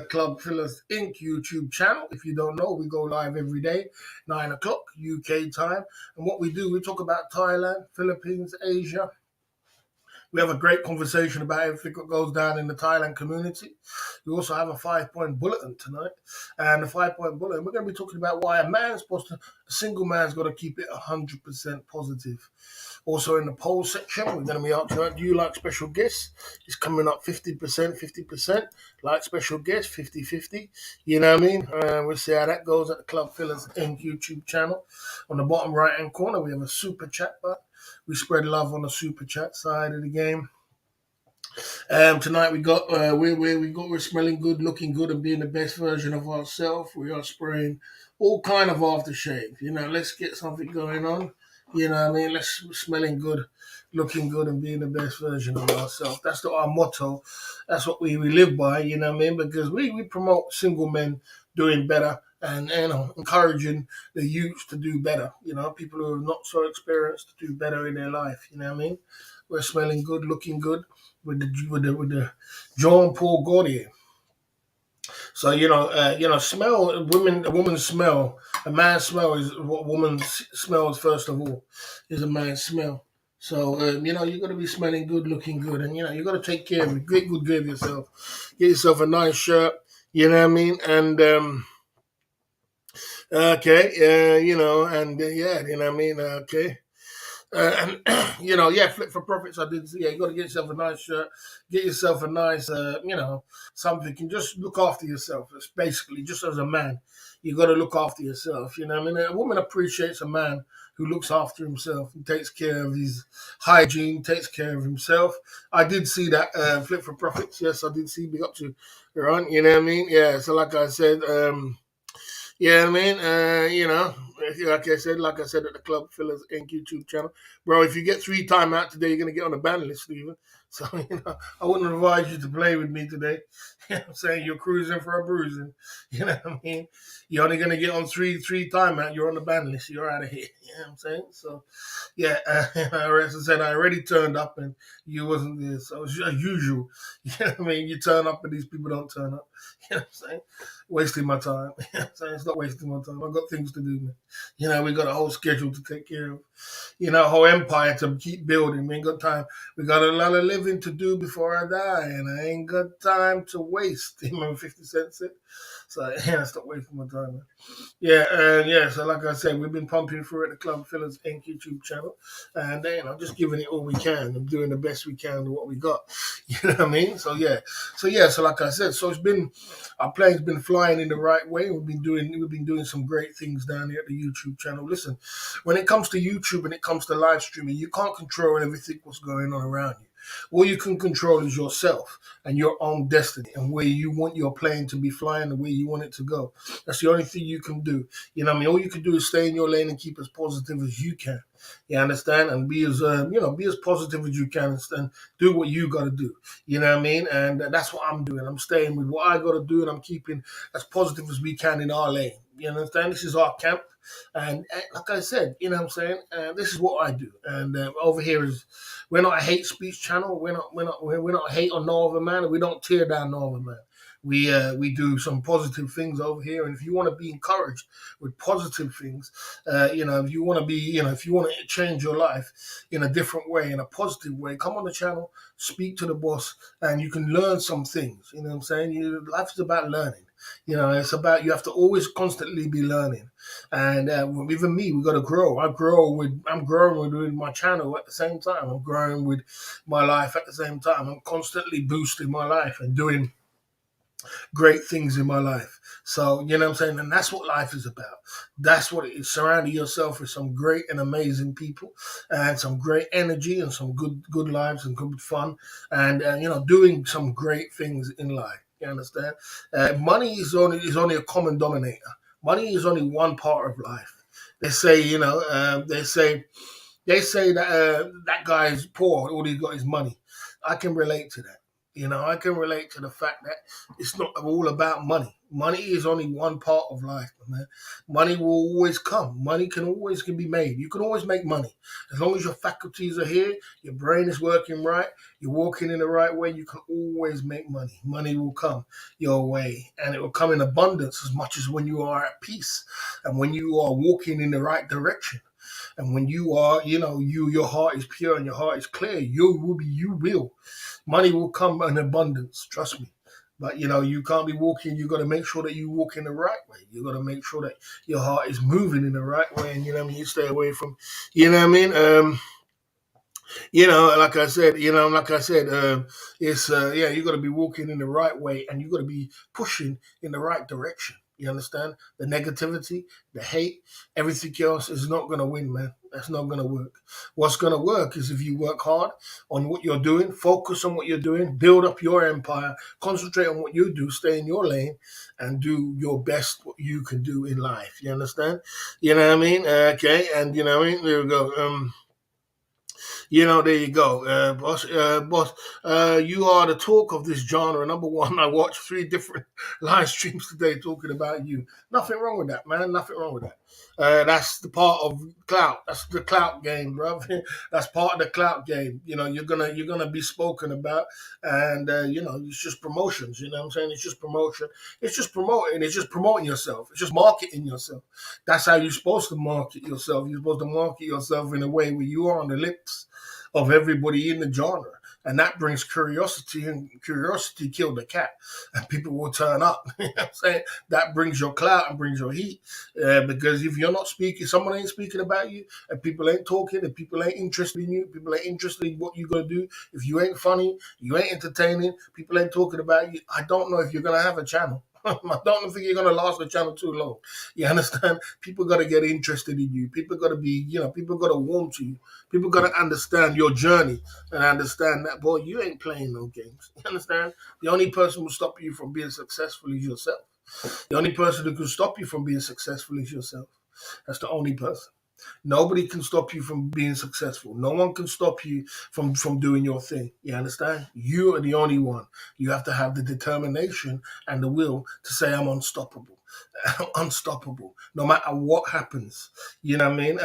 Club Fillers Inc. YouTube channel. If you don't know, we go live every day, 9 o'clock UK time. And what we do, we talk about Thailand, Philippines, Asia. We have a great conversation about everything that goes down in the Thailand community. We also have a 5-point bulletin tonight. And the 5-point bulletin, we're going to be talking about why a single man's got to keep it 100% positive. Also in the poll section, we're going to be asking, do you like special guests? It's coming up 50%, 50%. Like special guests, 50-50. You know what I mean? We'll see how that goes at the Club Fillers Inc. YouTube channel. On the bottom right-hand corner, we have a super chat button. We spread love on the super chat side of the game. Tonight we're smelling good, looking good, and being the best version of ourselves. We are spraying all kind of aftershave. Let's get something going on. Let's smelling good, looking good, and being the best version of ourselves. That's our motto. That's what we live by. Because we promote single men doing better and encouraging the youths to do better. People who are not so experienced to do better in their life. We're smelling good, looking good with the Jean Paul Gaultier. So smell. A woman's smell. A man's smell is what a woman smells first of all. Is a man's smell. So you got to be smelling good, looking good, and you got to take care of it. Good care of yourself. Get yourself a nice shirt. You know what I mean? And okay, you know what I mean? Okay. Flip for profits. I did. Yeah, you got to get yourself a nice shirt, get yourself a nice, something. And just look after yourself. It's basically just as a man, you got to look after yourself. A woman appreciates a man who looks after himself and takes care of his hygiene, takes care of himself. I did see that flip for profits. Yes, I did see. Big up to Iran. You know what I mean? Yeah. So like I said. Like I said at the Club Fillers Inc. YouTube channel, bro, if you get 3 time out today, you're going to get on the ban list, Stephen. So, I wouldn't advise you to play with me today. You know what I'm saying? You're cruising for a bruising. You know what I mean? You're only going to get on three time out. You're on the ban list. You're out of here. You know what I'm saying? So, yeah, as I said, I already turned up and you wasn't there. So, it's as usual. You know what I mean? You turn up and these people don't turn up. You know what I'm saying? Wasting my time. You know what I'm saying? It's not wasting my time. I've got things to do, man. We got a whole schedule to take care of. A whole empire to keep building. We ain't got time. We got a lot of living to do before I die, and I ain't got time to waste. You remember 50 Cent said? So, stop wasting my time, man. So like I said, we've been pumping through at the Club Fillers Inc. YouTube channel, and just giving it all we can and doing the best we can with what we got. You know what I mean? So like I said, our plane's been flying in the right way. We've been doing some great things down here at the YouTube channel. Listen, when it comes to YouTube and it comes to live streaming, you can't control everything what's going on around you. All you can control is yourself and your own destiny and where you want your plane to be flying and where you want it to go. That's the only thing you can do. You know what I mean? All you can do is stay in your lane and keep as positive as you can. You understand? And be as positive as you can and do what you got to do. You know what I mean? And that's what I'm doing. I'm staying with what I got to do and I'm keeping as positive as we can in our lane. You understand? This is our camp. And like I said, you know what I'm saying? This is what I do. And over here we're not a hate speech channel. We're not hate on no other man. And we don't tear down no other man. We do some positive things over here, and if you want to be encouraged with positive things, if you want to change your life in a different way, in a positive way, come on the channel, speak to the boss, and you can learn some things. You know what I'm saying? Life is about learning. It's about you have to always constantly be learning, and even me, we got to grow. I'm growing with my channel at the same time. I'm growing with my life at the same time. I'm constantly boosting my life and doing great things in my life. So, you know what I'm saying? And that's what life is about. That's what it is. Surrounding yourself with some great and amazing people and some great energy and some good lives and good fun and, doing some great things in life. You understand? Money is only a common denominator. Money is only one part of life. They say, that that guy is poor. All he's got is money. I can relate to that. I can relate to the fact that it's not all about money. Money is only one part of life, man. Money will always come. Money can be made. You can always make money as long as your faculties are here, your brain is working right, you're walking in the right way. You can always make money. Money will come your way, and it will come in abundance as much as when you are at peace and when you are walking in the right direction. And when you are, your heart is pure and your heart is clear, you will. Money will come in abundance, trust me. But you can't be walking. You got to make sure that you walk in the right way. You got to make sure that your heart is moving in the right way, and you stay away from, you know what I mean. Like I said, it's yeah, you got to be walking in the right way, and you got to be pushing in the right direction. You understand? The negativity, the hate, everything else is not going to win, man. That's not going to work. What's going to work is if you work hard on what you're doing, focus on what you're doing, build up your empire, concentrate on what you do, stay in your lane, and do your best what you can do in life. You understand? You know what I mean? Okay, and you know what I mean? There we go. There you go, boss. You are the talk of this genre. Number one, I watched 3 different live streams today talking about you. Nothing wrong with that, man. Nothing wrong with that. That's the part of clout. That's the clout game, bro. That's part of the clout game. You're gonna be spoken about, and it's just promotions. You know what I'm saying? It's just promotion. It's just promoting. It's just promoting yourself. It's just marketing yourself. That's how you're supposed to market yourself. You're supposed to market yourself in a way where you are on the lips of everybody in the genre. And that brings curiosity, and curiosity killed the cat. And people will turn up. You know what I'm saying? That brings your clout and brings your heat. Because if you're not speaking, someone ain't speaking about you, and people ain't talking, and people ain't interested in you, people ain't interested in what you're going to do. If you ain't funny, you ain't entertaining, people ain't talking about you, I don't know if you're going to have a channel. I don't think you're going to last the channel too long. You understand? People got to get interested in you. People got to be, people got to warm to you. People got to understand your journey and understand that, boy, you ain't playing no games. You understand? The only person who will stop you from being successful is yourself. The only person who can stop you from being successful is yourself. That's the only person. Nobody can stop you from being successful. No one can stop you from doing your thing. You understand? You are the only one. You have to have the determination and the will to say, I'm unstoppable. Unstoppable. No matter what happens. You know what I mean?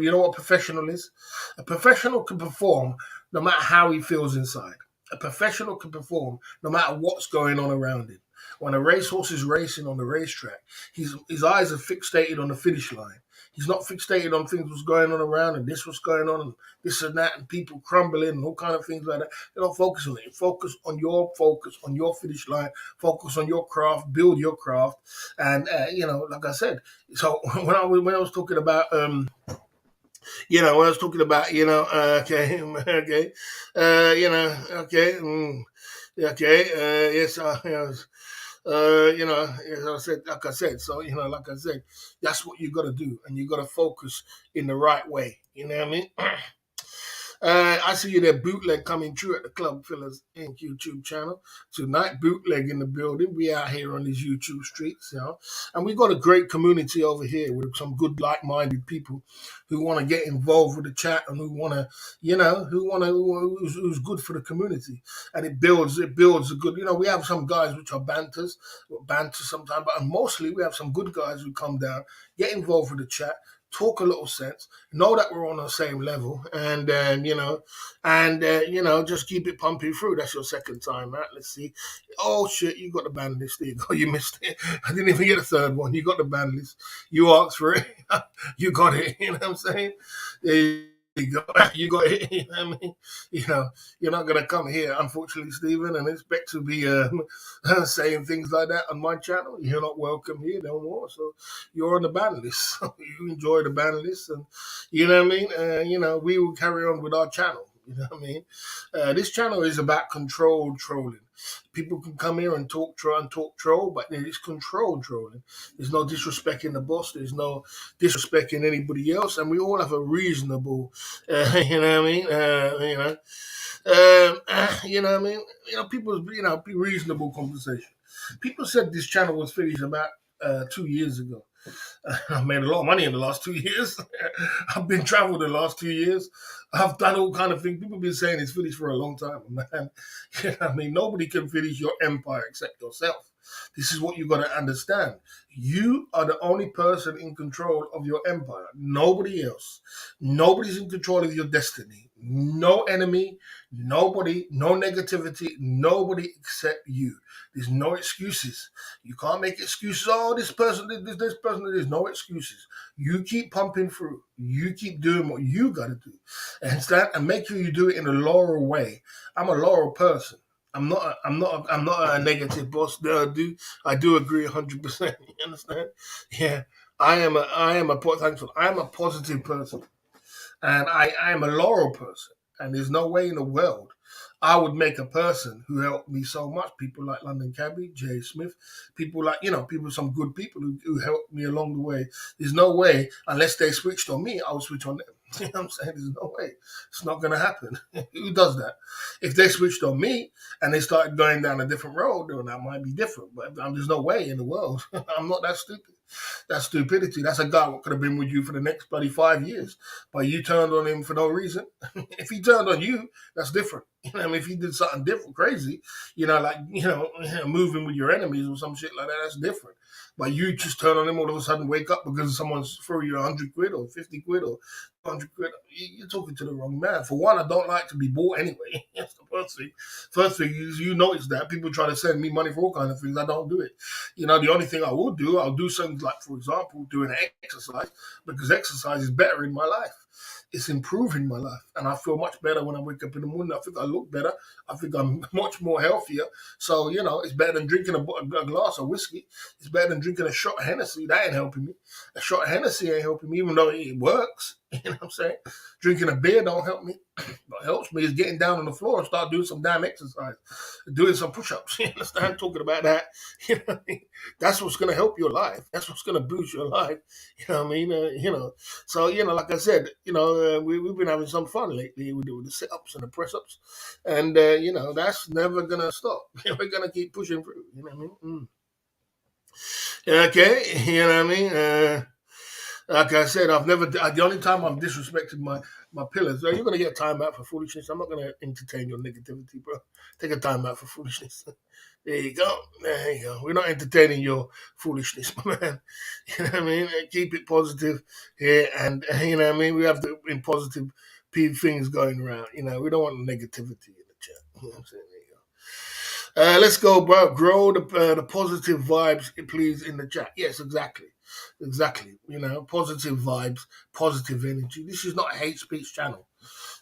You know what a professional is? A professional can perform no matter how he feels inside. A professional can perform no matter what's going on around him. When a racehorse is racing on the racetrack, his eyes are fixated on the finish line. He's not fixated on things what's going on around and this what's going on and this and that and people crumbling and all kind of things like that. They don't focus on it. Focus on your finish line. Focus on your craft. Build your craft. And like I said, so when I was talking about when I was talking about okay, okay, okay, okay, yes, as I said, like I said, so like I said, that's what you got to do, and you got to focus in the right way. You know what I mean? I see you there, bootleg coming through at the Club Fillers Inc. YouTube channel tonight. Bootleg in the building. We out here on these YouTube streets, and we got a great community over here with some good, like-minded people who want to get involved with the chat and who want to, who's good for the community, and it builds a good. We have some guys which are banter sometimes, but mostly we have some good guys who come down, get involved with the chat, talk a little sense, know that we're on the same level, and just keep it pumping through. That's your second time, right? Let's see. Oh shit, you got the ban list. There you go. You missed it. I didn't even get a third one. You got the ban list. You asked for it. You got it. You know what I'm saying? There you go. You got it. You know what I mean? You're not gonna come here, unfortunately, Stephen, and expect to be saying things like that on my channel. You're not welcome here no more. So you're on the ban list. So you enjoy the ban list, and you know what I mean. We will carry on with our channel. You know what I mean? This channel is about controlled trolling. People can come here and talk troll, but it's controlled trolling. There's no disrespecting the boss. There's no disrespecting anybody else, and we all have a reasonable, you know what I mean? You know what I mean? People, be reasonable conversation. People said this channel was finished about 2 years ago. I've made a lot of money in the last 2 years. I've been traveled the last 2 years. I've done all kind of things. People have been saying it's finished for a long time, man. I mean, nobody can finish your empire except yourself. This is what you got to understand. You are the only person in control of your empire. Nobody else. Nobody's in control of your destiny. No enemy, nobody, no negativity, nobody except you. There's no excuses. You can't make excuses. Oh, this person did this person did this. No excuses. You keep pumping through. You keep doing what you got to do. And make sure you do it in a loyal way. I'm a loyal person. I'm not a negative boss. I do agree 100%. You understand? Yeah. I am a positive person. And I am a loyal person. And there's no way in the world I would make a person who helped me so much. People like London Cabby, Jay Smith, people like, some good people who helped me along the way. There's no way, unless they switched on me, I would switch on them. You know what I'm saying? There's no way. It's not going to happen. Who does that? If they switched on me and they started going down a different road, then that might be different. But there's no way in the world. I'm not that stupid. That's stupidity. That's a guy who could have been with you for the next bloody 5 years, but you turned on him for no reason. If he turned on you, that's different. If he did something different, crazy, moving with your enemies or some shit like that, that's different. But you just turn on him all of a sudden, wake up because someone's threw you 100 quid or 50 quid or 100 quid. You're talking to the wrong man. For one, I don't like to be bought anyway. That's the first thing. First thing is, you notice that people try to send me money for all kinds of things. I don't do it. The only thing I will do, I'll do something like, for example, doing exercise, because exercise is better in my life. It's improving my life, and I feel much better when I wake up in the morning. I think I look better. I think I'm much more healthier. So it's better than drinking a glass of whiskey. It's better than drinking a shot of Hennessy. That ain't helping me. A shot of Hennessy ain't helping me, even though it works. You know what I'm saying? Drinking a beer don't help me. What helps me is getting down on the floor and start doing some damn exercise, doing some push-ups. You understand? Talking about that. You know what I mean? That's what's going to help your life. That's what's going to boost your life. You know what I mean? So, like I said, we've been having some fun lately. We do the sit-ups and the press-ups. And, that's never going to stop. We're going to keep pushing through. You know what I mean? Okay. You know what I mean? Like I said, the only time I'm disrespecting my pillars, you're going to get time out for foolishness. I'm not going to entertain your negativity, bro. Take a time out for foolishness. There you go. There you go. We're not entertaining your foolishness, my man. You know what I mean? Keep it positive here. And, you know what I mean? We have the positive things going around. We don't want negativity in the chat. You know what I'm saying? There you go. Let's go, bro. Grow the positive vibes, please, in the chat. Yes, exactly. Exactly. Positive vibes, positive energy. This is not a hate speech channel.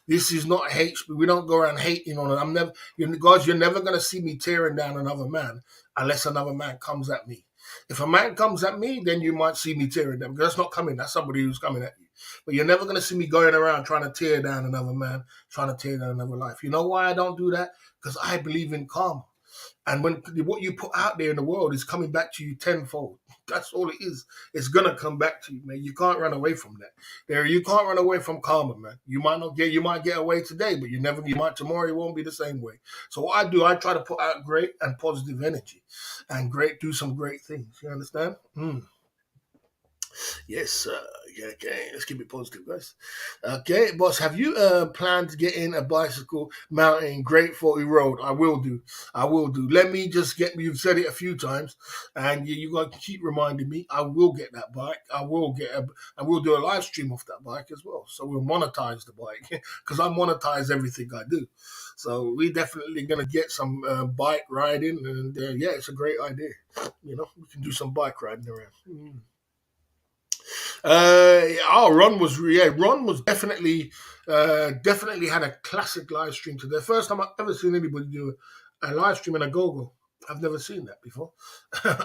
This is not hate. We don't go around hating on it. You're never going to see me tearing down another man unless another man comes at me. If a man comes at me, then you might see me tearing down. Because that's not coming. That's somebody who's coming at you. But you're never going to see me going around trying to tear down another man, trying to tear down another life. You know why I don't do that? Because I believe in karma. And when what you put out there in the world is coming back to you tenfold. That's all it is. It's gonna come back to you, man. You can't run away from that. You can't run away from karma, man. You might get away today, but you might tomorrow. It won't be the same way. So what I do, I try to put out great and positive energy, and do some great things. You understand? Yes, yeah, okay. Let's keep it positive, guys. Okay, boss, have you planned to get in a bicycle mountain Great 40 Road? I will do. I will do. Let me just get. You've said it a few times, and you got to keep reminding me. I will get that bike. And we'll do a live stream off that bike as well. So we'll monetize the bike because I monetize everything I do. So we definitely gonna get some bike riding, and yeah, it's a great idea. We can do some bike riding around. Ron was definitely had a classic live stream today. First time I've ever seen anybody do a live stream in a go-go. I've never seen that before.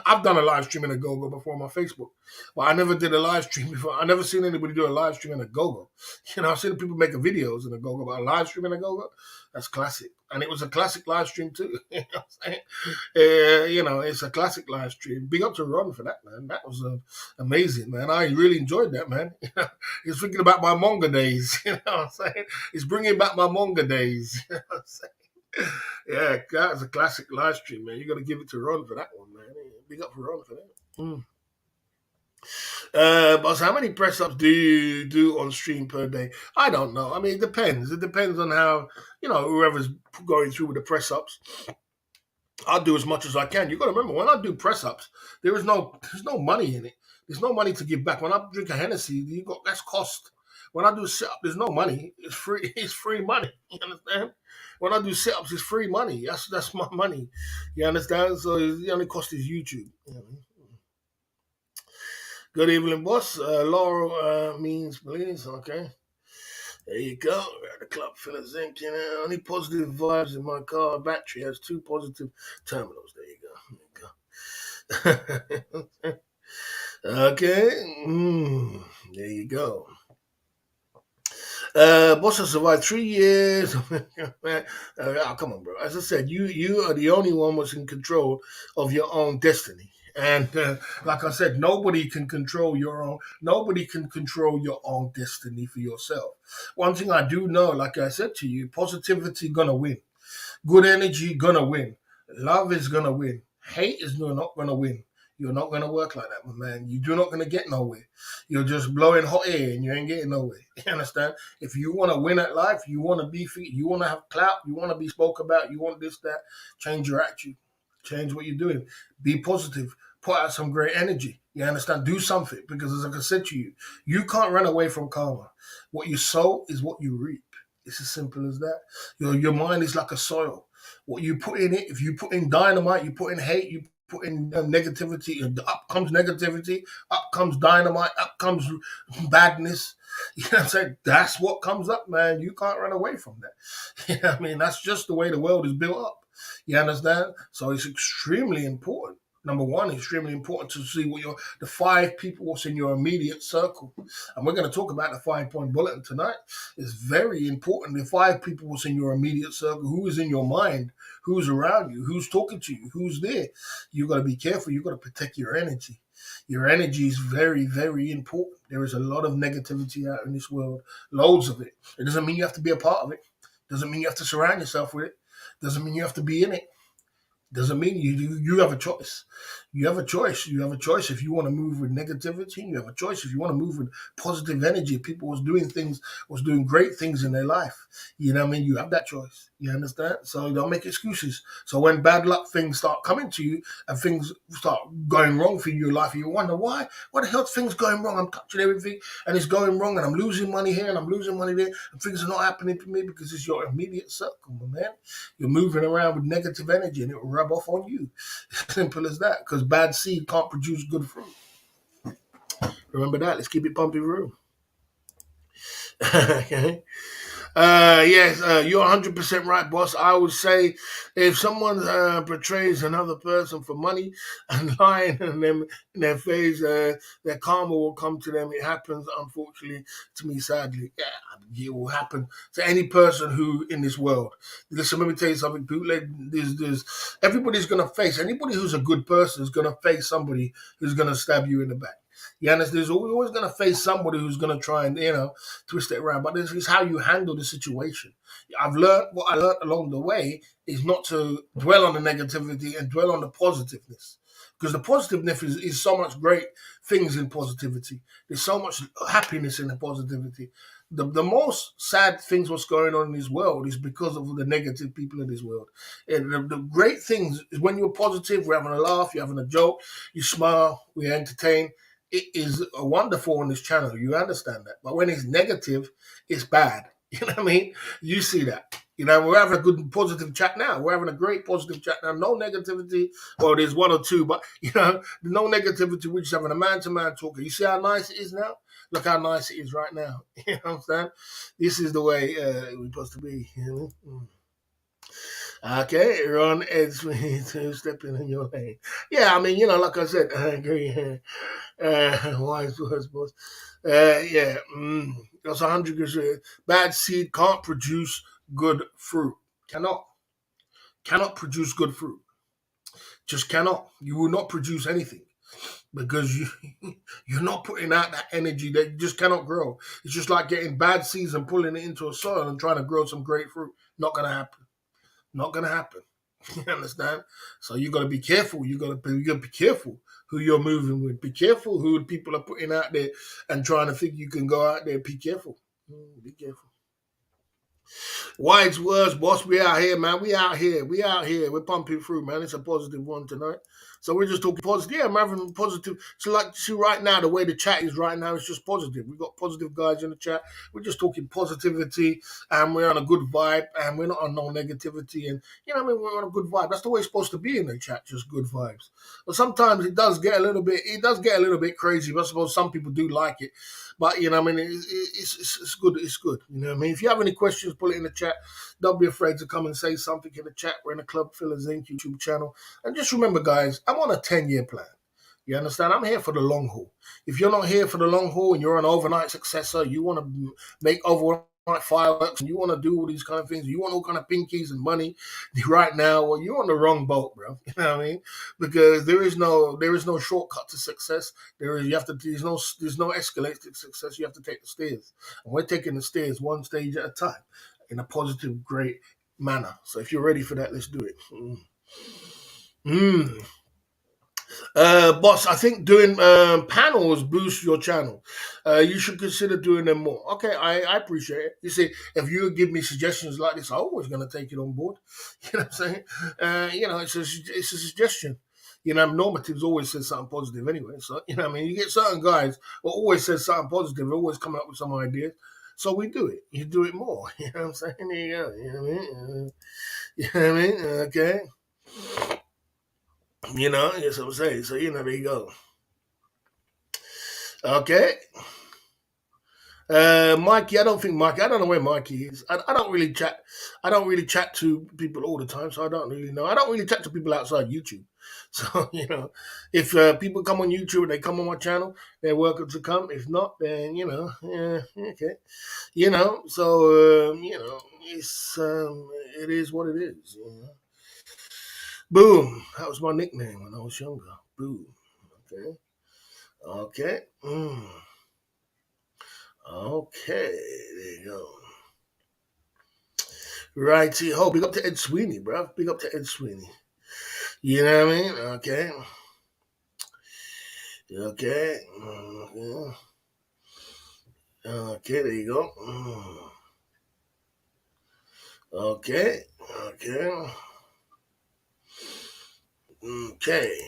I've done a live stream in a go-go before on my Facebook, but I never did a live stream before. I never seen anybody do a live stream in a go-go. I've seen people making videos in a go-go, but a live stream in a go-go, that's classic. And it was a classic live stream too. You know what I'm saying? It's a classic live stream. Big up to Ron for that, man. That was amazing, man. I really enjoyed that, man. He's thinking about my manga days. You know what I'm saying? He's bringing back my manga days. You know what I'm saying? Yeah, that was a classic live stream, man. You got to give it to Ron for that one, man. Big up for Ron for that. Boss, how many press ups do you do on stream per day? I don't know. I mean, it depends. It depends on how whoever's going through with the press ups. I'll do as much as I can. You got to remember, when I do press ups, there's no money in it. There's no money to give back. When I drink a Hennessy, that's cost. When I do sit up, there's no money. It's free. It's free money. You understand? When I do sit ups, it's free money. That's my money. You understand? So the only cost is YouTube. You know? Good evening, boss. Laurel means please. Okay. There you go. We're at the club full of zinc. You know, only positive vibes in my car. Battery has two positive terminals. There you go. There you go. Okay. There you go. Boss has survived 3 years. Come on, bro. As I said, you are the only one who's in control of your own destiny. And like I said, nobody can control your own. Nobody can control your own destiny for yourself. One thing I do know, like I said to you, positivity gonna win. Good energy gonna win. Love is gonna win. Hate is not gonna win. You're not gonna work like that, my man. You're not gonna get nowhere. You're just blowing hot air and you ain't getting nowhere. You understand? If you want to win at life, you want to be free, you want to have clout, you want to be spoke about, you want this, that. Change your attitude. Change what you're doing. Be positive. Put out some great energy. You understand? Do something because, as like I said to you, you can't run away from karma. What you sow is what you reap. It's as simple as that. Your mind is like a soil. What you put in it, if you put in dynamite, you put in hate, you put in negativity, and up comes negativity, up comes dynamite, up comes badness. You know what I'm saying? That's what comes up, man. You can't run away from that. You know what I mean? That's just the way the world is built up. You understand? So it's extremely important. Number one, extremely important to see what the five people what's in your immediate circle. And we're going to talk about the 5 point bulletin tonight. It's very important. The five people what's in your immediate circle, who is in your mind, who's around you, who's talking to you, who's there. You got to be careful. You got to protect your energy. Your energy is very, very important. There is a lot of negativity out in this world, loads of it. It doesn't mean you have to be a part of it. Doesn't mean you have to surround yourself with it. Doesn't mean you have to be in it. Doesn't mean you have a choice. You have a choice. You have a choice if you want to move with negativity. You have a choice if you want to move with positive energy. People was doing great things in their life. You know what I mean? You have that choice. You understand? So don't make excuses. So when bad luck things start coming to you and things start going wrong for you in your life, you wonder why? What the hell's things going wrong? I'm touching everything and it's going wrong and I'm losing money here and I'm losing money there and things are not happening to me because it's your immediate circle, my man. You're moving around with negative energy and it will rub off on you. Simple as that. Because bad seed can't produce good fruit. Remember that. Let's keep it pumping through. Okay. Yes, you're 100% right, boss. I would say if someone portrays another person for money and lying in them in their face, their karma will come to them. It happens, unfortunately, to me, sadly. Yeah, it will happen to any person who in this world. Listen, let me tell you something. Everybody's going to face, anybody who's a good person is going to face somebody who's going to stab you in the back. You understand? There's always going to face somebody who's going to try and, twist it around. But this is how you handle the situation. I've learned what I learned along the way is not to dwell on the negativity and dwell on the positiveness. Because the positiveness is so much great things in positivity. There's so much happiness in the positivity. The most sad things what's going on in this world is because of the negative people in this world. And the great things is when you're positive, we're having a laugh, you're having a joke, you smile, we entertain. It is wonderful on this channel. You understand that. But when it's negative, it's bad. You know what I mean? You see that. We're having a good positive chat now. We're having a great positive chat now. No negativity. Well, there's one or two, but no negativity. We're just having a man-to-man talk. You see how nice it is now? Look how nice it is right now. You know what I'm saying? This is the way we're supposed to be. Okay, Ron Ed Smith stepping in your lane. Yeah, I mean, like I said, I agree. Wise words, boss. Yeah, that's 100%. Bad seed can't produce good fruit. Cannot produce good fruit. Just cannot. You will not produce anything because you're not putting out that energy that you just cannot grow. It's just like getting bad seeds and pulling it into a soil and trying to grow some great fruit. Not gonna happen. Not gonna happen. You understand? So you gotta be careful. You gotta be careful who you're moving with. Be careful who the people are putting out there and trying to think you can go out there. Be careful. Be careful. Wise words, boss. We out here, man. We out here. We out here. We're pumping through, man. It's a positive one tonight. So we're just talking positive. Yeah, I'm having positive. So like, see, right now, the way the chat is right now, it's just positive. We've got positive guys in the chat. We're just talking positivity, and we're on a good vibe, and we're not on no negativity. And you know, what I mean, we're on a good vibe. That's the way it's supposed to be in the chat, just good vibes. But sometimes it does get a little bit. It does get a little bit crazy. But I suppose some people do like it. But you know, what I mean, it's good. It's good. You know, what I mean, if you have any questions, put it in the chat. Don't be afraid to come and say something in the chat. We're in the Club Fillers Inc. YouTube channel. And just remember, guys, I'm on a 10-year plan. You understand? I'm here for the long haul. If you're not here for the long haul and you're an overnight successor, you want to make overnight fireworks and you want to do all these kind of things, you want all kind of pinkies and money right now, well, you're on the wrong boat, bro. You know what I mean? Because there is no shortcut to success. There's no escalator to success. You have to take the stairs. And we're taking the stairs one stage at a time in a positive, great manner. So if you're ready for that, let's do it. Mm. Boss, I think doing panels boosts your channel. You should consider doing them more. Okay, I appreciate it. You see, if you give me suggestions like this, I'm always going to take it on board. You know what I'm saying? It's a suggestion. You know, normatives always says something positive anyway. So, you know what I mean? You get certain guys who always says something positive, always coming up with some ideas. So we do it. You do it more. You know what I'm saying? There you go. You know what I mean? You know what I mean? Okay. You know, that's what I'm saying. So, you know, there you go. Okay. Mikey, I don't think Mikey. I don't know where Mikey is. I don't really chat. I don't really chat to people all the time, so I don't really know. I don't really chat to people outside YouTube. So you know, if people come on YouTube and they come on my channel, they're welcome to come. If not, then you know, yeah, okay, you know. So you know, it is what it is. You know? Boom. That was my nickname when I was younger. Boom. Okay. Okay. Okay. There you go. Righty ho. Big up to Ed Sweeney, bro. Big up to Ed Sweeney. You know what I mean? Okay. Okay. Okay. Okay, there you go. Okay. Okay. Okay.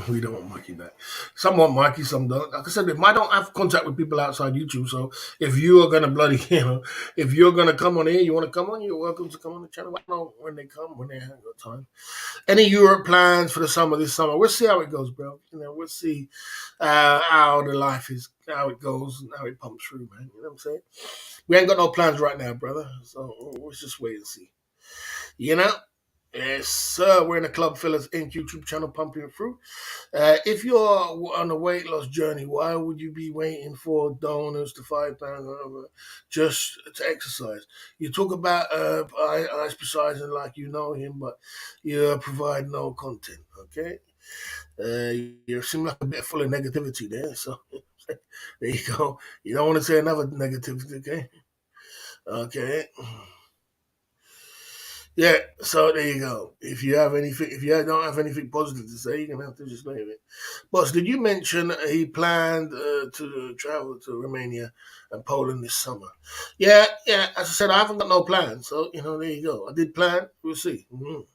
We don't want Mikey back. Some want Mikey, some don't. Like I said, I don't have contact with people outside YouTube. So if you are gonna bloody, you know, if you're gonna come on here, you want to come on, you're welcome to come on the channel. I don't know when they come, when they have got time. Any Europe plans for the summer this summer? We'll see how it goes, bro. You know, we'll see how the life is, how it goes, and how it pumps through, man. You know what I'm saying? We ain't got no plans right now, brother. So let's just wait and see. You know? Yes, sir. We're in the Club Fillers Inc. YouTube channel pumping it through. If you're on a weight loss journey, why would you be waiting for donors to £5 or whatever just to exercise? You talk about ice precising like you know him, but you provide no content. Okay, you seem like a bit full of negativity there. So there you go. You don't want to say another negativity, okay? Okay. Yeah, so there you go. If you don't have anything positive to say, you're gonna have to just leave it. Boss, did you mention he planned to travel to Romania and Poland this summer? Yeah, yeah. As I said, I haven't got no plans, so you know, there you go. I did plan. We'll see. You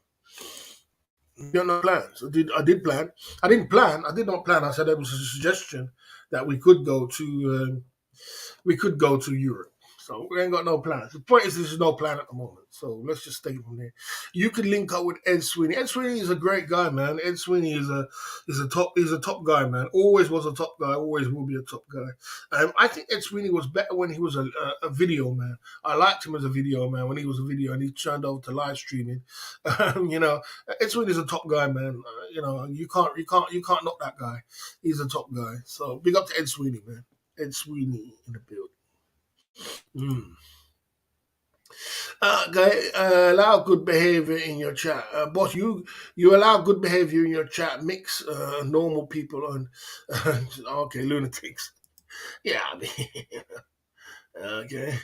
got no plans. I did plan. I didn't plan. I did not plan. I said there was a suggestion that we could go to Europe. So we ain't got no plans. The point is, there's no plan at the moment. So let's just stay from there. You could link up with Ed Sweeney. Ed Sweeney is a great guy, man. Ed Sweeney is a top guy, man. Always was a top guy. Always will be a top guy. I think Ed Sweeney was better when he was a video man. I liked him as a video man when he was a video and he turned over to live streaming. You know, Ed Sweeney is a top guy, man. You know, you can't knock that guy. He's a top guy. So big up to Ed Sweeney, man. Ed Sweeney in the building. Mm. Okay, allow good behavior in your chat. Boss, you allow good behavior in your chat. Mix normal people and okay, lunatics. Yeah, I mean, okay.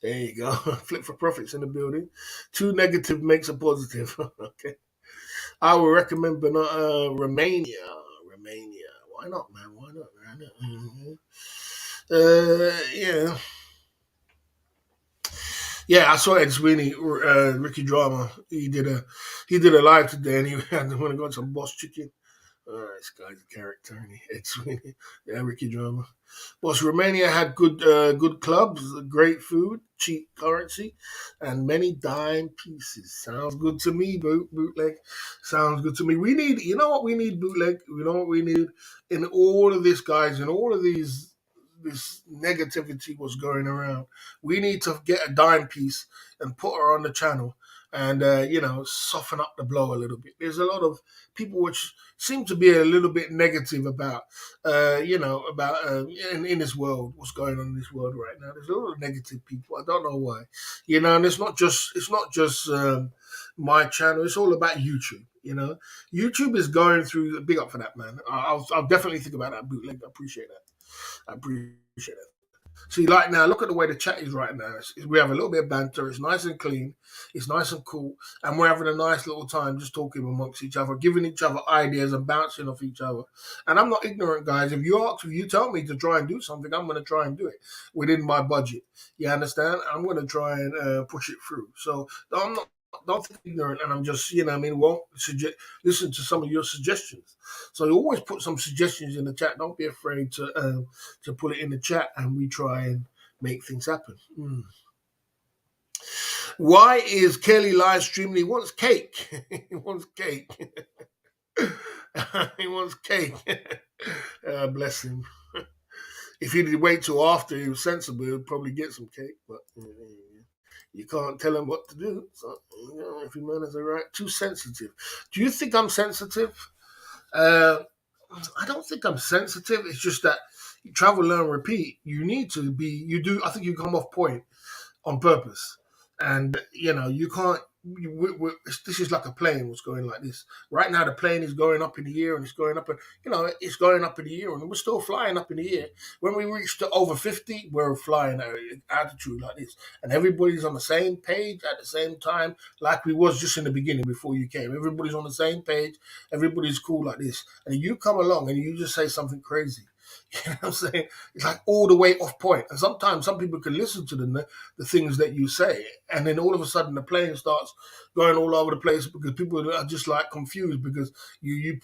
There you go. Flip for profits in the building. Two negative makes a positive. Okay. I would recommend Romania. Romania. Why not, man? Why not? Why not? Yeah, yeah. I saw Ed Sweeney, Ricky Drama. He did a live today, and he had to want to go some Boss Chicken. This guy's a character, and Ed Sweeney, yeah, Ricky Drama. Whilst Romania had good clubs, great food, cheap currency, and many dime pieces. Sounds good to me, bootleg. Sounds good to me. We need, you know what we need, bootleg? You know what we need? In all of this, guys, in all of this negativity was going around. We need to get a dime piece and put her on the channel and, soften up the blow a little bit. There's a lot of people which seem to be a little bit negative about in this world, what's going on in this world right now. There's a lot of negative people. I don't know why, and it's not just my channel. It's all about YouTube. YouTube is going through. Big up for that, man. I'll definitely think about that bootleg. I appreciate that. I appreciate that. See, like now, look at the way the chat is right now. We have a little bit of banter. It's nice and clean. It's nice and cool, and we're having a nice little time just talking amongst each other, giving each other ideas and bouncing off each other. And I'm not ignorant, guys. If you tell me to try and do something, I'm going to try and do it within my budget. You understand? I'm going to try and push it through. So I'm not. Don't think ignorant, and I'm just, won't listen to some of your suggestions. So you always put some suggestions in the chat. Don't be afraid to put it in the chat, and we try and make things happen. Why is Kelly live streaming? He wants cake. He wants cake. He wants cake. Bless him. If he'd wait till after he was sensible, he'd probably get some cake. But you can't tell him what to do. So if your man is right, too sensitive. Do you think I'm sensitive? Uh, I don't think I'm sensitive. It's just that you travel, learn, repeat. You need to be. You do. I think you come off point on purpose, and you can't. This is like a plane was going like this right now. The plane is going up in the air, and it's going up, and it's going up in the air, and we're still flying up in the air. When we reach to over 50, we're flying at altitude like this, and everybody's on the same page at the same time, like we was just in the beginning before you came. Everybody's on the same page. Everybody's cool like this, and you come along and you just say something crazy. You know what I'm saying? It's like all the way off point. And sometimes some people can listen to the things that you say, and then all of a sudden the plane starts going all over the place because people are just like confused because you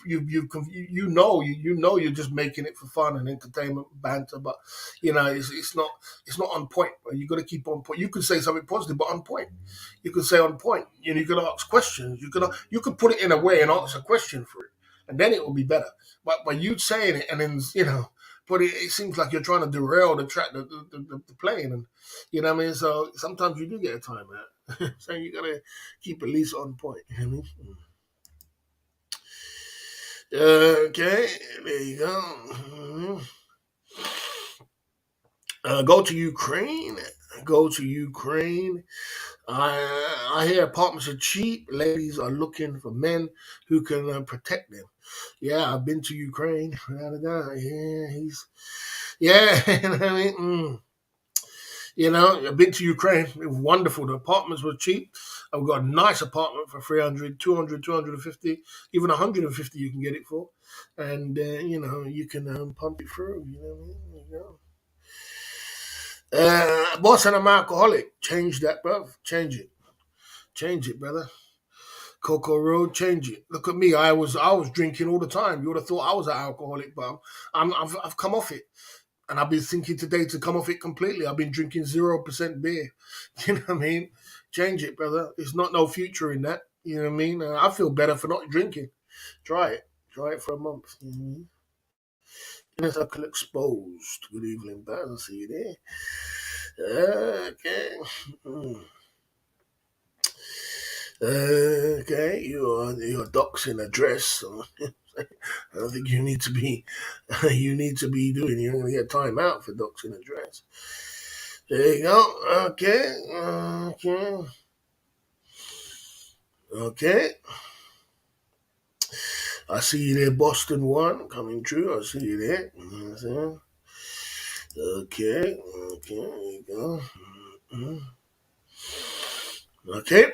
know you're just making it for fun and entertainment banter, but it's not on point. You got to keep on point. You could say something positive, but on point. You could say on point. You could ask questions. You could put it in a way and ask a question for it, and then it will be better. But by you saying it and then but it seems like you're trying to derail the track, the plane, and what I mean. So sometimes you do get a timeout. So you gotta keep at least on point. You know what I mean? Okay, there you go. Go to Ukraine. Go to Ukraine. I hear apartments are cheap. Ladies are looking for men who can protect them. Yeah, I've been to Ukraine. Yeah, yeah. You know what I mean? I've been to Ukraine. It was wonderful. The apartments were cheap. I've got a nice apartment for 300, 200, 250, even 150 you can get it for. And, you can pump it through. You know what I mean? There you go. Boss, and I'm alcoholic. Change that, bro. Change it. Change it, brother. Coco Road, change it. Look at me. I was drinking all the time. You would have thought I was an alcoholic, but I've come off it. And I've been thinking today to come off it completely. I've been drinking 0% beer. You know what I mean? Change it, brother. There's not no future in that. You know what I mean? I feel better for not drinking. Try it. Try it for a month. Mm-hmm. Uncle exposed. Good evening, Baz. I see you there. Okay. Mm. Okay, your doxing address. So I don't think you need to be doing. You're going to get time out for doxing address. There you go. Okay. Okay. Okay. I see you there, Boston one coming true. I see you there. Okay. Okay. There you go. Mhm. Okay.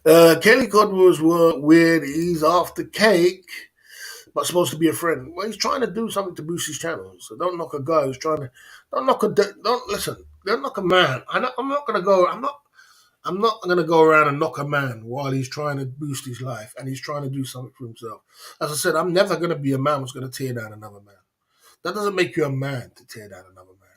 Kelly Cod was weird. He's after cake. but supposed to be a friend. Well, he's trying to do something to boost his channel. So don't knock a guy who's trying to. Don't knock a. Don't listen. Don't knock a man. I'm not gonna go. I'm not going to go around and knock a man while he's trying to boost his life and he's trying to do something for himself. As I said, I'm never going to be a man who's going to tear down another man. That doesn't make you a man to tear down another man.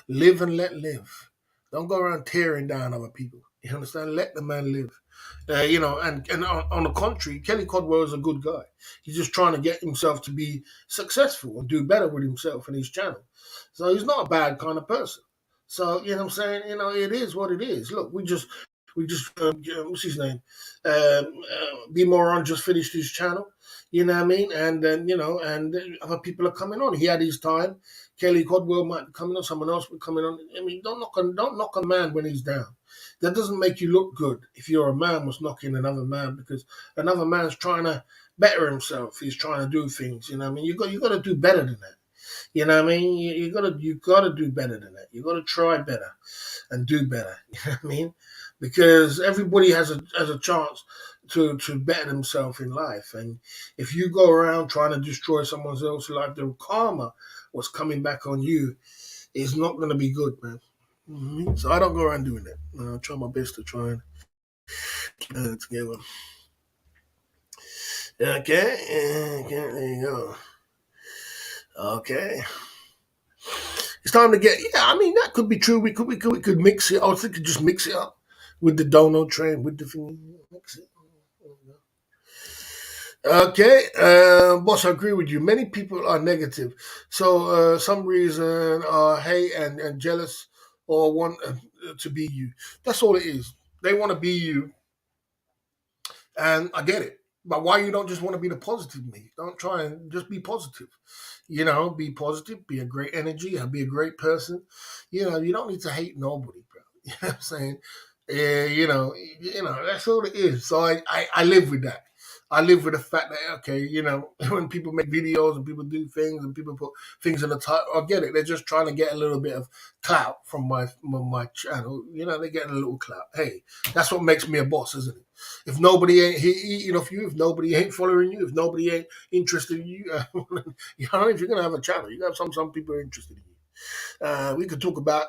Live and let live. Don't go around tearing down other people. You understand? Let the man live. And on the contrary, Kelly Codwell is a good guy. He's just trying to get himself to be successful and do better with himself and his channel. So he's not a bad kind of person. So, you know what I'm saying? It is what it is. Look, what's his name? B Moron just finished his channel. You know what I mean? And then, and other people are coming on. He had his time. Kelly Codwell might be coming on. Someone else will be coming on. I mean, don't knock a man when he's down. That doesn't make you look good if you're a man was knocking another man because another man's trying to better himself. He's trying to do things. You know what I mean? You got to do better than that. You know what I mean? You gotta do better than that. You gotta try better and do better. You know what I mean? Because everybody has a chance to better themselves in life. And if you go around trying to destroy someone else's life, the karma what's coming back on you is not gonna be good, man. So I don't go around doing that. I try my best to try and keep it together. Okay, there you go. Okay. It's time to get. Yeah, I mean that could be true. We could mix it. I was thinking just mix it up with the dono train with the thing. Mix it. Okay, boss, I agree with you. Many people are negative, so some reason are hate and jealous or want to be you. That's all it is. They want to be you, and I get it. But why you don't just want to be the positive me? Don't try and just be positive. Be positive, be a great energy, and be a great person. You don't need to hate nobody, bro. You know what I'm saying? That's all it is. So I live with that. I live with the fact that okay, when people make videos and people do things and people put things in the title, I get it. They're just trying to get a little bit of clout from my channel. They're getting a little clout. Hey, that's what makes me a boss, isn't it? If nobody ain't eating off you, if nobody ain't following you, if nobody ain't interested in you, if you're gonna have a channel, you got some people are interested in you. We could talk about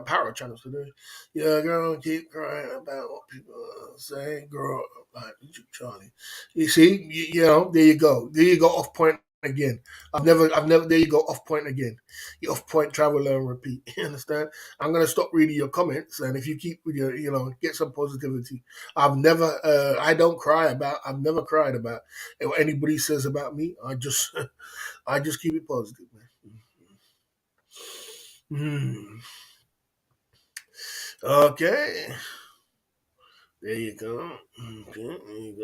power channels today. Yeah, girl, keep crying about what people say. Girl, like Charlie. You see, there you go. There you go. Off point again. I've never. There you go. Off point again. You off point. Travel, learn, repeat. You understand? I'm gonna stop reading your comments, and if you keep with your, get some positivity. I've never. I don't cry about. I've never cried about what anybody says about me. I just. I just keep it positive, man. Hmm. Okay. There you go. Okay, there you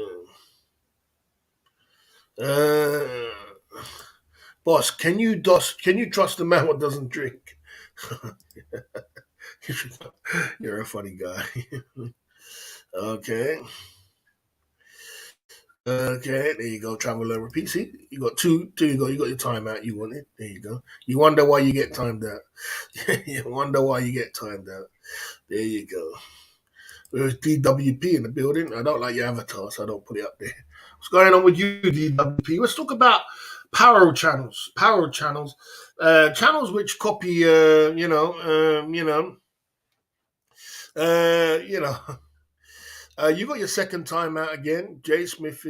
go. Boss, can you trust a man who doesn't drink? You're a funny guy. Okay. Okay, there you go. Travel and repeat. See, you got two. There you go. You got your time out. You want it. There you go. You wonder why you get timed out. You wonder why you get timed out. There you go. There's DWP in the building. I don't like your avatar, so I don't put it up there. What's going on with you, DWP? Let's talk about power channels. Power channels, channels which copy, uh, you know, you got your second time out again. Jay Smith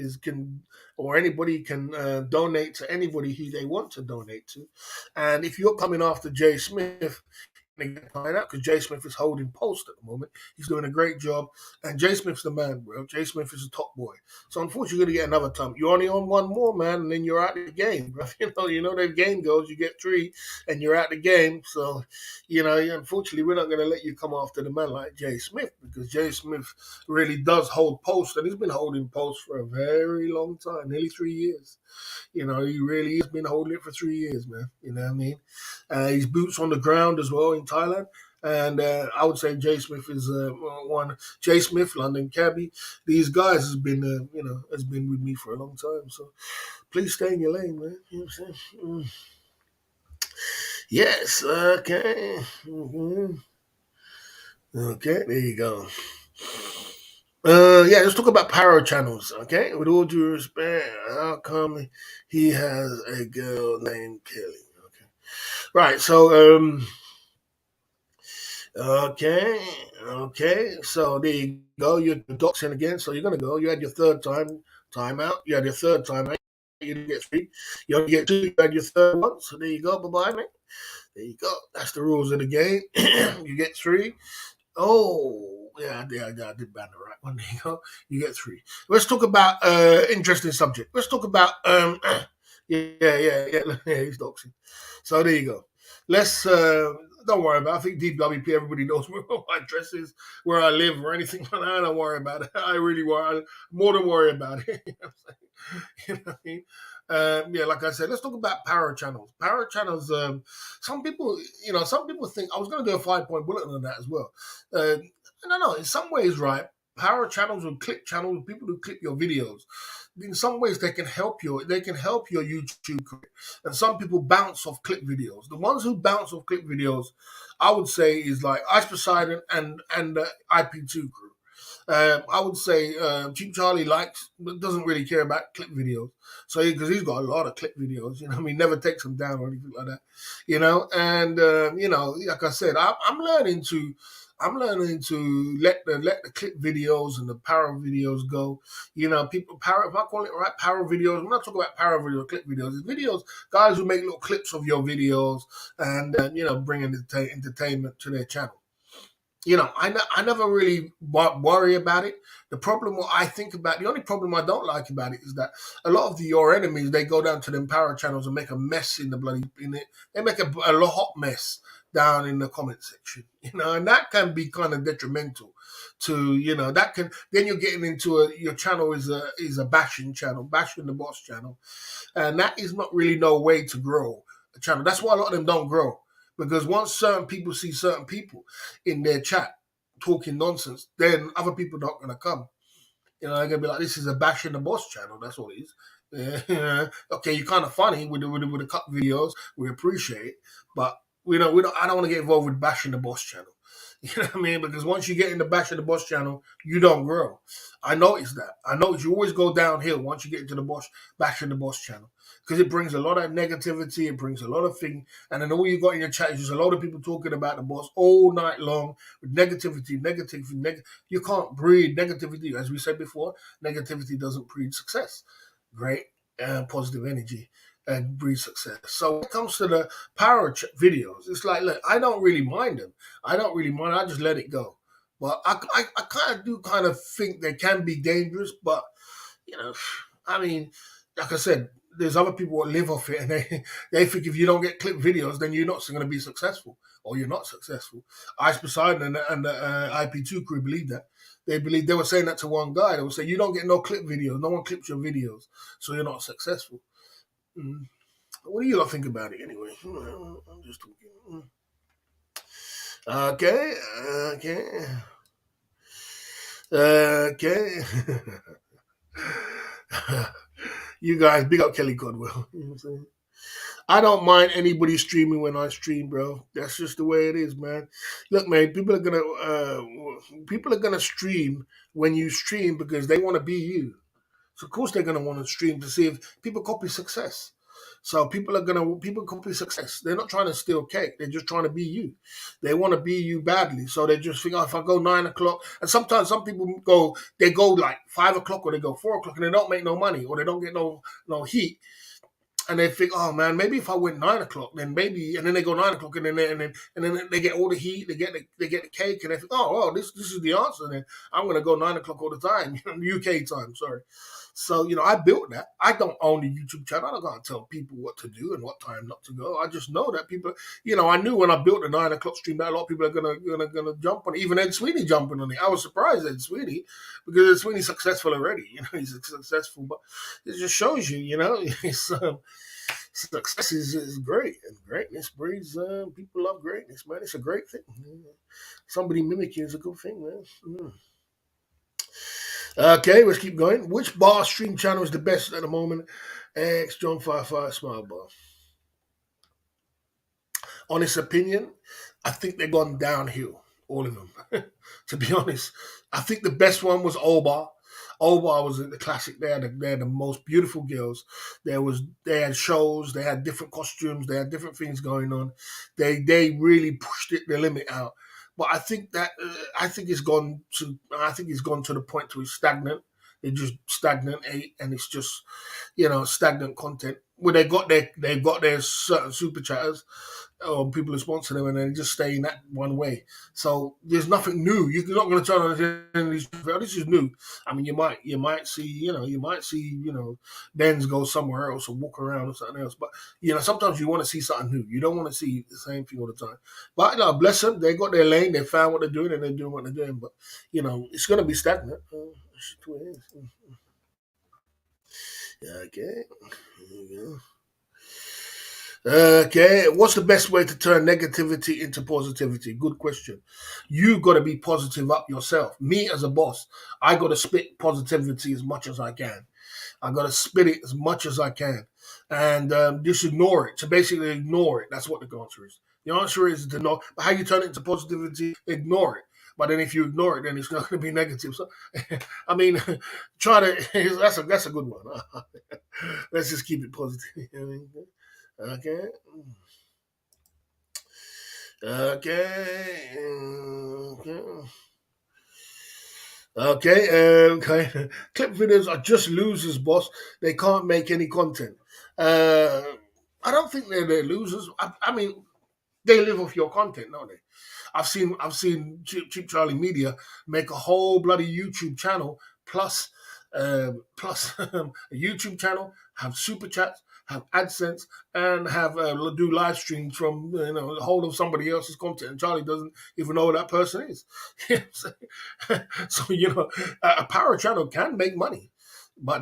or anybody can donate to anybody who they want to donate to, and if you're coming after Jay Smith, find out because Jay Smith is holding post at the moment. He's doing a great job, and Jay Smith's the man, bro. Jay Smith is a top boy. So unfortunately, you're gonna get another time. You're only on one more, man, and then you're out of the game, bro. The game goes. You get three, and you're out the game. So, unfortunately, we're not gonna let you come after the man like Jay Smith because Jay Smith really does hold post, and he's been holding post for a very long time, nearly 3 years. He really has been holding it for 3 years, man. You know what I mean? He's boots on the ground as well in Thailand. And I would say Jay Smith is one. Jay Smith, London Cabby. These guys has been with me for a long time. So please stay in your lane, man. You know what I'm saying? Yes. Okay. Okay. There you go. Yeah, let's talk about power channels, okay? With all due respect, how come he has a girl named Kelly? Okay, right. So, okay, okay. So there you go. You're doxing again. So you're gonna go. You had your third time out. You had your third time out. You didn't get three. You only get two. You had your third one. So there you go. Bye bye, mate. There you go. That's the rules of the game. You get three. Oh, yeah, I did ban the right one. There you go. You get three. Let's talk about interesting subject. Let's talk about yeah, he's doxing. So there you go. Let's don't worry about it. I think DWP everybody knows where my address is, where I live or anything like that. Don't worry about it. I really worry more than worry about it. You know what I'm saying? You know what I mean? Yeah, like I said, let's talk about power channels. Power channels. Some people, some people think I was going to do a 5 point bulletin on that as well. No, no. In some ways, right? Power channels or clip channels, people who clip your videos. In some ways, they can help you. They can help your YouTube career. And some people bounce off clip videos. The ones who bounce off clip videos, I would say, is like Ice Poseidon and the IP2 crew. I would say Cheap Charlie doesn't really care about clip videos. So because he's got a lot of clip videos, I mean, never takes them down or anything like that, And like I said, I'm learning to let the clip videos and the power videos go. People power. If I call it right, power videos. I'm not talking about power video clip videos. It's videos, guys who make little clips of your videos and bring entertainment to their channel. I never really worry about it. The problem, what I think about, the only problem I don't like about it is that a lot of your enemies, they go down to them power channels and make a mess in the bloody, in it. They make a hot mess down in the comment section, and that can be kind of detrimental to, that can, then you're getting into your channel is a bashing channel, bashing the boss channel. And that is not really no way to grow a channel. That's why a lot of them don't grow. Because once certain people see certain people in their chat talking nonsense, then other people are not going to come. They're gonna be like, "This is a bash in the boss channel." That's what it is. Yeah. Okay, you're kind of funny with the cut videos. We appreciate it, but we don't. I don't want to get involved with bashing the boss channel. You know what I mean? Because once you get in the bash of the boss channel, you don't grow. I noticed that. I noticed you always go downhill once you get into the boss bashing the boss channel because it brings a lot of negativity. It brings a lot of things, and then all you got in your chat is just a lot of people talking about the boss all night long with negativity. You can't breed negativity, as we said before. Negativity doesn't breed success. Great, positive energy and breed success. So when it comes to the videos, it's like, look, I don't really mind them. I don't really mind. I just let it go. But I kind of think they can be dangerous. But you know, I mean, like I said, there's other people that live off it, and they think if you don't get clip videos, then you're not going to be successful, or you're not successful. Ice Poseidon and the IP2 crew believe that. They were saying that to one guy. They would say, "You don't get no clip videos. No one clips your videos, so you're not successful." Mm. What do you lot think about it anyway? I'm just talking. Okay, okay, okay. You guys, big up Kelly Godwell. You know what I'm saying? I don't mind anybody streaming when I stream, bro. That's just the way it is, man. Look, man, people are gonna stream when you stream because they want to be you. So of course they're gonna want to stream to see if people copy success. So people copy success. They're not trying to steal cake. They're just trying to be you. They want to be you badly. So they just think, oh, if I go 9 o'clock, and sometimes some people they go like 5 o'clock or they go 4 o'clock and they don't make no money or they don't get no heat and they think, oh man, maybe if I went 9 o'clock, then maybe, and then they go 9 o'clock, and then they get all the heat, they get the cake, and they think, oh, this is the answer. Then I'm gonna go 9 o'clock all the time, UK time, sorry. So I built that. I don't own the YouTube channel. I don't gotta tell people what to do and what time not to go. I just know that people, I knew when I built the 9 o'clock stream that a lot of people are gonna jump on it. Even Ed Sweeney jumping on it. I was surprised Ed Sweeney because Ed Sweeney's successful already. He's successful, but it just shows you, it's, success is great, and greatness breeds. People love greatness, man. It's a great thing. Somebody mimicking is a good thing, man. Okay, let's keep going. Which bar stream channel is the best at the moment? X John 55 Smile Bar. Honest opinion, I think they've gone downhill. all of them. To be honest, I think the best one was Oba. Oba was the classic. They had the most beautiful girls. They had shows. They had different costumes. They had different things going on. They really pushed it the limit out. But I think it's gone to the point to it's stagnant. It's just stagnant, and it's just stagnant content. Well, they got their certain super chatters, people who sponsor them, and then just stay in that one way. So there's nothing new. You're not going to turn on and these. Oh, this is new. I mean, you might see Benz go somewhere else or walk around or something else. But sometimes you want to see something new. You don't want to see the same thing all the time. But bless them, they got their lane. They found what they're doing, and they're doing what they're doing. But it's going to be stagnant. That's what it is. Okay. There you go. Okay, what's the best way to turn negativity into positivity? Good question. You got to be positive up yourself. Me as a boss, I got to spit positivity as much as I can. I got to spit it as much as I can, and just ignore it. So basically, ignore it. That's what the answer is. The answer is to know. But how you turn it into positivity? Ignore it. But then if you ignore it, then it's not going to be negative. So, I mean, try to. That's a good one. Let's just keep it positive. Okay. Okay. Okay. Okay. Clip videos are just losers, boss. They can't make any content. Uh, I don't think they're losers. I mean, they live off your content, don't they? I've seen Cheap Charlie Media make a whole bloody YouTube channel plus a YouTube channel, have super chats, have AdSense, and have do live streams from the whole of somebody else's content. And Charlie doesn't even know who that person is. You know what I'm saying? So a power channel can make money. But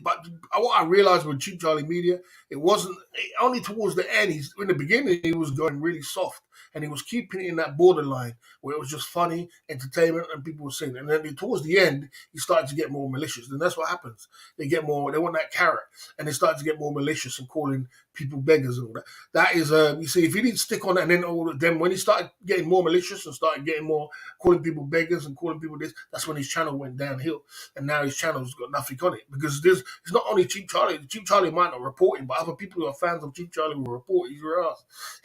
but what I realized with Cheap Charlie Media, it wasn't only towards the end. In the beginning, he was going really soft, and he was keeping it in that borderline where it was just funny, entertainment, and people were saying. And then towards the end, he started to get more malicious. And that's what happens. They want that carrot, and they started to get more malicious and calling people beggars and all that. That is, you see, if he didn't stick on that, and then when he started getting more malicious and started getting more calling people beggars and calling people this, that's when his channel went downhill, and now his channel's got nothing on it because it's not only Cheap Charlie. Cheap Charlie might not report him, but other people who are fans of Cheap Charlie will report his ass.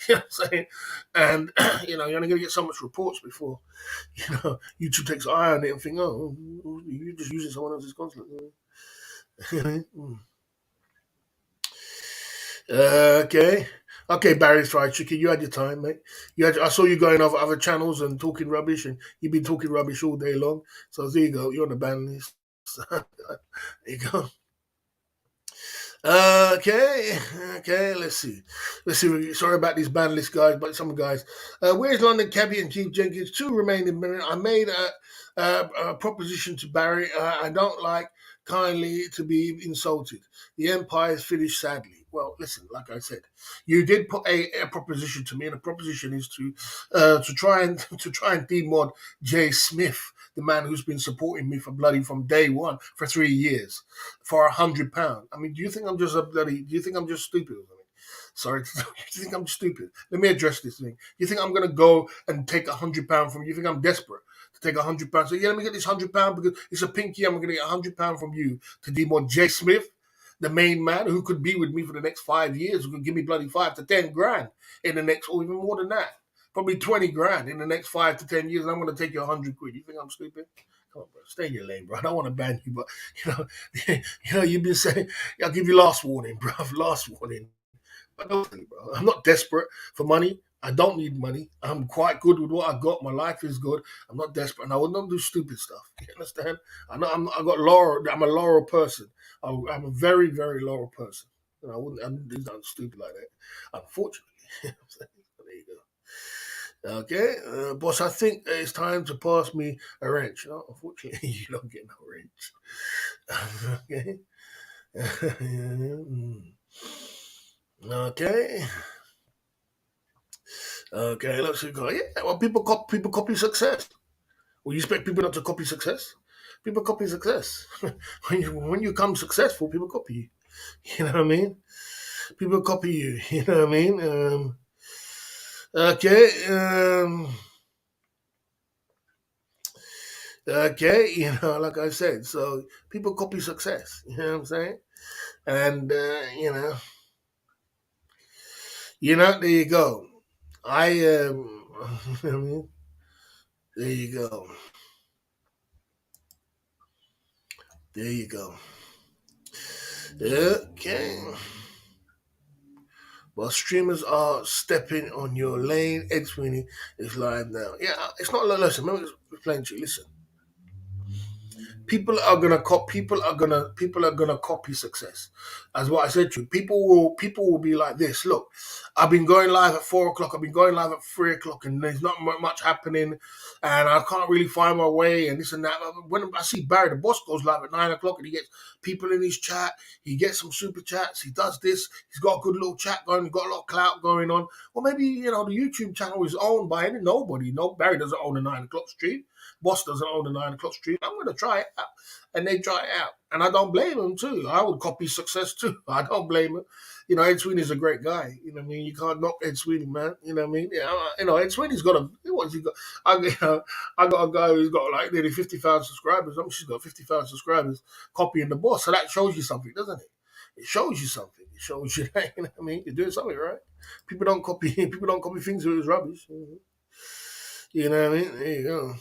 You know what I'm saying? And you're only going to get so much reports before YouTube takes an eye on it and think, oh, you're just using someone else's content. Okay. Okay, Barry's Fried Chicken, you had your time, mate. I saw you going over other channels and talking rubbish, and you've been talking rubbish all day long. So there you go. You're on the ban list. There you go. Okay, okay. Let's see. Sorry about these ban list guys, but some guys. Where's London Cabbie and Keith Jenkins? Two remaining minutes. I made a proposition to Barry. I don't like kindly to be insulted. The empire is finished sadly. Well, listen, like I said, you did put a proposition to me, and the proposition is to try and demod Jay Smith, the man who's been supporting me for bloody from day one for 3 years, for £100. I mean, do you think I'm just Do you think I'm just stupid or something? Sorry, do you think I'm stupid? Let me address this thing. You think I'm gonna go and take £100 from you? You think I'm desperate to take £100? So yeah, let me get this £100 because it's a pinky. I'm gonna get £100 from you to demod Jay Smith, the main man who could be with me for the next 5 years, who could give me bloody 5 to 10 grand in the next, or even more than that, probably 20 grand in the next 5 to 10 years. And I'm going to take you 100 quid. You think I'm stupid? Come on, bro. Stay in your lane, bro. I don't want to ban you, but you've been saying, I'll give you last warning, bro. Last warning. But no, bro. I'm not desperate for money. I don't need money. I'm quite good with what I got. My life is good. I'm not desperate, and I would not do stupid stuff. You understand? I know I got loyal. I'm a loyal person. I'm a very, very loyal person. And I wouldn't do something stupid like that. Unfortunately. So there you go. Okay, boss. I think it's time to pass me a wrench. No, unfortunately, you don't get no wrench. Okay. Okay. Okay, let's see. Yeah, well, people copy success. Well, you expect people not to copy success? People copy success. When you become successful, people copy you. You know what I mean? People copy you. You know what I mean? Okay. Um, okay. Okay. Let's see. Yeah. Well, people copy success. Well, you expect people not to copy success? When you become successful, people copy you. You know what I mean? People copy you. You know what I mean? People copy you. You know what I mean? Okay. Okay, like I said, so people copy success. You know what I'm saying? And there you go. I I mean, there you go. There you go. Okay. Well, streamers are stepping on your lane. Ed Sweeney is live now. Yeah, it's not a listen. Let me explain to you. Listen, people are gonna copy success. As what I said to you, people will be like this. Look, I've been going live at 4 o'clock. I've been going live at 3 o'clock, and there's not much happening, and I can't really find my way, and this and that. When I see Barry, the boss, goes live at 9 o'clock, and he gets people in his chat. He gets some super chats. He does this. He's got a good little chat going. He's got a lot of clout going on. Or maybe the YouTube channel is owned by nobody. No, Barry doesn't own a 9 o'clock stream. Boss doesn't own a 9 o'clock stream. I'm going to try it out. And they try it out. And I don't blame them too. I would copy success too. I don't blame him. Ed Sweeney's a great guy. You know what I mean? You can't knock Ed Sweeney, man. You know what I mean? Yeah, Ed Sweeney's got what's he got? I got a guy who's got like nearly 50,000 subscribers. I mean, she's got 50,000 subscribers copying the boss. So that shows you something, doesn't it? It shows you something. It shows you that, you know what I mean? You're doing something right. People don't copy things that is rubbish. You know what I mean? There you go.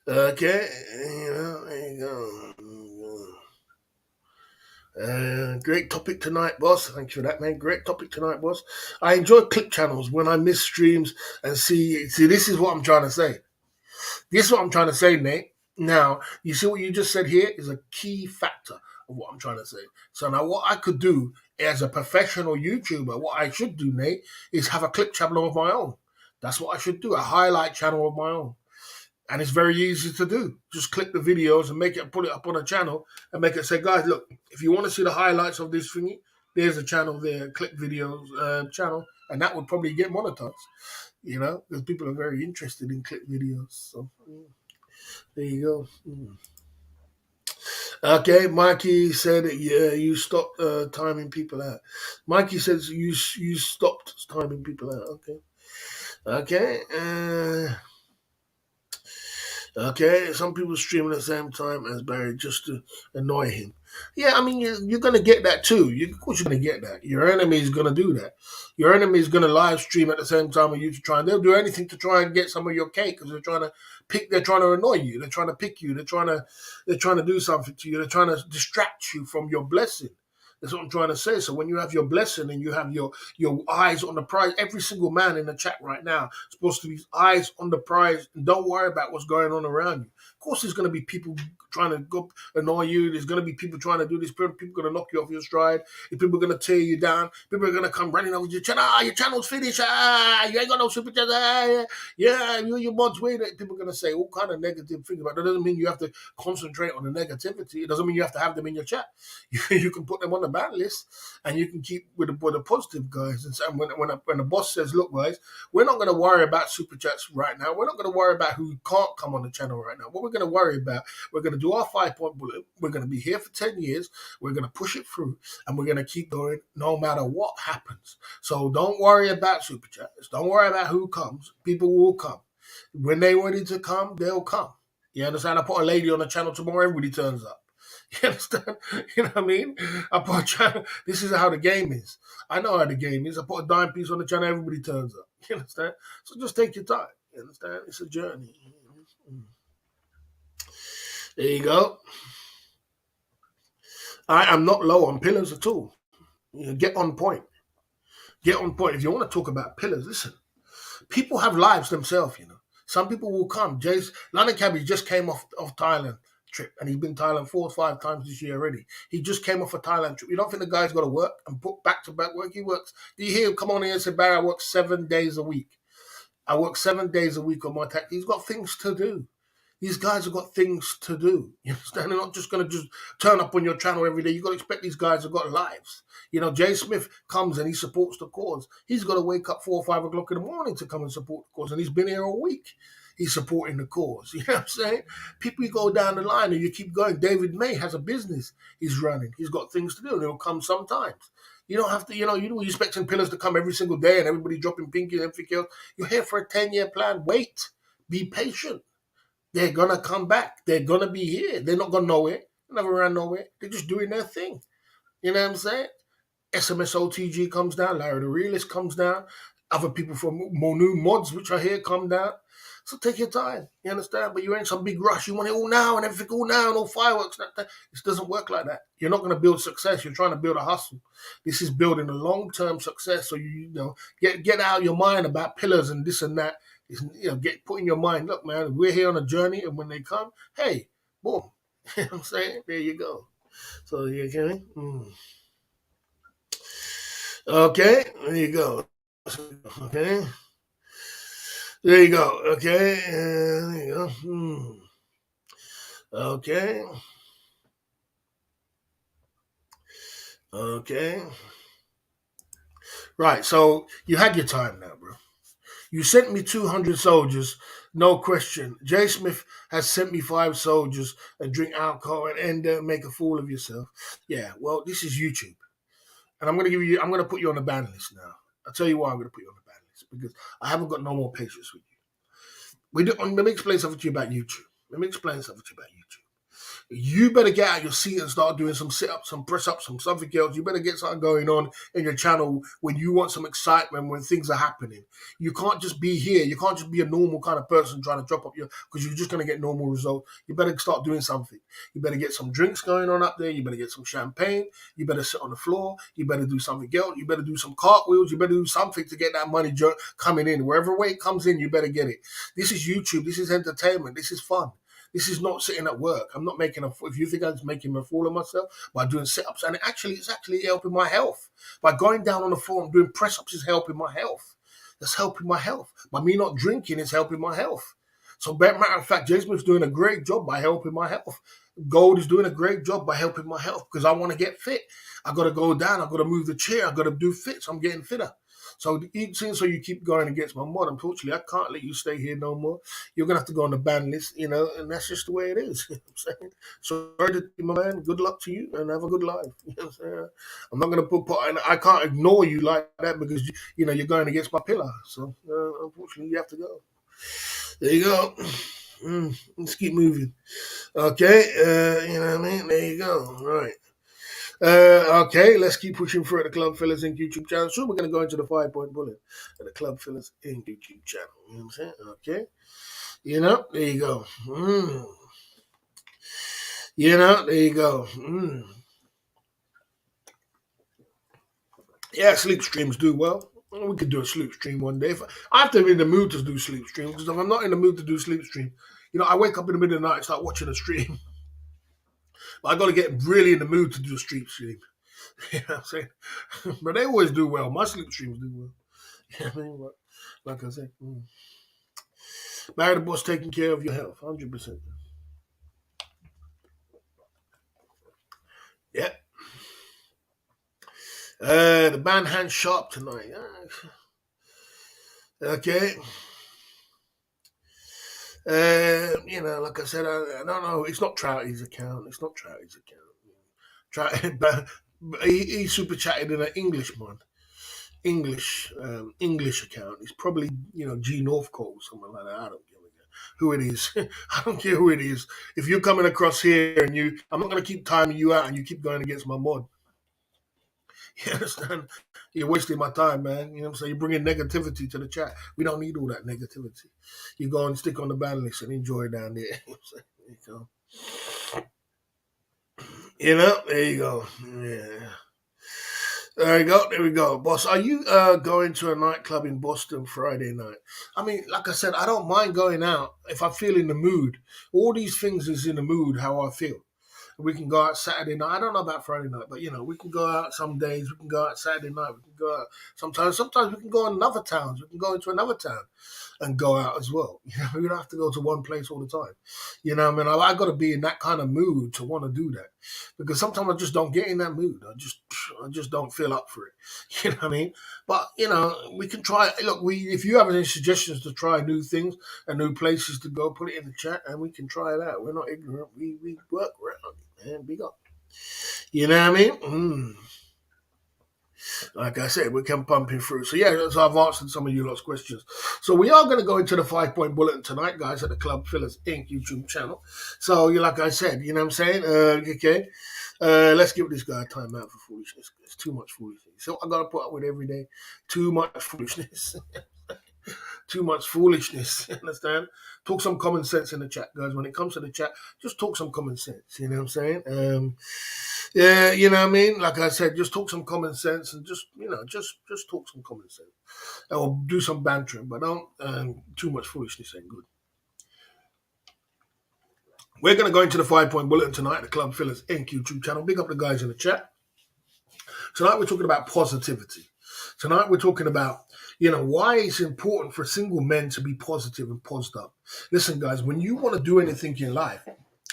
Okay, there you go. Great topic tonight, boss. Thank you for that, man. Great topic tonight, boss. I enjoy clip channels when I miss streams and see. This is what I'm trying to say. This is what I'm trying to say, Nate. Now, you see what you just said here is a key factor of what I'm trying to say. So now, what I could do as a professional YouTuber, what I should do, Nate, is have a clip channel of my own. That's what I should do. A highlight channel of my own. And it's very easy to do. Just click the videos and put it up on a channel and make it say, guys, look, if you want to see the highlights of this thingy, there's a channel there, click videos channel, and that would probably get monetized. Because people are very interested in clip videos. So there you go. Okay, Mikey said, yeah, you stopped timing people out. Mikey says you stopped timing people out. Okay. Okay, some people stream at the same time as Barry just to annoy him. Yeah, I mean, you're going to get that too. Of course, you're going to get that. Your enemy is going to do that. Your enemy is going to live stream at the same time as you to try, and they'll do anything to try and get some of your cake because they're trying to annoy you. They're trying to pick you. They're trying to do something to you. They're trying to distract you from your blessing. That's what I'm trying to say. So when you have your blessing and you have your eyes on the prize, every single man in the chat right now is supposed to be eyes on the prize and don't worry about what's going on around you. Of course, there's going to be people trying to go annoy you. There's going to be people trying to do this. People are going to knock you off your stride. People are going to tear you down. People are going to come running over your channel. Your channel's finished. You ain't got no super chat. Yeah, your mods wait. People are going to say all kind of negative things about it. That doesn't mean you have to concentrate on the negativity. It doesn't mean you have to have them in your chat. You can put them on the ban list and you can keep with the positive guys. And so when the boss says, look, guys, we're not going to worry about super chats right now. We're not going to worry about who can't come on the channel right now. What we're going to worry about, we're going to do our 5-point bullet. We're going to be here for 10 years. We're going to push it through and we're going to keep going no matter what happens. So don't worry about super chats. Don't worry about who comes. People will come. When they're ready to come, they'll come. You understand? I put a lady on the channel tomorrow, everybody turns up. You understand? You know what I mean? I put a channel. This is how the game is. I know how the game is. I put a dime piece on the channel, everybody turns up. You understand? So just take your time. You understand? It's a journey. There you go. I am not low on pillars at all. Get on point. Get on point. If you want to talk about pillars, listen. People have lives themselves, Some people will come. London Cabbage just came off Thailand trip, and he's been Thailand 4 or 5 times this year already. He just came off a Thailand trip. You don't think the guy's got to work and put back-to-back work? He works. Do you hear him come on here and say, Barry, I work 7 days a week. I work 7 days a week on my tax. He's got things to do. These guys have got things to do. You understand? They're not just going to just turn up on your channel every day. You've got to expect these guys have got lives. Jay Smith comes and he supports the cause. He's got to wake up 4 or 5 o'clock in the morning to come and support the cause. And he's been here all week. He's supporting the cause. You know what I'm saying? People, you go down the line and you keep going. David May has a business he's running. He's got things to do and he'll come sometimes. You don't have to, you're expecting pillars to come every single day and everybody dropping pinky and everything else. You're here for a 10-year plan. Wait. Be patient. They're gonna come back. They're gonna be here. They're not going nowhere. They never ran nowhere. They're just doing their thing. You know what I'm saying? SMSOTG comes down, Larry the Realist comes down, other people from Monu Mods, which are here, come down. So take your time, you understand? But you're in some big rush. You want it all now and everything all now and all fireworks. It doesn't work like that. You're not going to build success. You're trying to build a hustle. This is building a long-term success. So you know, get out of your mind about pillars and this and that. Get put in your mind. Look, man, we're here on a journey, and when they come, hey, boom. You know what I'm saying? There you go. So you okay? Okay, there you go. Okay, there you go. Okay, there you go. Okay, okay. Right, so you had your time now, bro. You sent me 200 soldiers, no question. Jay Smith has sent me 5 soldiers and drink alcohol and end up make a fool of yourself. Yeah, well, this is YouTube. And I'm going to put you on the ban list now. I'll tell you why I'm going to put you on the ban list because I haven't got no more patience with you. Let me explain something to you about YouTube. Let me explain something to you about YouTube. You better get out your seat and start doing some sit-ups, some press-ups, some something else. You better get something going on in your channel when you want some excitement, when things are happening. You can't just be here. You can't just be a normal kind of person trying to drop up because you're just going to get normal results. You better start doing something. You better get some drinks going on up there. You better get some champagne. You better sit on the floor. You better do something else. You better do some cartwheels. You better do something to get that money coming in. Wherever way it comes in, you better get it. This is YouTube. This is entertainment. This is fun. This is not sitting at work. I'm not making if you think I'm just making a fool of myself by doing sit-ups, and it's actually helping my health. By going down on the floor and doing press-ups is helping my health. That's helping my health. By me not drinking is helping my health. So, matter of fact, Jay Smith's doing a great job by helping my health. Gold is doing a great job by helping my health because I want to get fit. I got to go down. I got to move the chair. I got to do fits. I'm getting fitter. So so you keep going against my mod. Unfortunately, I can't let you stay here no more. You're gonna have to go on the ban list, and that's just the way it is. You know what I'm saying? So, sorry to my man. Good luck to you, and have a good life. You know what I'm saying? I'm not gonna and I can't ignore you like that because you're going against my pillar. So, unfortunately, you have to go. There you go. Let's keep moving. Okay, you know what I mean? There you go. All right. Okay, let's keep pushing through at the Club Fillers Inc. YouTube channel. Soon we're going to go into the 5-point bullet at the Club Fillers Inc. YouTube channel. You know what I'm saying? Okay. There you go. There you go. Yeah, sleep streams do well. We could do a sleep stream one day. I have to be in the mood to do sleep stream because if I'm not in the mood to do sleep stream, I wake up in the middle of the night and start watching a stream. But I got to get really in the mood to do a sleep stream. You know what I'm saying? But they always do well. My sleep streams do well. You know what I mean? But like I said, marry the boss taking care of your health, 100%. Yeah. The band Hands Sharp tonight. Okay. Like I said, I don't know. It's not Trouty's account. It's not Trouty's account. But he super chatted in an English one. English account. It's probably G Northcote or something like that. I don't give a who it is. I don't care who it is. If you're coming across here and I'm not going to keep timing you out and you keep going against my mod. You understand? You're wasting my time, man. You know what I'm saying? You're bringing negativity to the chat. We don't need all that negativity. You go and stick on the ban list and enjoy down there. You know what I'm saying? There you go. There you go. Yeah. There we go. Boss, are you going to a nightclub in Boston Friday night? I mean, like I said, I don't mind going out if I feel in the mood. All these things is in the mood, how I feel. We can go out Saturday night. I don't know about Friday night, but we can go out some days. We can go out Saturday night. We can go out sometimes. Sometimes we can go in other towns. We can go into another town and go out as well. We don't have to go to one place all the time. I got to be in that kind of mood to want to do that because sometimes I just don't get in that mood. I just don't feel up for it. You know what I mean? But we can try. Look, if you have any suggestions to try new things and new places to go, put it in the chat and we can try it out. We're not ignorant. We work around it, man. Big up. You know what I mean? Like I said, we can pumping through. So yeah, so I've answered some of you lot's questions. So we are going to go into the 5 point bulletin tonight, guys, at the Club Fillers Inc. YouTube channel. So like I said, you know what I'm saying? Okay. Let's give this guy a timeout for foolishness. It's too much foolishness. So I got to put up with every day. Too much foolishness. Too much foolishness. You understand? Talk some common sense in the chat, guys. When it comes to the chat, just talk some common sense. You know what I'm saying? Yeah, you know what I mean. Like I said, just talk some common sense and just talk some common sense, or do some bantering, but don't too much foolishness ain't good. We're gonna go into the 5 point bulletin tonight. The Club Fillers Inc. YouTube channel. Big up the guys in the chat. Tonight we're talking about positivity. Tonight we're talking about, why it's important for single men to be positive and posed up. Listen, guys, when you want to do anything in life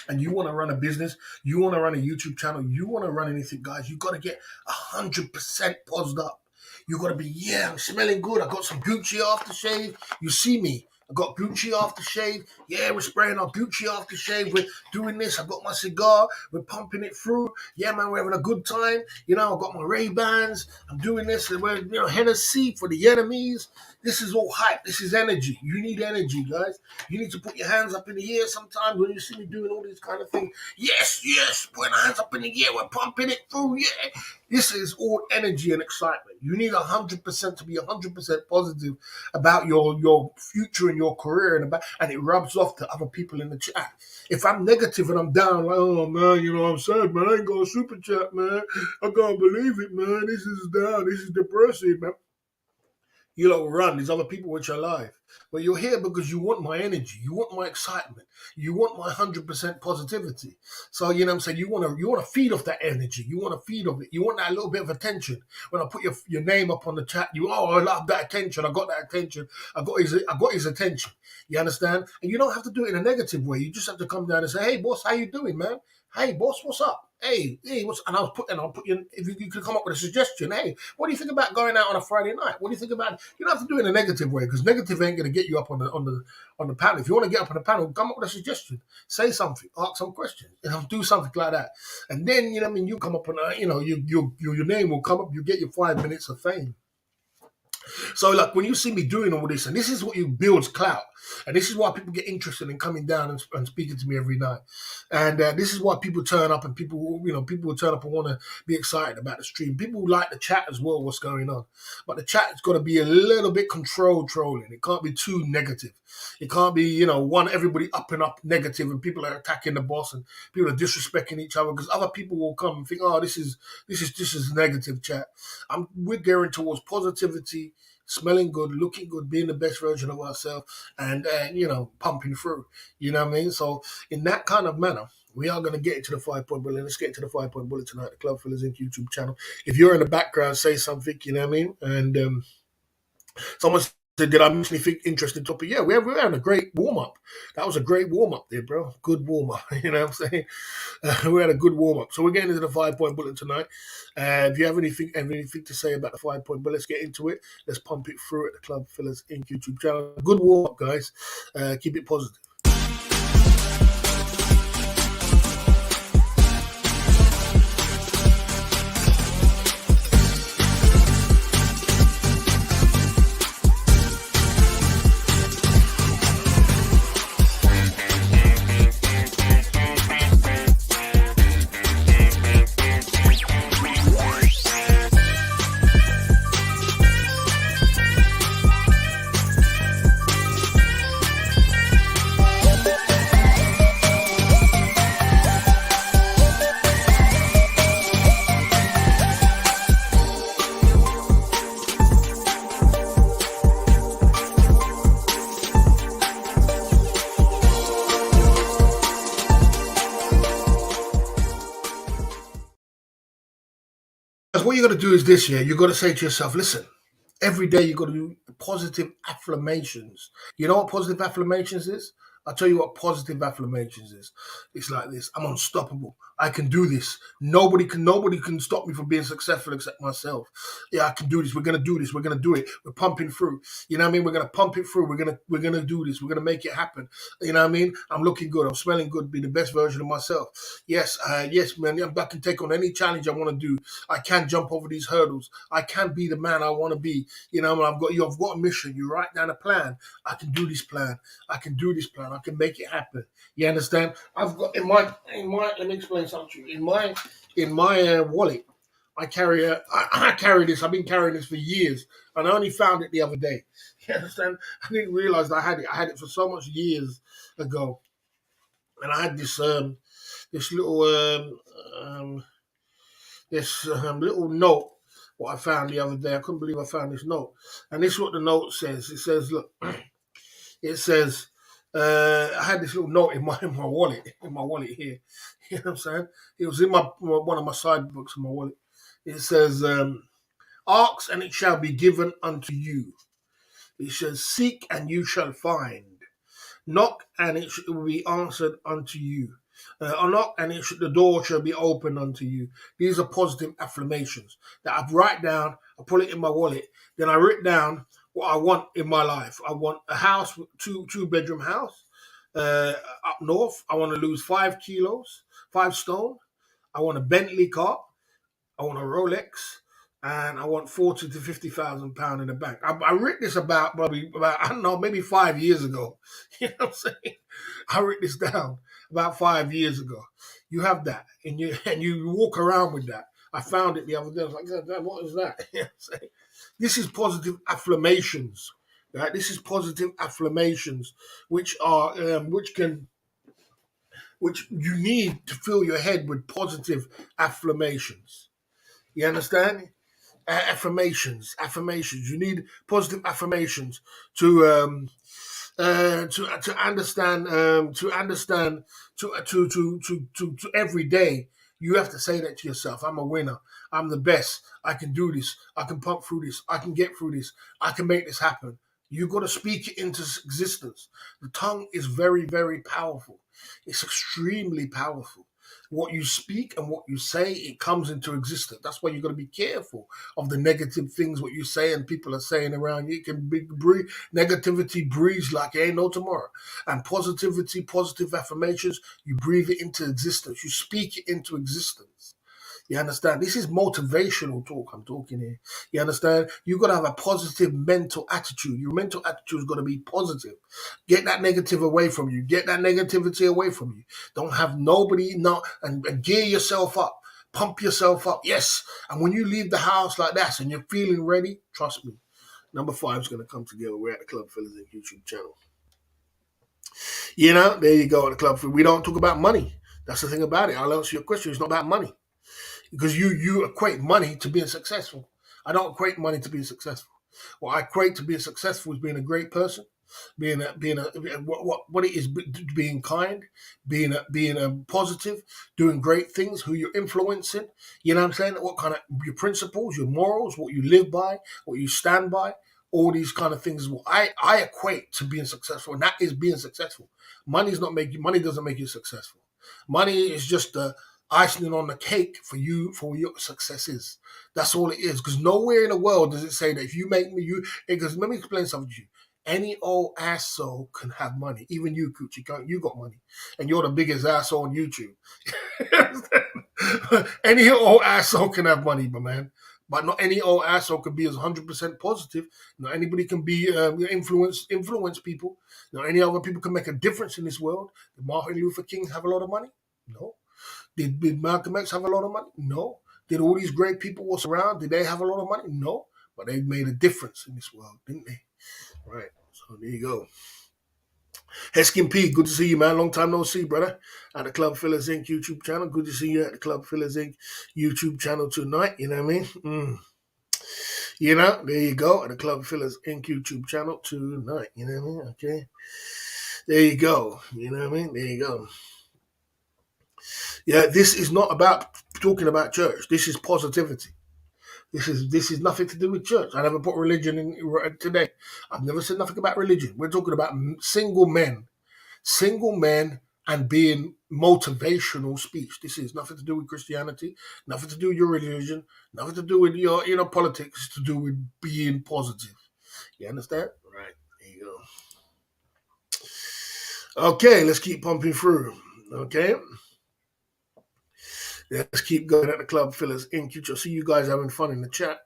and you want to run a business, you want to run a YouTube channel, you want to run anything, guys, you got to get 100% posed up. You got to be, I'm smelling good. I got some Gucci aftershave. You see me. I got Gucci aftershave. Yeah, we're spraying our Gucci aftershave. We're doing this. I got my cigar. We're pumping it through. Yeah, man, we're having a good time. I got my Ray-Bans. I'm doing this. And we're, Hennessy for the enemies. This is all hype. This is energy. You need energy, guys. You need to put your hands up in the air sometimes when you see me doing all these kind of things. Yes, put your hands up in the air. We're pumping it through, yeah. This is all energy and excitement. You need 100% to be 100% positive about your future and your career, and it rubs off to other people in the chat. If I'm negative and I'm down, like, oh man, I'm sad, man, I ain't got a super chat, man. I can't believe it, man. This is down. This is depressing, man. You don't run. There's other people which are alive. But you're here because you want my energy. You want my excitement. You want my 100% positivity. So, you know what I'm saying? You want to feed off that energy. You want to feed off it. You want that little bit of attention. When I put your name up on the chat, I love that attention. I got that attention. I got his attention. You understand? And you don't have to do it in a negative way. You just have to come down and say, hey, boss, how you doing, man? Hey, boss, what's up? Hey, I'll put you, if you could come up with a suggestion. Hey, what do you think about going out on a Friday night? What do you think about? You don't have to do it in a negative way, because negative ain't going to get you up on the panel. If you want to get up on the panel, come up with a suggestion, say something, ask some questions, do something like that, and then you come up and your name will come up. You get your 5 minutes of fame. So, like, when you see me doing all this, and this is what you builds clout, and this is why people get interested in coming down and speaking to me every night, and this is why people turn up, and people will turn up and want to be excited about the stream. People like the chat as well, what's going on, but the chat's got to be a little bit controlled trolling. It can't be too negative. It can't be everybody up and up negative, and people are attacking the boss, and people are disrespecting each other, because other people will come and think, oh, this is negative chat. We're gearing towards positivity, smelling good, looking good, being the best version of ourselves, and pumping through. You know what I mean? So in that kind of manner, we are going to get into the 5 point bullet. Let's get into the 5 point bullet tonight, the Club Fillers Inc. YouTube channel. If you're in the background, say something, you know what I mean? And someone said, did I miss anything interesting topic? Yeah, we're having a great warm-up. That was a great warm-up there, bro. Good warm-up, you know what I'm saying? We had a good warm-up. So we're getting into the 5 point bullet tonight. If you have anything to say about the 5 point bullet, let's get into it. Let's pump it through at the Club Fillers Inc. YouTube channel. Good warm-up, guys. Keep it positive. What you got to do is this, yeah. You got to say to yourself, listen, every day you got to do positive affirmations. You know what positive affirmations is? I'll tell you what positive affirmations is. It's like this. I'm unstoppable. I can do this. Nobody can stop me from being successful except myself. Yeah, I can do this. We're gonna do this. We're gonna do it. We're pumping through. You know what I mean? We're gonna pump it through. We're gonna do this. We're gonna make it happen. You know what I mean? I'm looking good. I'm smelling good. Be the best version of myself. Yes, man. I can take on any challenge I want to do. I can jump over these hurdles. I can be the man I want to be. You know, I've got a mission. You write down a plan. I can do this plan. I can do this plan. I can make it happen. You understand? I've got in my. Let me explain something to you. In my wallet, I carry this. I've been carrying this for years, and I only found it the other day. You understand? I didn't realize I had it. I had it for so much years ago, and I had this little little note what I found the other day. I couldn't believe I found this note, and this is what the note says. It says, "Look, it says." I had this little note in my wallet here. You know what I'm saying? It was in my one of my side books in my wallet. It says, "Ask and it shall be given unto you. It says, seek and you shall find. Knock and it will be answered unto you. Knock and the door shall be opened unto you." These are positive affirmations that I write down. I put it in my wallet. Then I write down what I want in my life. I want a house, two-bedroom house up north. I want to lose 5 kilos, 5 stone. I want a Bentley car. I want a Rolex, and I want 40 to 50,000 pound in the bank. I wrote this probably about I don't know, maybe 5 years ago. You know what I'm saying? I wrote this down about 5 years ago. You have that, and you walk around with that. I found it the other day. I was like, what is that? You know what I'm saying? This is positive affirmations. Right? This is positive affirmations, which you need to fill your head with positive affirmations. You understand? Affirmations. You need positive affirmations to to understand to every day. You have to say that to yourself. I'm a winner. I'm the best. I can do this. I can pump through this. I can get through this. I can make this happen. You got to speak it into existence. The tongue is very, very powerful. It's extremely powerful. What you speak and what you say, it comes into existence. That's why you got to be careful of the negative things what you say and people are saying around you. It can breathe, negativity breathes like it ain't no tomorrow. And positivity, positive affirmations, you breathe it into existence. You speak it into existence. You understand? This is motivational talk I'm talking here. You understand? You've got to have a positive mental attitude. Your mental attitude has got to be positive. Get that negative away from you. Get that negativity away from you. Don't have nobody, no, and gear yourself up. Pump yourself up. Yes. And when you leave the house like that and you're feeling ready, trust me, number 5 is going to come together. We're at the Club Fellas Inc. YouTube channel. You know, there you go at the Club. We don't talk about money. That's the thing about it. I'll answer your question. It's not about money. Because you equate money to being successful. I don't equate money to being successful. What I equate to being successful is being a great person, what it is, being kind, being a positive, doing great things, who you're influencing. You know what I'm saying? What kind of your principles, your morals, what you live by, what you stand by. All these kind of things, what I equate to being successful, and that is being successful. Money doesn't make you successful. Money is just the icing on the cake for your successes. That's all it is. Because nowhere in the world does it say that if you make me you. Because let me explain something to you. Any old asshole can have money. Even you, Coochie, you got money, and you're the biggest asshole on YouTube. Any old asshole can have money, my man. But not any old asshole can be as 100% positive. Not anybody can be influence people. Not any other people can make a difference in this world. Did Martin Luther King have a lot of money? No. Did Malcolm X have a lot of money? No. Did all these great people was around? Did they have a lot of money? No. But they made a difference in this world, didn't they? Right. So there you go. Heskin P, good to see you, man. Long time no see, brother. At the Club Fellas Inc. YouTube channel. Good to see you at the Club Fellas Inc. YouTube channel tonight. You know what I mean? You know, there you go. At the Club Fellas Inc. YouTube channel tonight. You know what I mean? Okay. There you go. You know what I mean? There you go. Yeah, this is not about talking about church. This is positivity. This is nothing to do with church. I never put religion in today. I've never said nothing about religion. We're talking about single men. Single men and being motivational speech. This is nothing to do with Christianity, nothing to do with your religion, nothing to do with your politics. It's to do with being positive. You understand? Right. There you go. Okay, let's keep pumping through. Okay. Let's keep going at the Club Fillers Inc. I see you guys having fun in the chat.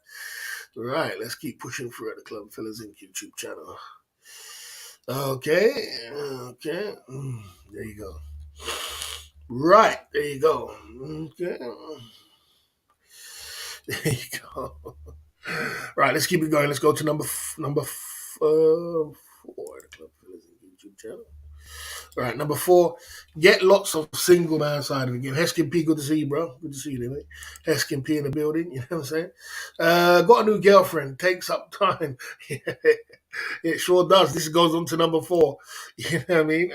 Right, let's keep pushing through at the Club Fillers Inc. YouTube channel. Okay, there you go. Right, there you go. Okay, there you go. Right, let's keep it going. Let's go to number 4, the Club Fillers Inc. YouTube channel. All right, number 4, get lots of single man side of the game. Heskin P, good to see you, bro. Good to see you, mate. Heskin P in the building, you know what I'm saying? Got a new girlfriend, takes up time. It sure does. This goes on to number 4. You know what I mean?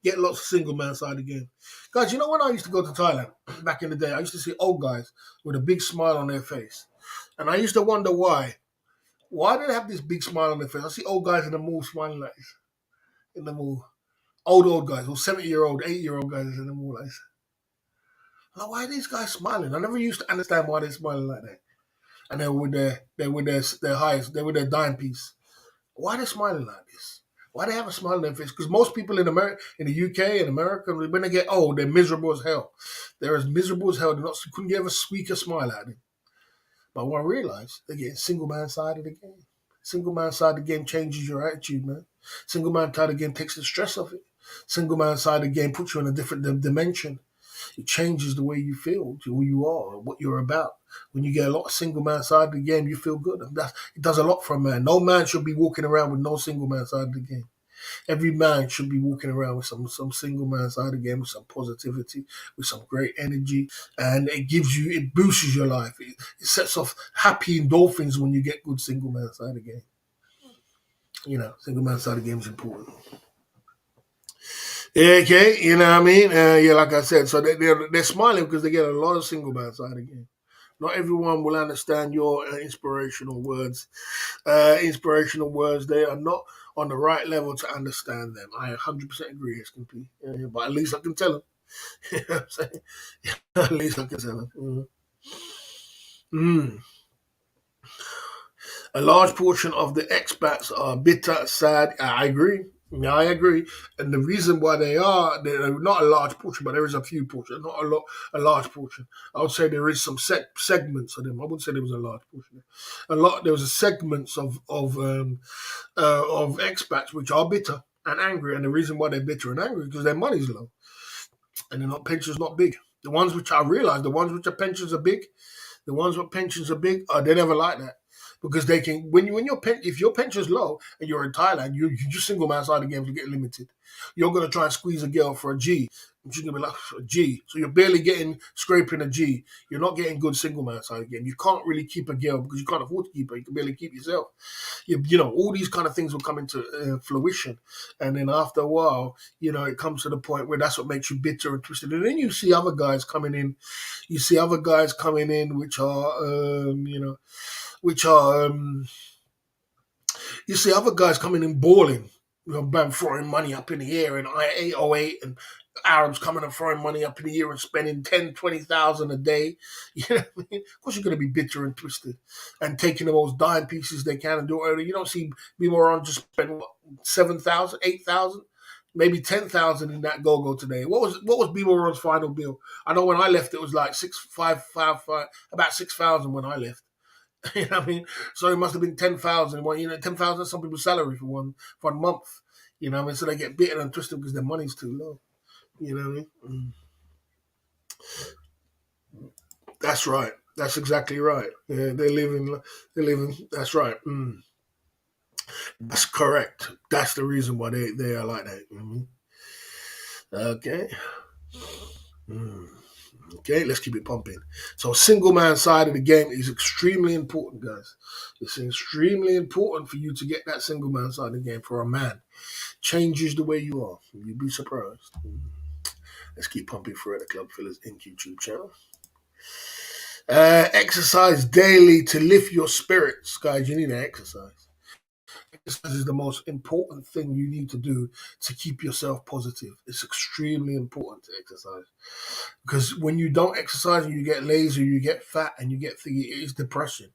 Get lots of single man side of the game. Guys, you know when I used to go to Thailand back in the day, I used to see old guys with a big smile on their face. And I used to wonder why. Why do they have this big smile on their face? I see old guys in the mall smiling like this. In the mall. Old guys, or 70-year-old, 80-year-old guys in the mall. Like, why are these guys smiling? I never used to understand why they're smiling like that. And they're with their highest, they're with their dime piece. Why are they smiling like this? Why do they have a smile on their face? Because most people in America, in the UK, in America, when they get old, they're miserable as hell. They're as miserable as hell. They couldn't get a squeak a smile out of them. But when I realized they're getting single man side of the game. Single man side of the game changes your attitude, man. Single man side of the game takes the stress off it. Single man side of the game puts you in a different dimension. It changes the way you feel, who you are, what you're about. When you get a lot of single man side of the game, you feel good. It does a lot for a man. No man should be walking around with no single man side of the game. Every man should be walking around with some single man side of the game, with some positivity, with some great energy, and it boosts your life. It sets off happy endorphins when you get good single man side of the game. Single man side of the game is important. Yeah, okay, you know what I mean? Like I said, so they're smiling because they get a lot of single man side of the game. Not everyone will understand your inspirational words. They are not on the right level to understand them. I 100% agree, SKP. But at least I can tell them. You know what I'm saying? At least I can tell them. A large portion of the expats are bitter, sad. I agree. Yeah, I agree. And the reason why they're not a large portion, but there is a few portions, not a large portion. I would say there is some segments of them. I wouldn't say there was a large portion. There was a segments of expats which are bitter and angry, and the reason why they're bitter and angry is because their money's low, and their pensions not big. The ones which I realize, the ones which their pensions are big, the ones with pensions are big, they never like that. Because they can if your pension's low and you're in Thailand, you just single man side of the game to get limited. You're gonna try and squeeze a girl for a G. And she's gonna be like a G. So you're barely scraping a G. You're not getting good single man side of the game. You can't really keep a girl because you can't afford to keep her. You can barely keep yourself. All these kind of things will come into fruition, and then after a while, it comes to the point where that's what makes you bitter and twisted. And then you see other guys coming in. You see other guys coming in which are you see other guys coming in balling, throwing money up in the air, and 808 and Arabs coming and throwing money up in the air and spending 10, 20,000 a day. You know what I mean? Of course, you're going to be bitter and twisted and taking the most dime pieces they can and do it. You don't see people around just spend 7,000, 8,000, maybe 10,000 in that go today. What was B-Moron's final bill? I know when I left, it was like about 6,000 when I left. You know what I mean? So it must have been 10,000. 10,000 is some people's salary for one month. You know what I mean? So they get bitter and twisted because their money's too low. You know what I mean? That's right. That's exactly right. Yeah, they're living. That's right. That's correct. That's the reason why they are like that. Mm-hmm. Okay. Okay, let's keep it pumping. So, single man side of the game is extremely important, guys. It's extremely important for you to get that single man side of the game for a man. Changes the way you are. You'd be surprised. Let's keep pumping through at the Club Fillers Inc. YouTube channel. Exercise daily to lift your spirits, guys. You need to exercise. exercise is the most important thing you need to do to keep yourself positive. It's extremely important to exercise because when you don't exercise and you get lazy, you get fat, and you get thingy, it is depression.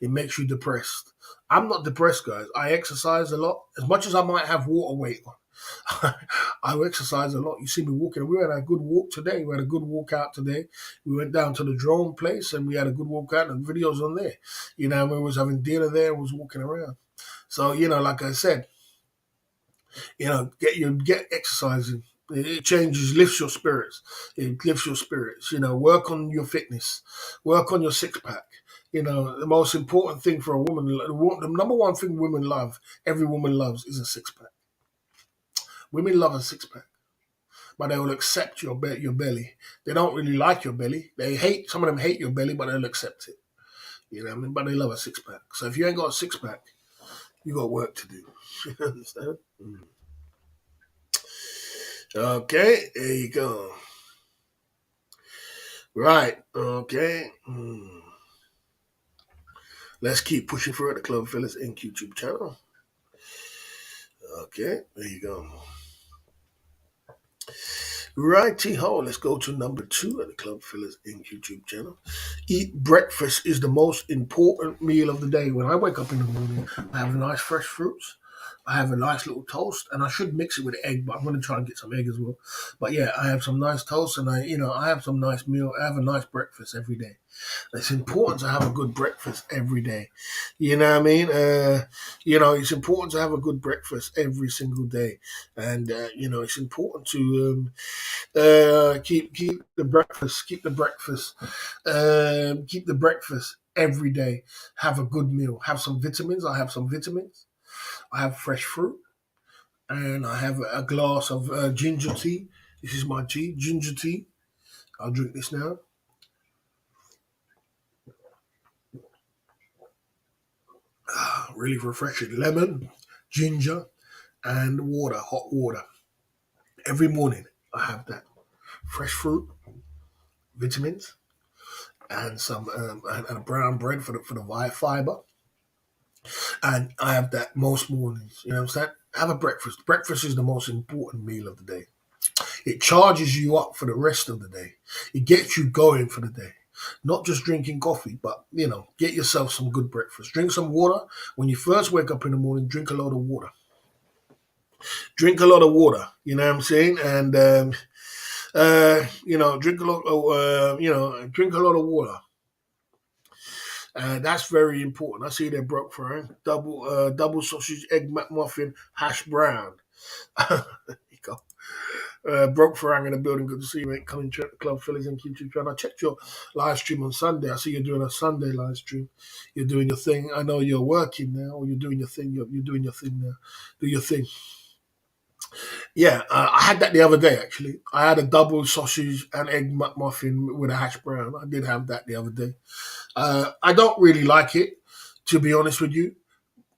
It makes you depressed. I'm not depressed, guys. I exercise a lot. As much as I might have water weight on, I exercise a lot. You see me walking. We had a good walk today. We had a good walk out today. We went down to the drone place and we had a good walk out, and videos on there. You know, we was having dinner there and was walking around. So, like I said, get exercising. It changes, lifts your spirits. It lifts your spirits. Work on your fitness, work on your six pack. The most important thing for a woman, the number one thing women love, every woman loves, is a six pack. Women love a six pack, but they will accept your belly. They don't really like your belly. Some of them hate your belly, but they'll accept it. You know what I mean? But they love a six pack. So if you ain't got a six pack, you got work to do. You understand? Okay, there you go. Right, okay. Let's keep pushing through at the Club Fellas Inc. YouTube channel. Okay, there you go. Righty ho, let's go to number 2 at the Club Fellas Inc. YouTube channel. Eat breakfast is the most important meal of the day. When I wake up in the morning, I have nice fresh fruits. I have a nice little toast, and I should mix it with egg, but I'm going to try and get some egg as well. But yeah, I have some nice toast, and I have some nice meal. I have a nice breakfast every day. It's important to have a good breakfast every day. You know what I mean? It's important to have a good breakfast every single day, and it's important to keep the breakfast every day. Have a good meal. Have some vitamins. I have some vitamins. I have fresh fruit, and I have a glass of ginger tea. This is my tea, ginger tea. I'll drink this now. Really refreshing. Lemon, ginger, and water, hot water. Every morning I have that. Fresh fruit, vitamins, and some and a brown bread for the fiber. And I have that most mornings. You know what I'm saying? Have a breakfast. Breakfast is the most important meal of the day. It charges you up for the rest of the day. It gets you going for the day. Not just drinking coffee, but get yourself some good breakfast. Drink some water. When you first wake up in the morning, drink a lot of water. Drink a lot of water. You know what I'm saying? And drink a lot of water. That's very important. I see they're broke for it. Double sausage, egg McMuffin, hash brown. There you go. Broke Farang in the building. Good to see you, mate. Coming to the Club Phillies and YouTube channel. I checked your live stream on Sunday. I see you're doing a Sunday live stream. You're doing your thing. I know you're working now, or you're doing your thing. You're doing your thing now. Do your thing. Yeah, I had that the other day, actually. I had a double sausage and egg McMuffin with a hash brown. I did have that the other day. I don't really like it, to be honest with you.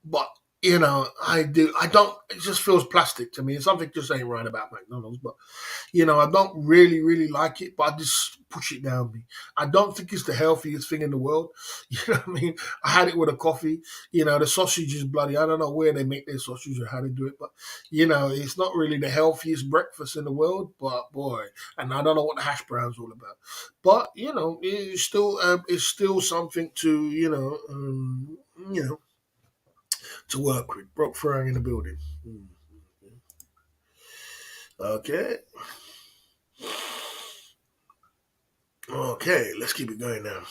But I do. I don't. It just feels plastic to me. Something just ain't right about McDonald's. But I don't really, really like it. But I just push it down me. I don't think it's the healthiest thing in the world. You know what I mean? I had it with a coffee. The sausage is bloody. I don't know where they make their sausage or how they do it. But it's not really the healthiest breakfast in the world. But boy, and I don't know what the hash brown's all about. But it's still something to to work with. Brock Farang in the building. Okay. Okay, let's keep it going now.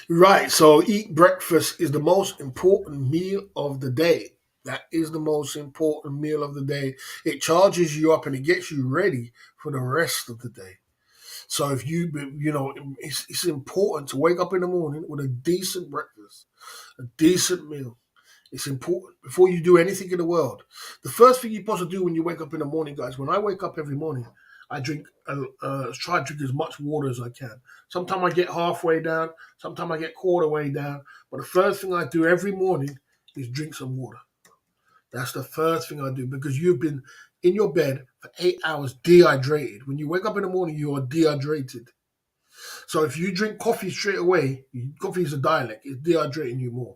Right, so eat breakfast is the most important meal of the day. That is the most important meal of the day. It charges you up and it gets you ready for the rest of the day. So if it's important to wake up in the morning with a decent breakfast, a decent meal. It's important before you do anything in the world. The first thing you're supposed to do when you wake up in the morning, guys, when I wake up every morning, I try to drink as much water as I can. Sometimes I get halfway down, sometimes I get quarter way down. But the first thing I do every morning is drink some water. That's the first thing I do because you've been in your bed for 8 hours dehydrated. When you wake up in the morning, you are dehydrated. So if you drink coffee straight away, coffee is a dialect, it's dehydrating you more.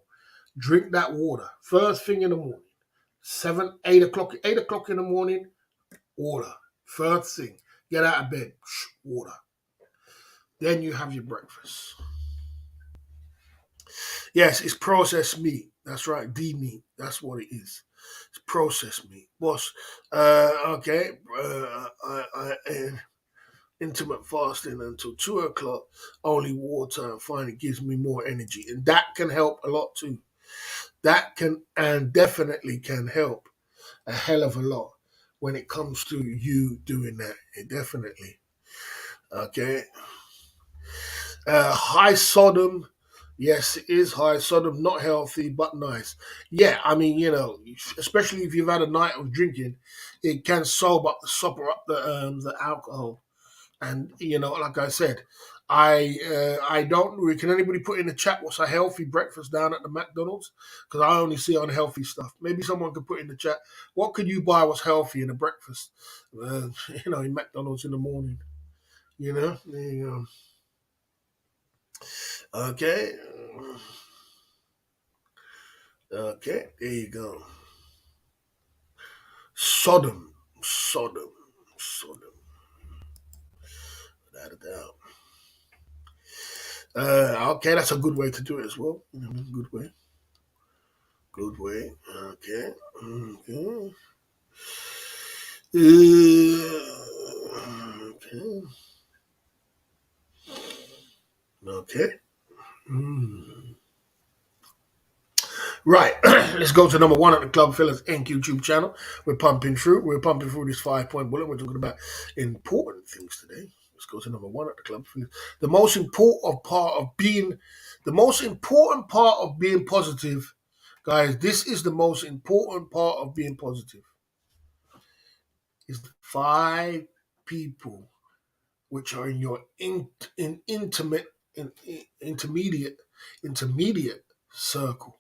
Drink that water first thing in the morning. 8 o'clock in the morning. Water. First thing. Get out of bed. Water. Then you have your breakfast. Yes, it's processed meat. That's right, D meat. That's what it is. It's processed meat, boss. Okay. Intermittent fasting until 2 o'clock. Only water. And finally gives me more energy, and that can help a lot too. That can and definitely can help a hell of a lot when it comes to you doing that. It definitely. Okay. High sodium. Yes, it is high sodium, not healthy, but nice. Yeah, I mean, especially if you've had a night of drinking, it can sober up the alcohol. And like I said, I don't. Can anybody put in the chat what's a healthy breakfast down at the McDonald's? Because I only see unhealthy stuff. Maybe someone could put in the chat what could you buy what's healthy in a breakfast. In McDonald's in the morning. There you go. Okay. Okay, there you go. Sodom, Sodom, Sodom. Without a doubt. Okay, that's a good way to do it as well. Good way. Good way. Okay. Okay. Okay. Okay. Mm. Right, let's go to number one on the Club Fellas Inc. YouTube channel. We're pumping through. We're pumping through this 5 point bullet. We're talking about important things today. Let's go to number one at the Club Fellas. The most important part of being positive, guys. This is the most important part of being positive. Is the 5 people which are in your intermediate circle.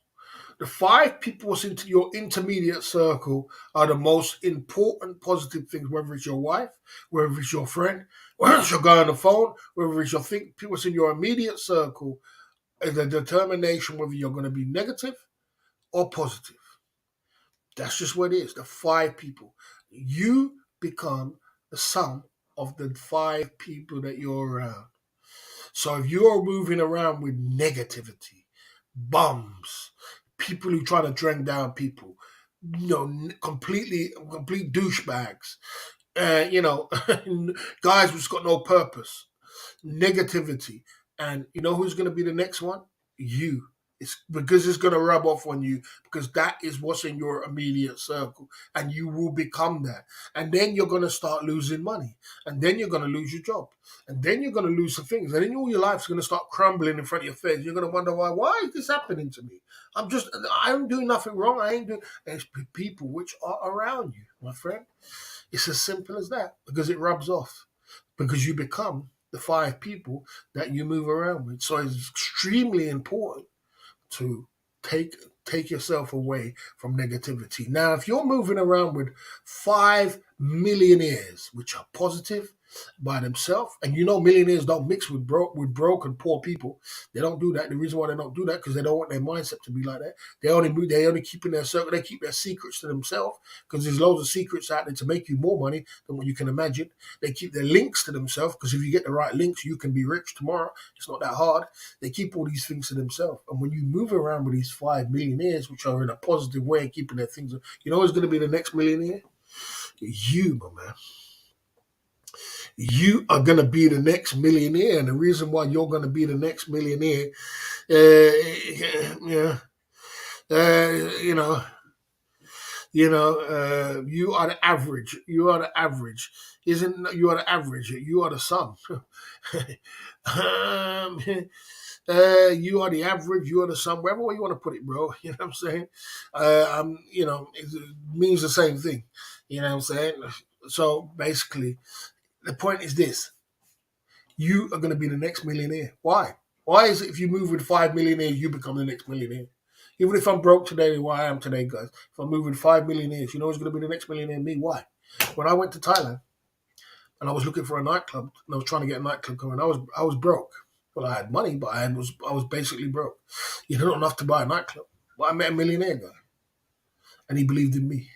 The 5 people into your intermediate circle are the most important positive things, whether it's your wife, whether it's your friend, whether it's your guy on the phone, whether it's your people in your immediate circle, is a determination whether you're going to be negative or positive. That's just what it is. The 5 people. You become the sum of the 5 people that you're around. So if you're moving around with negativity, bums, people who try to drag down people, complete douchebags, guys who's got no purpose, negativity, and you know who's going to be the next one? You. It's because it's going to rub off on you because that is what's in your immediate circle, and you will become that. And then you're going to start losing money, and then you're going to lose your job, and then you're going to lose some things, and then all your life's going to start crumbling in front of your face. You're going to wonder why. Why is this happening to me? I'm doing nothing wrong. I ain't doing. And it's people which are around you, my friend. It's as simple as that because it rubs off because you become the 5 people that you move around with. So it's extremely important to take yourself away from negativity. Now, if you're moving around with 5 millionaires, which are positive by themselves, and millionaires don't mix with broke and poor people. They don't do that. The reason why they don't do that because they don't want their mindset to be like that. They only keep in their circle. They keep their secrets to themselves because there's loads of secrets out there to make you more money than what you can imagine. They keep their links to themselves because if you get the right links, you can be rich tomorrow. It's not that hard. They keep all these things to themselves. And when you move around with these 5 millionaires, which are in a positive way, keeping their things, who's going to be the next millionaire? You, my man. You are going to be the next millionaire. And the reason why you're going to be the next millionaire, you are the average. You are the average. You are the average. You are the sum. You are the average. You are the sum. Wherever way you want to put it, bro. You know what I'm saying? It means the same thing. You know what I'm saying? So basically, the point is this. You are going to be the next millionaire. Why? Why is it if you move with 5 millionaires, you become the next millionaire? Even if I'm broke today, why I am today, guys. If I move with 5 millionaires, who's going to be the next millionaire? Me. Why? When I went to Thailand and I was looking for a nightclub and I was trying to get a nightclub going, I was broke. Well, I had money, but I was basically broke. Not enough to buy a nightclub. But I met a millionaire guy, and he believed in me.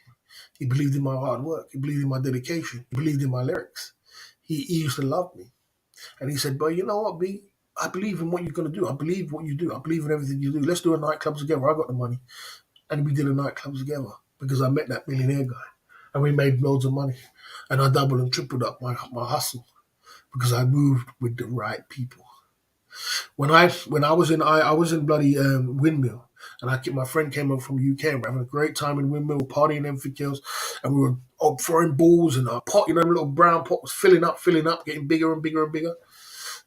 He believed in my hard work. He believed in my dedication. He believed in my lyrics. He used to love me. And he said, "But you know what, B? I believe in what you're going to do. I believe what you do. I believe in everything you do. Let's do a nightclub together. I got the money." And we did a nightclub together because I met that millionaire guy. And we made loads of money. And I doubled and tripled up my hustle because I moved with the right people. When I was in bloody Windmill, and my friend came over from UK, and we're having a great time in Windmill, partying and everything else, and we were throwing balls, and our pot, the little brown pot was filling up, getting bigger and bigger and bigger.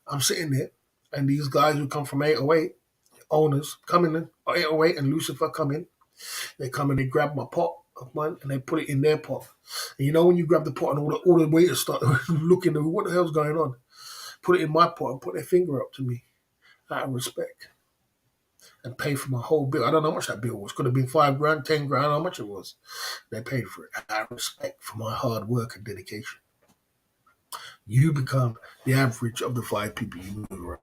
I'm sitting there, and these guys who come from 808, owners coming in, 808 and Lucifer come in. They come and they grab my pot of mine and they put it in their pot. And when you grab the pot and all the waiters start looking, what the hell's going on? Put it in my pot and put their finger up to me out of respect and pay for my whole bill. I don't know how much that bill was. Could have been $5,000, $10,000, how much it was. They paid for it out of respect for my hard work and dedication. You become the average of the 5 people you move around.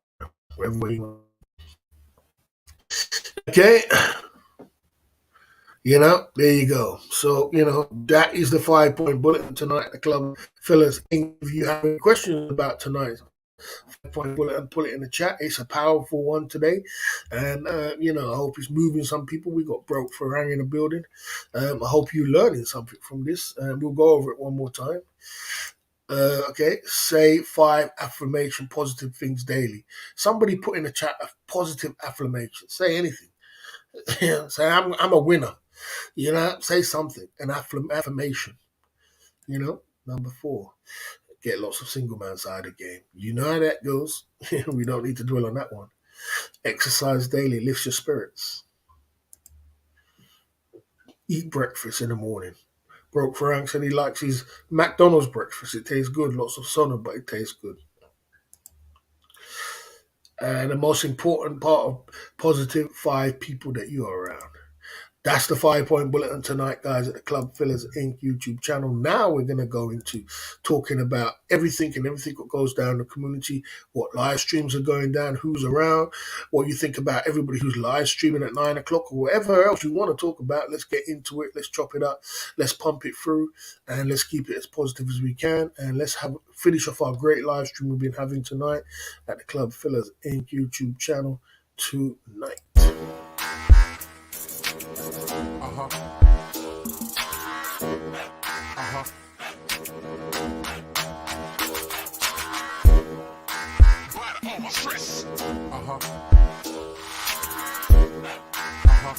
Wherever you want. Okay. There you go. So, that is the 5-point bulletin tonight at the club. Fellas, if you have any questions about tonight's 5-point bulletin, put it in the chat. It's a powerful one today. And, I hope it's moving some people. We got broke for in the building. I hope you're learning something from this. We'll go over it one more time. Okay, say 5 affirmation positive things daily. Somebody put in the chat a positive affirmation. Say anything. Say I'm a winner. Say something. An affirmation. Number 4. Get lots of single man side of the game. You know how that goes. We don't need to dwell on that one. Exercise daily. Lifts your spirits. Eat breakfast in the morning. Broke Frank said he likes his McDonald's breakfast. It tastes good. Lots of sauna, but it tastes good. And the most important part of positive 5 people that you are around. That's the 5-point bulletin tonight, guys, at the Club Fillers Inc. YouTube channel. Now we're going to go into talking about everything that goes down in the community, what live streams are going down, who's around, what you think about everybody who's live streaming at 9 o'clock or whatever else you want to talk about. Let's get into it. Let's chop it up. Let's pump it through, and let's keep it as positive as we can. And let's finish off our great live stream we've been having tonight at the Club Fillers Inc. YouTube channel tonight. Uh-huh. Uh-huh. But all my stress. Uh-huh. Uh-huh.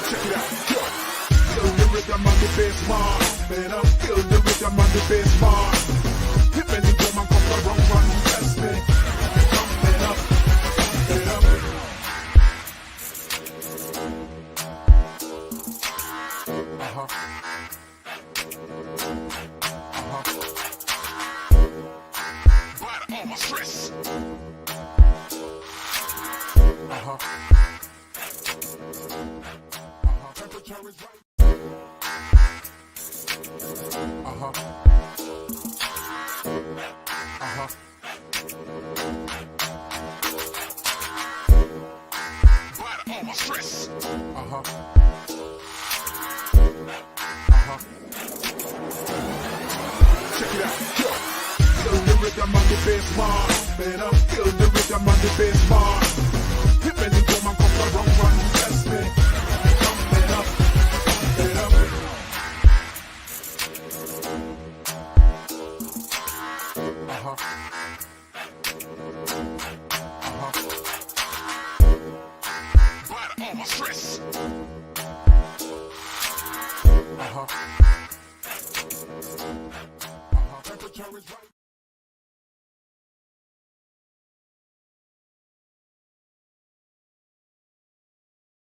Check it out. Feel the rhythm on the bass mark. Better feel the rhythm on the bass mark. If any woman comes around, run, test me.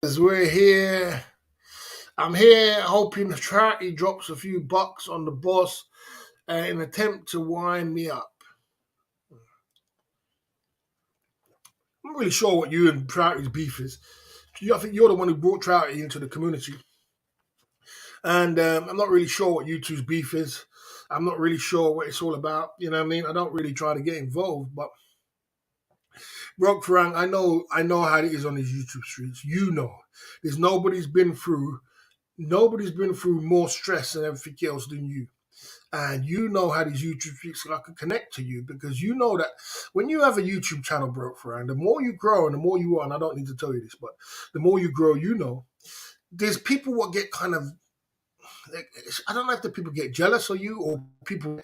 As we're here, I'm here hoping the Trouty drops a few bucks on the boss in an attempt to wind me up. I'm not really sure what you and Trouty's beef is. I think you're the one who brought Trouty into the community. And I'm not really sure what you two's beef is. I'm not really sure what it's all about. You know what I mean? I don't really try to get involved, but Broke Frank, I know how it is on these YouTube streets. You know, there's nobody's been through more stress and everything else than you. And you know how these YouTube streets I can connect to you because you know that when you have a YouTube channel, Broke Frank, the more you grow and the more you are, and I don't need to tell you this, but the more you grow, you know, there's people what get kind of like, I don't know if the people get jealous of you or people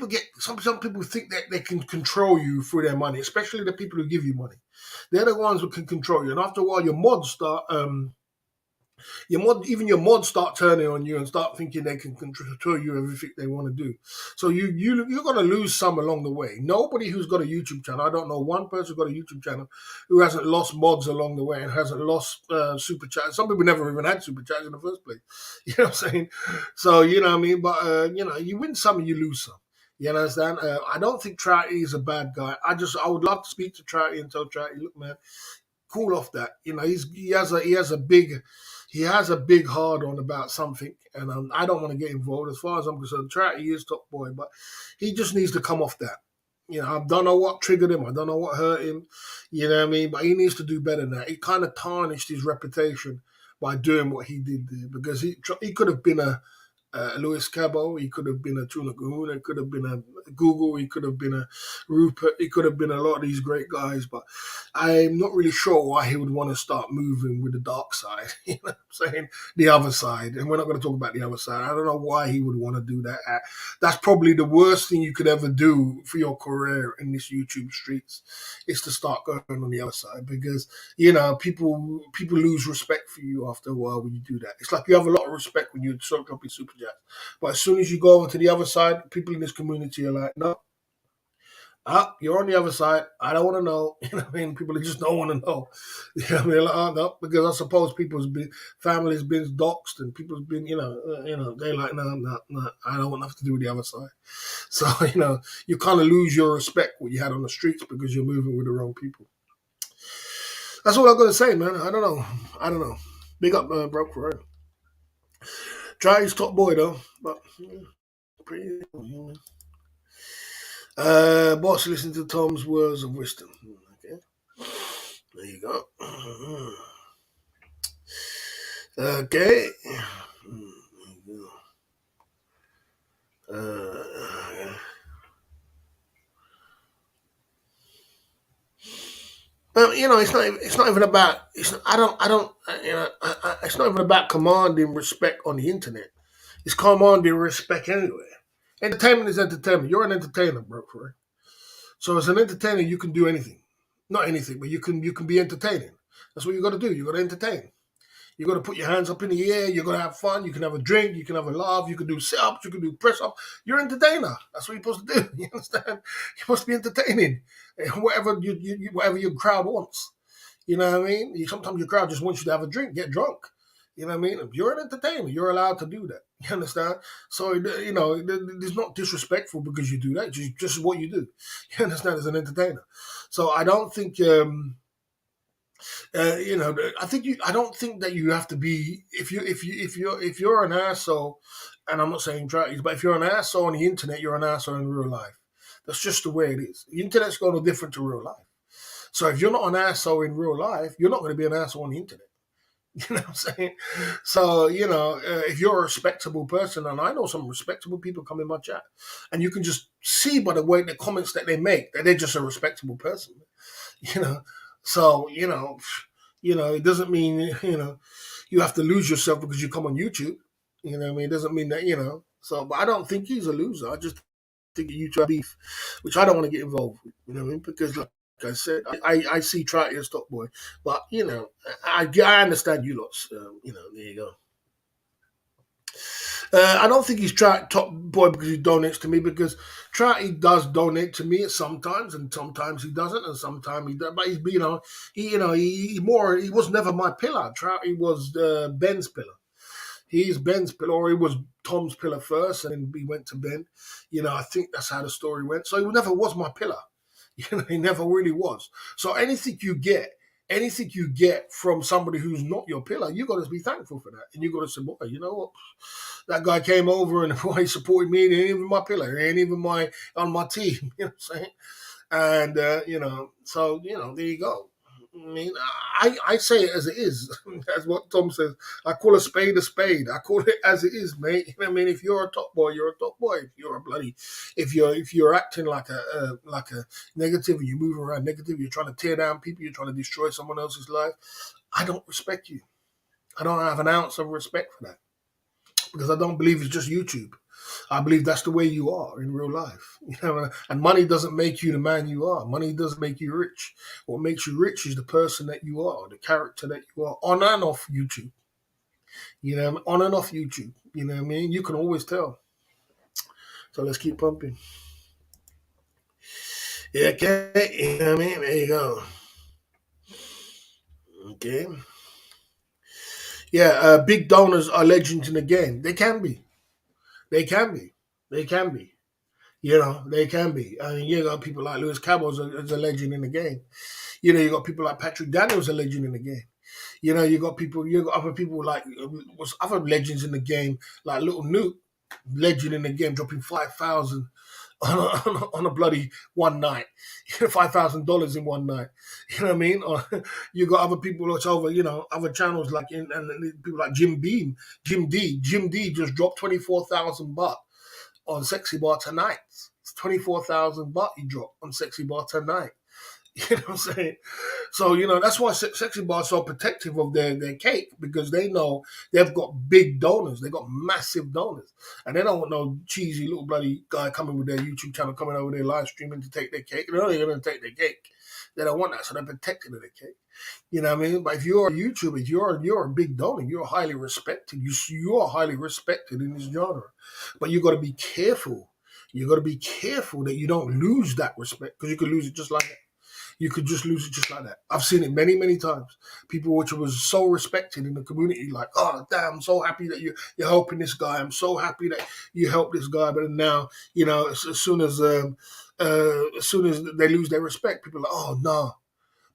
get some people think that they can control you through their money, especially the people who give you money. They're the ones who can control you. And after a while, your mods start turning on you and start thinking they can control you everything they want to do. So you're gonna lose some along the way. Nobody who's got a YouTube channel, I don't know one person who's got a YouTube channel who hasn't lost mods along the way and hasn't lost super chats. Some people never even had super chats in the first place. You know what I'm saying? So you know what I mean. But you win some and you lose some. You understand? I don't think Trouty is a bad guy. I would love to speak to Trouty and tell Trouty, look, man, cool off that. You know, he has a big hard on about something, and I don't want to get involved. As far as I'm concerned, Trouty is top boy, but he just needs to come off that. You know, I don't know what triggered him. I don't know what hurt him. You know what I mean? But he needs to do better than that. He kind of tarnished his reputation by doing what he did there because he could have been a Louis Cabo, he could have been a Tuna Kahuna, he could have been a Google, he could have been a Rupert, he could have been a lot of these great guys, but I'm not really sure why he would want to start moving with the dark side, you know what I'm saying? The other side, and we're not going to talk about the other side. I don't know why he would want to do that. That's probably the worst thing you could ever do for your career in this YouTube streets, is to start going on the other side because people lose respect for you after a while when you do that. It's like you have a lot of respect when you start dropping super jazz, but as soon as you go over to the other side, people in this community are like, no, you're on the other side. I don't want to know. You know what I mean? People just don't want to know. You know what I mean? Like, no, because I suppose families been doxxed and people's been, they're like, no, no, no, I don't want nothing to do with the other side. So, you kind of lose your respect what you had on the streets because you're moving with the wrong people. That's all I'm gonna say, man. I don't know. Big up, Broke for it. Try his top boy though, but pretty. Boss, listen to Tom's words of wisdom. Okay, there you go. Okay. Uh, Well, it's not even about. It's not, I don't. It's not even about commanding respect on the internet. It's commanding respect anywhere. Entertainment is entertainment. You're an entertainer, bro. For it. So as an entertainer, you can do anything. Not anything, but you can be entertaining. That's what you got to do. You got to entertain. You got to put your hands up in the air. You got to have fun. You can have a drink. You can have a laugh. You can do sit ups. You can do press ups. You're an entertainer. That's what you're supposed to do. You understand? You're supposed to be entertaining. Whatever whatever your crowd wants. You know what I mean? Sometimes your crowd just wants you to have a drink, get drunk. You know what I mean? You're an entertainer. You're allowed to do that. You understand? So it's not disrespectful because you do that. Just what you do. You understand? As an entertainer. So I don't think. I think I don't think that you have to be if you're an asshole, and I'm not saying try, but if you're an asshole on the internet, you're an asshole in real life. That's just the way it is. The internet's going to be different to real life. So if you're not an asshole in real life, you're not going to be an asshole on the internet. You know what I'm saying? So, if you're a respectable person, and I know some respectable people come in my chat, and you can just see by the way the comments that they make that they're just a respectable person. You know, so it doesn't mean you have to lose yourself because you come on YouTube. You know what I mean? It doesn't mean that So, but I don't think he's a loser. I just think YouTube beef, which I don't want to get involved with. You know what I mean? Because like I said, I see Trouty as top boy, but I understand you lots. There you go. I don't think he's top boy because he donates to me, because Trouty does donate to me sometimes, and sometimes he doesn't, and sometimes he does. But he was never my pillar. Trouty was Ben's pillar. He's Ben's pillar, or he was Tom's pillar first, and then he went to Ben. I think that's how the story went. So he never was my pillar. He never really was. So anything you get from somebody who's not your pillar, you got to be thankful for that, and you got to say, boy, you know what? That guy came over and he supported me. He ain't even my pillar. He ain't even on my team. You know what I'm saying? And so there you go. I mean, I say it as it is. That's what Tom says. I call a spade a spade. I call it as it is, mate. You know what I mean? If you're a top boy, you're a top boy. If you're a bloody, if you're acting like a negative, and you're moving around negative, you're trying to tear down people, you're trying to destroy someone else's life. I don't respect you. I don't have an ounce of respect for that, because I don't believe it's just YouTube. I believe that's the way you are in real life. And money doesn't make you the man you are. Money doesn't make you rich. What makes you rich is the person that you are, the character that you are, on and off YouTube. On and off YouTube. You know what I mean? You can always tell. So let's keep pumping. Yeah, okay. You know what I mean? There you go. Okay. Yeah, big donors are legends in the game. They can be. They can be. They can be. They can be. I mean, you got people like Lewis Cabot as a legend in the game. You got people like Patrick Daniels, a legend in the game. You got other people like what's other legends in the game, like Little Nuke, legend in the game, dropping 5,000 on a bloody one night, $5,000 in one night. You know what I mean? Or you got other people that's over, other channels like and people like Jim D just dropped 24,000 baht on Sexy Bar tonight. It's 24,000 baht he dropped on Sexy Bar tonight. You know what I'm saying? So, that's why Sexy Bar is so protective of their cake, because they know they've got big donors. They've got massive donors. And they don't want no cheesy little bloody guy coming with their YouTube channel, coming over there live streaming to take their cake. They're only going to take their cake. They don't want that, so they're protected of their cake. You know what I mean? But if you're a YouTuber, you're a big donor. You're highly respected. You are highly respected in this genre. But you got to be careful. You got to be careful that you don't lose that respect, because you could lose it just like that. You could just lose it just like that. I've seen it many, many times. People which was so respected in the community, like, oh damn, I'm so happy that you're helping this guy. I'm so happy that you helped this guy. But now, as soon as they lose their respect, people are like, oh no.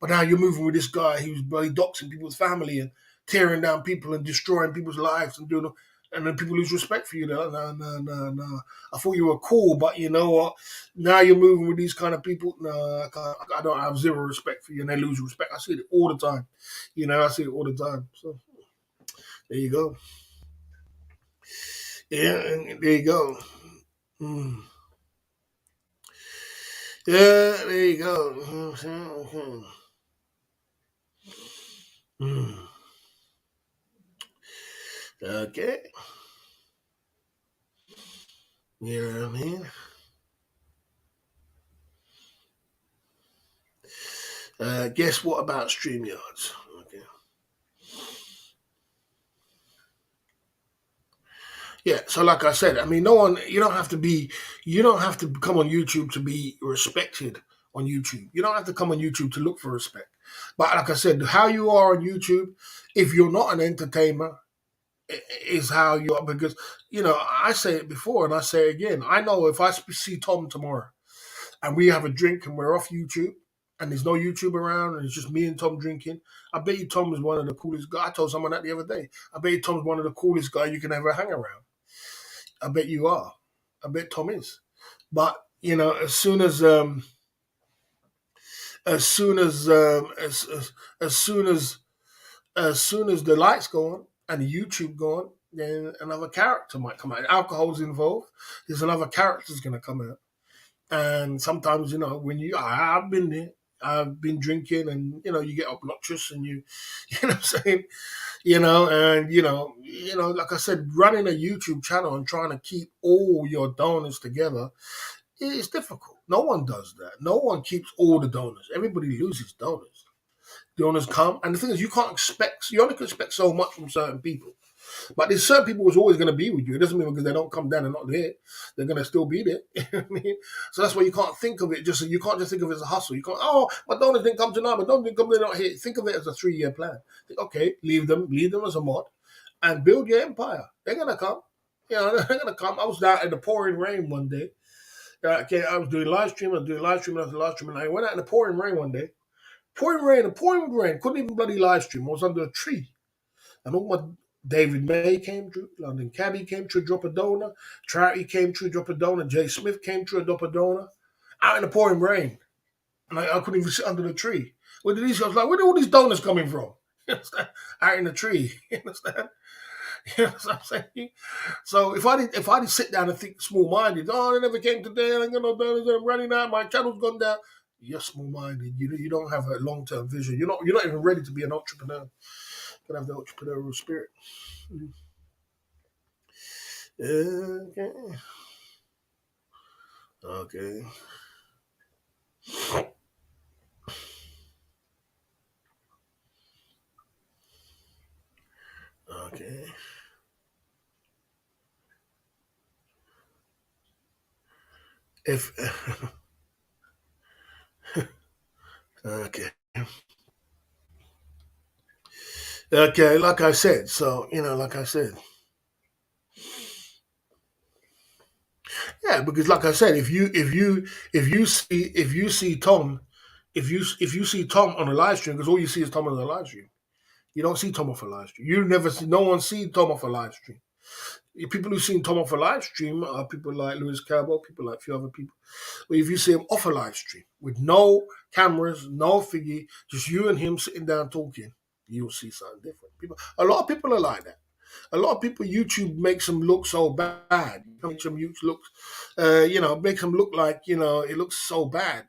But now you're moving with this guy who's bloody doxing people's family and tearing down people and destroying people's lives and doing. And then people lose respect for you. No, no, no, no, no. I thought you were cool, but you know what? Now you're moving with these kind of people. No, I don't have zero respect for you, and they lose respect. I see it all the time. I see it all the time. So there you go. Yeah, and there you go. Mm. Yeah, there you go. Mm. Okay. You know what I mean? Guess what about StreamYards? Okay. Yeah, so like I said, I mean, no one, you don't have to come on YouTube to be respected on YouTube. You don't have to come on YouTube to look for respect. But like I said, how you are on YouTube, if you're not an entertainer, is how you are. Because, I say it before and I say it again. I know if I see Tom tomorrow and we have a drink and we're off YouTube and there's no YouTube around and it's just me and Tom drinking, I bet you Tom is one of the coolest guys. I told someone that the other day. I bet you Tom's one of the coolest guys you can ever hang around. I bet you are. I bet Tom is. But as soon as as soon as as soon as the lights go on and the YouTube go on, then another character might come out. Alcohol's involved. There's another character's going to come out. And sometimes, when I've been there. I've been drinking, and you get obnoxious, and you know what I'm saying, and like I said, running a YouTube channel and trying to keep all your donors together is difficult. No one does that. No one keeps all the donors. Everybody loses donors. Donors come, and the thing is, you only can expect so much from certain people. But there's certain people who's always going to be with you. It doesn't mean because they don't come down and not there, they're going to still be there. You know what I mean? So that's why you can't think of it you can't just think of it as a hustle. You can't, oh, my donors didn't come tonight, my donors didn't come, they're not here. Think of it as a 3-year plan. Think, okay, leave them as a mod and build your empire. They're going to come. They're going to come. I was out in the pouring rain one day. Okay, I was doing live stream after live stream, and I went out in the pouring rain one day. Pouring rain. Couldn't even bloody live stream. I was under a tree. And all my David May came through, London Cabby came through, drop a donor, Trouty came through, drop a donor, Jay Smith came through, drop a donor, out in the pouring rain. And I couldn't even sit under the tree. Where did these? I was like, where did all these donuts coming from? You understand? Out in the tree. You understand? You know what I'm saying? So if I did sit down and think small minded, oh, they never came today, I ain't got no dollars, I'm running out, my channel's gone down. You're small minded. You don't have a long term vision. You're not even ready to be an entrepreneur. You gotta have the entrepreneurial spirit. Okay. Okay. Okay. If okay. Okay, like I said, so like I said. Yeah, because like I said, if you see Tom, if you see Tom on a live stream, because all you see is Tom on the live stream. You don't see Tom off a live stream. You never see no one see Tom off a live stream. People who've seen Tom off a live stream are people like Lewis Cabot, people like a few other people. But if you see him off a live stream with no cameras, no figgy, just you and him sitting down talking, you'll see something different. A lot of people are like that. A lot of people YouTube makes them look so bad. Makes them look, makes them look like it looks so bad.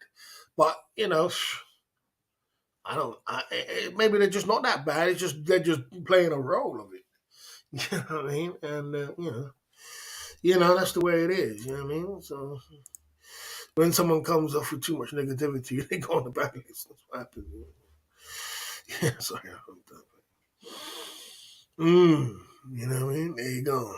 But I don't. Maybe they're just not that bad. It's just they're just playing a role of it. You know what I mean? And that's the way it is. You know what I mean? So when someone comes off with too much negativity, they go on the bad list. That's what happens. Yeah, sorry, I'm done. You know what I mean? There you go.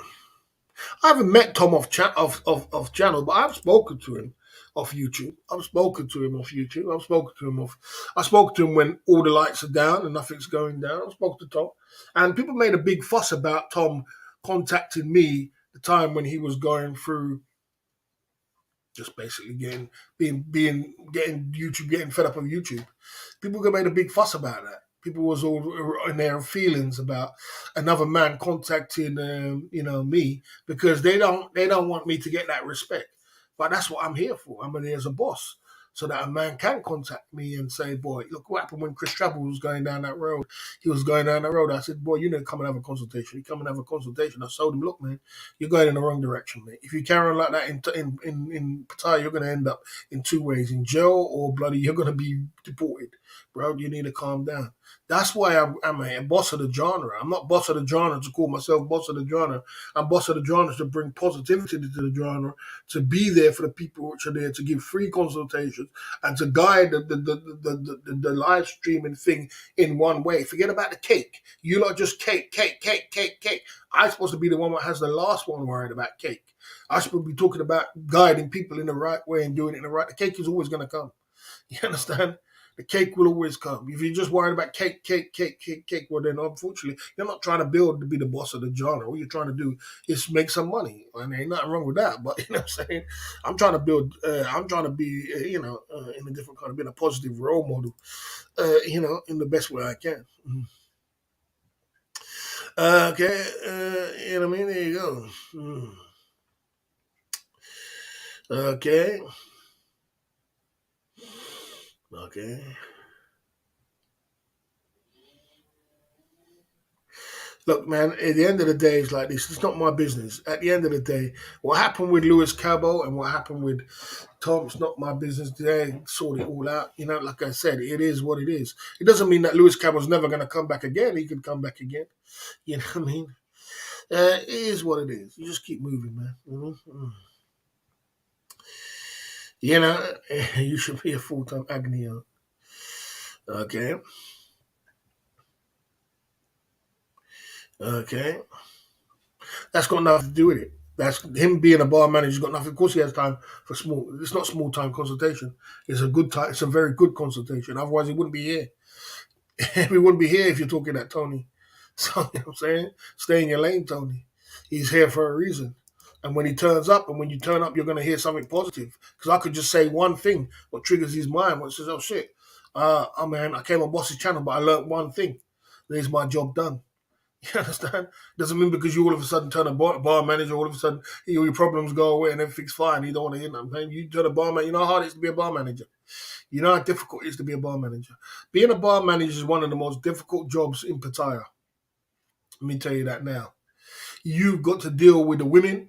I haven't met Tom off channel, but I've spoken to him off YouTube. I've spoken to him off YouTube. I've spoken to him off. I spoke to him when all the lights are down and nothing's going down. I spoke to Tom, and people made a big fuss about Tom contacting me the time when he was going through just basically getting YouTube, getting fed up of YouTube. People made a big fuss about that. People was all in their feelings about another man contacting me because they don't want me to get that respect. But that's what I'm here for. I'm here as a boss. So that a man can contact me and say, boy, look what happened when Chris Travel was going down that road. He was going down that road. I said, boy, you need to come and have a consultation. You come and have a consultation. I told him, look, man, you're going in the wrong direction, mate. If you carry on like that in Pattaya, you're going to end up in two ways, in jail or bloody, you're going to be deported. Bro, you need to calm down. That's why I'm a boss of the genre. I'm not boss of the genre to call myself boss of the genre. I'm boss of the genre to bring positivity to the genre, to be there for the people which are there, to give free consultations, and to guide the live streaming thing in one way. Forget about the cake. You lot just cake, cake, cake, cake, cake. I'm supposed to be the one that has the last one worried about cake. I'm supposed to be talking about guiding people in the right way and doing it in the right. The cake is always going to come. You understand? The cake will always come. If you're just worried about cake, cake, cake, cake, cake, well then unfortunately you're not trying to build to be the boss of the genre. All you're trying to do is make some money, and there ain't nothing wrong with that. But you know what I'm saying? I'm trying to build. I'm trying to be, in a different kind of being a positive role model. In the best way I can. Okay, you know what I mean? There you go. Okay, okay. Look, man, at the end of the day, it's like this. It's not my business. At the end of the day, what happened with Lewis Cabot and what happened with Tom, it's not my business. They sort it all out. Like I said, it is what it is. It doesn't mean that Lewis Cabot's never going to come back again. He could come back again. You know what I mean? It is what it is. You just keep moving, man. You know, you should be a full-time agony. Okay. Okay. That's got nothing to do with it. That's him being a bar manager's got nothing. Of course, he has time for small. It's not small time consultation. It's a good time. It's a very good consultation. Otherwise, he wouldn't be here. We wouldn't be here if you're talking at Tony. So you know what I'm saying, stay in your lane, Tony. He's here for a reason. And when he turns up, and when you turn up, you're gonna hear something positive. Because I could just say one thing, what triggers his mind, what says, "Oh shit, man, I came on Boss's channel, but I learned one thing. There's my job done." You understand? Doesn't mean because you all of a sudden turn a bar manager, all of a sudden your problems go away and everything's fine. You don't want to hear nothing. You turn a bar manager. You know how hard it is to be a bar manager. You know how difficult it is to be a bar manager. Being a bar manager is one of the most difficult jobs in Pattaya. Let me tell you that now. You've got to deal with the women,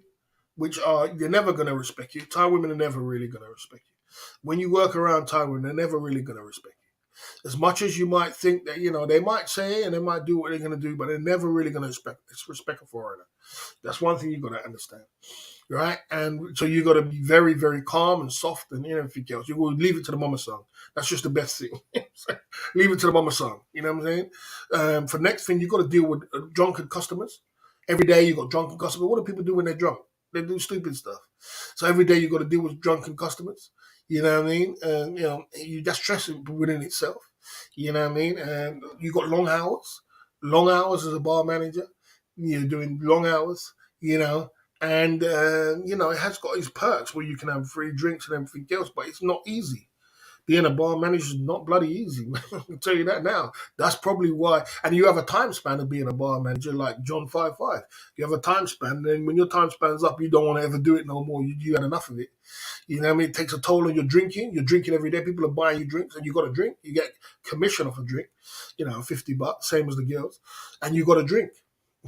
which are they're never going to respect you. Thai women are never really going to respect you. When you work around Thai women, they're never really going to respect you. As much as you might think that they might say and they might do what they're going to do, but they're never really going to respect a foreigner. That's one thing you got to understand, right? And so you got to be very, very calm and soft and everything else. You will leave it to the mama son. That's just the best thing. Leave it to the mama son. You know what I'm saying? For next thing, you got to deal with drunken customers. Every day you got drunken customers. What do people do when they're drunk? They do stupid stuff. So every day you got to deal with drunken customers. You know what I mean? And that's stressing within itself. You know what I mean? And you got long hours as a bar manager. You're doing long hours. And it has got its perks where you can have free drinks and everything else, but it's not easy. Being a bar manager is not bloody easy. I can tell you that now. That's probably why. And you have a time span of being a bar manager, like John 5-5. You have a time span, and when your time span's up, you don't want to ever do it no more. You had enough of it. You know what I mean? It takes a toll on your drinking. You're drinking every day. People are buying you drinks, and you got to drink. You get commission off a drink, $50, same as the girls, and you got to drink.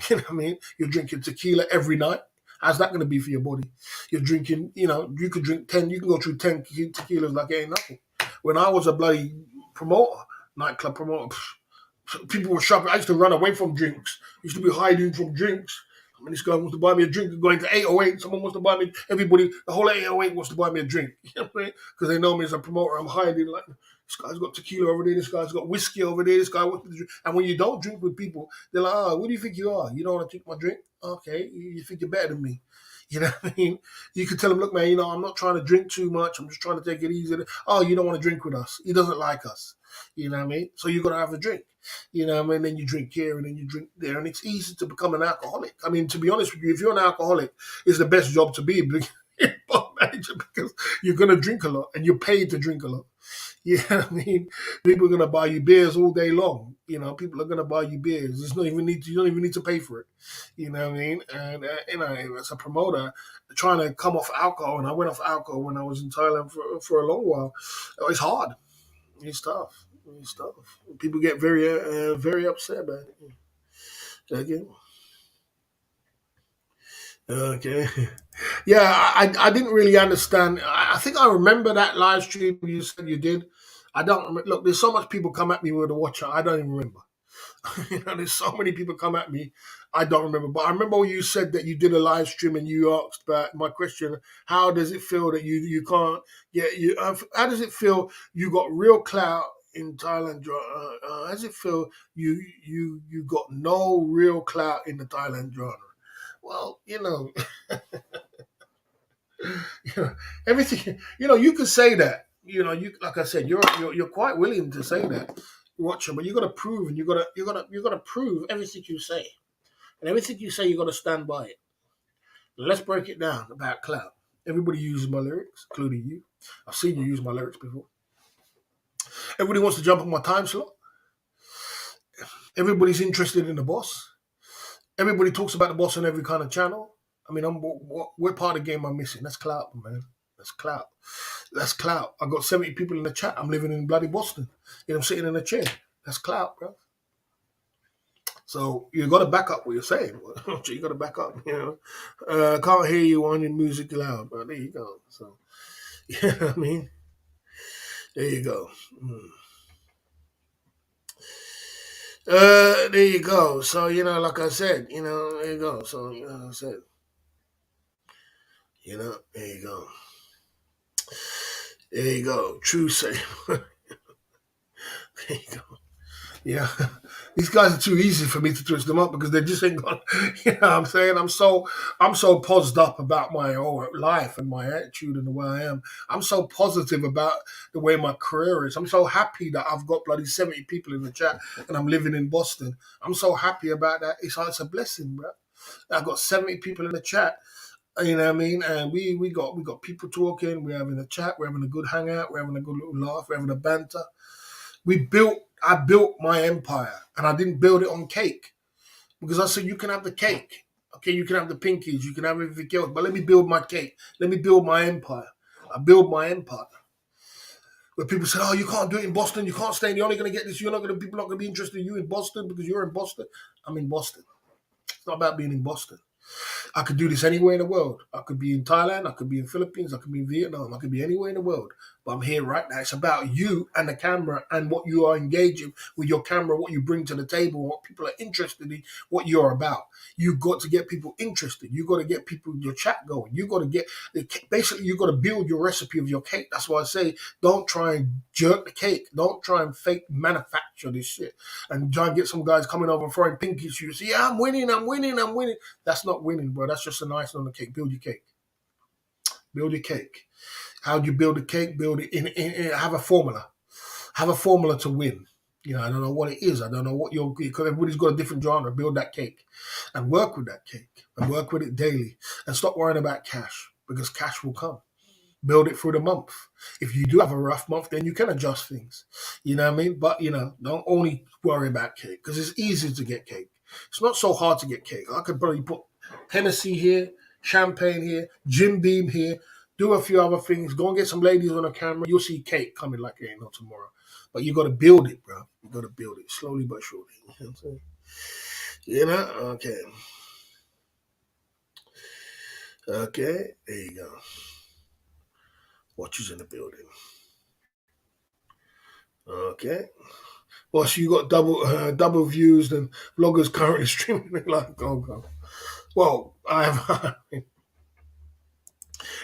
You know what I mean? You're drinking tequila every night. How's that going to be for your body? You're drinking, you could drink 10, you can go through 10 tequilas like it ain't nothing. When I was a bloody promoter, nightclub promoter, people were shopping. I used to run away from drinks. I used to be hiding from drinks. I mean, this guy wants to buy me a drink. Going to 808, someone wants to buy me. Everybody, the whole 808 wants to buy me a drink. You know what I mean? Because they know me as a promoter. I'm hiding like this guy's got tequila over there. This guy's got whiskey over there. This guy wants to drink. And when you don't drink with people, they're like, "Oh, what do you think you are? You don't want to drink my drink? Okay, you think you're better than me." You know what I mean? You could tell him, "Look, man, I'm not trying to drink too much. I'm just trying to take it easy." Oh, you don't want to drink with us. He doesn't like us. You know what I mean? So you got to have a drink. You know what I mean? Then you drink here and then you drink there. And it's easy to become an alcoholic. I mean, to be honest with you, if you're an alcoholic, it's the best job to be a bar manager because you're going to drink a lot and you're paid to drink a lot. You know what I mean? People are going to buy you beers all day long. People are going to buy you beers. You don't even need to pay for it. You know what I mean? And, as a promoter, trying to come off alcohol, and I went off alcohol when I was in Thailand for a long while. It's hard. It's tough. It's tough. People get very, very upset about it. Okay. Yeah, I didn't really understand. I think I remember that live stream you said you did. I don't remember. Look, there's so much people come at me with a watcher. I don't even remember. There's so many people come at me. I don't remember. But I remember when you said that you did a live stream and you asked about my question, how does it feel that you can't get you? How does it feel you got real clout in Thailand? How does it feel you got no real clout in the Thailand genre? Well, everything. You could say that. You like I said, you're quite willing to say that, watcher, but you got to prove, and you got to prove everything you say, and everything you say you got to stand by it. Let's break it down about clout. Everybody uses my lyrics, including you. I've seen you use my lyrics before. Everybody wants to jump on my time slot. Everybody's interested in the boss. Everybody talks about the boss on every kind of channel. I mean, what part of the game I'm missing? That's clout, man. That's clout. That's clout. I got 70 people in the chat. I'm living in bloody Boston. I'm sitting in a chair. That's clout, bro. So you got to back up what you're saying. You got to back up. Can't hear you on your music loud, but there you go. So, you know what I mean? There you go. There you go. So, like I said, there you go. So, like I said, there you go. There you go. True say. There you go. Yeah. These guys are too easy for me to twist them up because they just ain't got, what I'm saying? I'm so positive up about my whole life and my attitude and the way I am. I'm so positive about the way my career is. I'm so happy that I've got bloody 70 people in the chat and I'm living in Boston. I'm so happy about that. It's a blessing, bro. I've got 70 people in the chat. You know what I mean? And we got people talking. We're having a chat. We're having a good hangout. We're having a good little laugh. We're having a banter. I built my empire, and I didn't build it on cake. because I said you can have the cake. Okay, you can have the pinkies, you can have everything else, but let me build my cake. Let me build my empire. I build my empire. Where people say, "Oh, you can't do it in Boston. You can't stay. You're only going to get this. You're not going to. People not going to be interested in you in Boston because you're in Boston." I'm in Boston. It's not about being in Boston. I could do this anywhere in the world. I could be in Thailand. I could be in Philippines. I could be in Vietnam. I could be anywhere in the world. But I'm here right now. It's about you and the camera and what you are engaging with your camera, what you bring to the table, what people are interested in, what you're about. You've got to get people interested. You've got to get people your chat going. You've got to get basically you've got to build your recipe of your cake. That's why I say don't try and jerk the cake. Don't try and fake manufacture this shit and try and get some guys coming over and throwing pinkies to you. Say, yeah, I'm winning, I'm winning, I'm winning. That's not winning, bro. That's just a nice on the cake. Build your cake. Build your cake. How do you build a cake? Build it have a formula. Have a formula to win. You know, I don't know what it is. I don't know what because everybody's got a different genre. Build that cake and work with that cake and work with it daily and stop worrying about cash because cash will come. Build it through the month. If you do have a rough month, then you can adjust things. You know what I mean? But, don't only worry about cake because it's easy to get cake. It's not so hard to get cake. I could probably put Hennessy here, champagne here, Jim Beam here, do a few other things, go and get some ladies on a camera. You'll see cake coming like it ain't no tomorrow. But you got to build it, bro. You got to build it slowly but surely. You know what I'm saying? Okay. Okay, there you go. Watch who's in the building. Okay. Well, so you got double views and vloggers currently streaming like go. Well, I have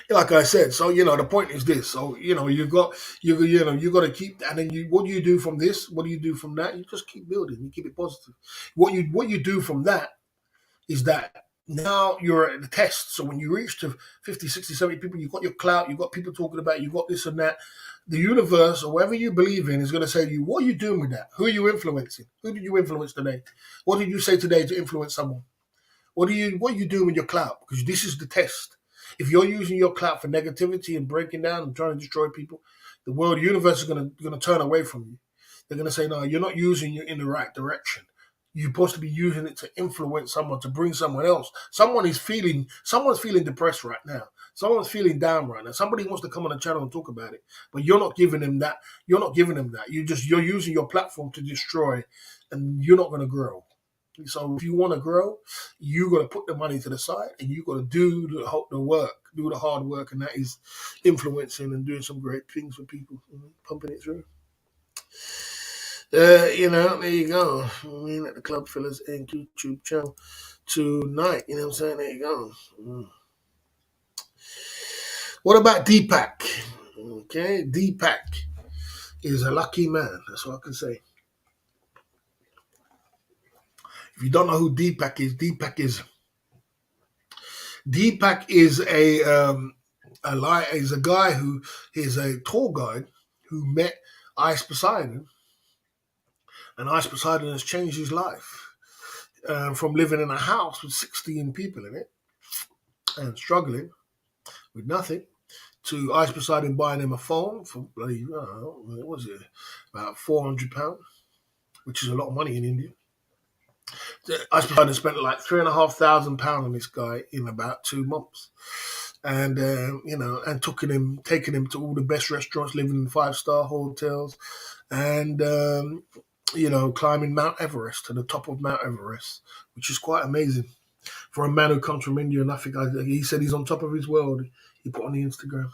like I said. So the point is this. So you got to keep, and then what do you do from this? What do you do from that? You just keep building. You keep it positive. What you do from that is that now you're at the test. So when you reach to 50, 60, 70 people, you've got your clout, you've got people talking about, you've got this and that. The universe or whatever you believe in is going to say to you, what are you doing with that? Who are you influencing? Who did you influence today? What did you say today to influence someone? What are you doing with your clout? Because this is the test. If you're using your clout for negativity and breaking down and trying to destroy people, the world, the universe is going to turn away from you. They're going to say, no, you're not using it in the right direction. You're supposed to be using it to influence someone, to bring someone else. Someone's feeling depressed right now. Someone's feeling down right now. Somebody wants to come on the channel and talk about it, but you're not giving them that. You're not giving them that. You're using your platform to destroy, and you're not going to grow. So if you want to grow, you got to put the money to the side, and you got to do the work, do the hard work, and that is influencing and doing some great things for people, pumping it through. There you go. I mean, at the Club Fillers and YouTube channel tonight. You know what I'm saying? There you go. What about Deepak? Okay, Deepak is a lucky man. That's what I can say. If you don't know who Deepak is a guy who is a tour guide who met Ice Poseidon, and Ice Poseidon has changed his life from living in a house with 16 people in it and struggling with nothing to Ice Poseidon buying him a phone for bloody, what was it, about £400, which is a lot of money in India. Ice Poseidon spent like £3,500 on this guy in about 2 months. And and taking him to all the best restaurants, living in 5-star hotels, and climbing Mount Everest, to the top of Mount Everest, which is quite amazing for a man who comes from India. And I think he said he's on top of his world. He put on the Instagram.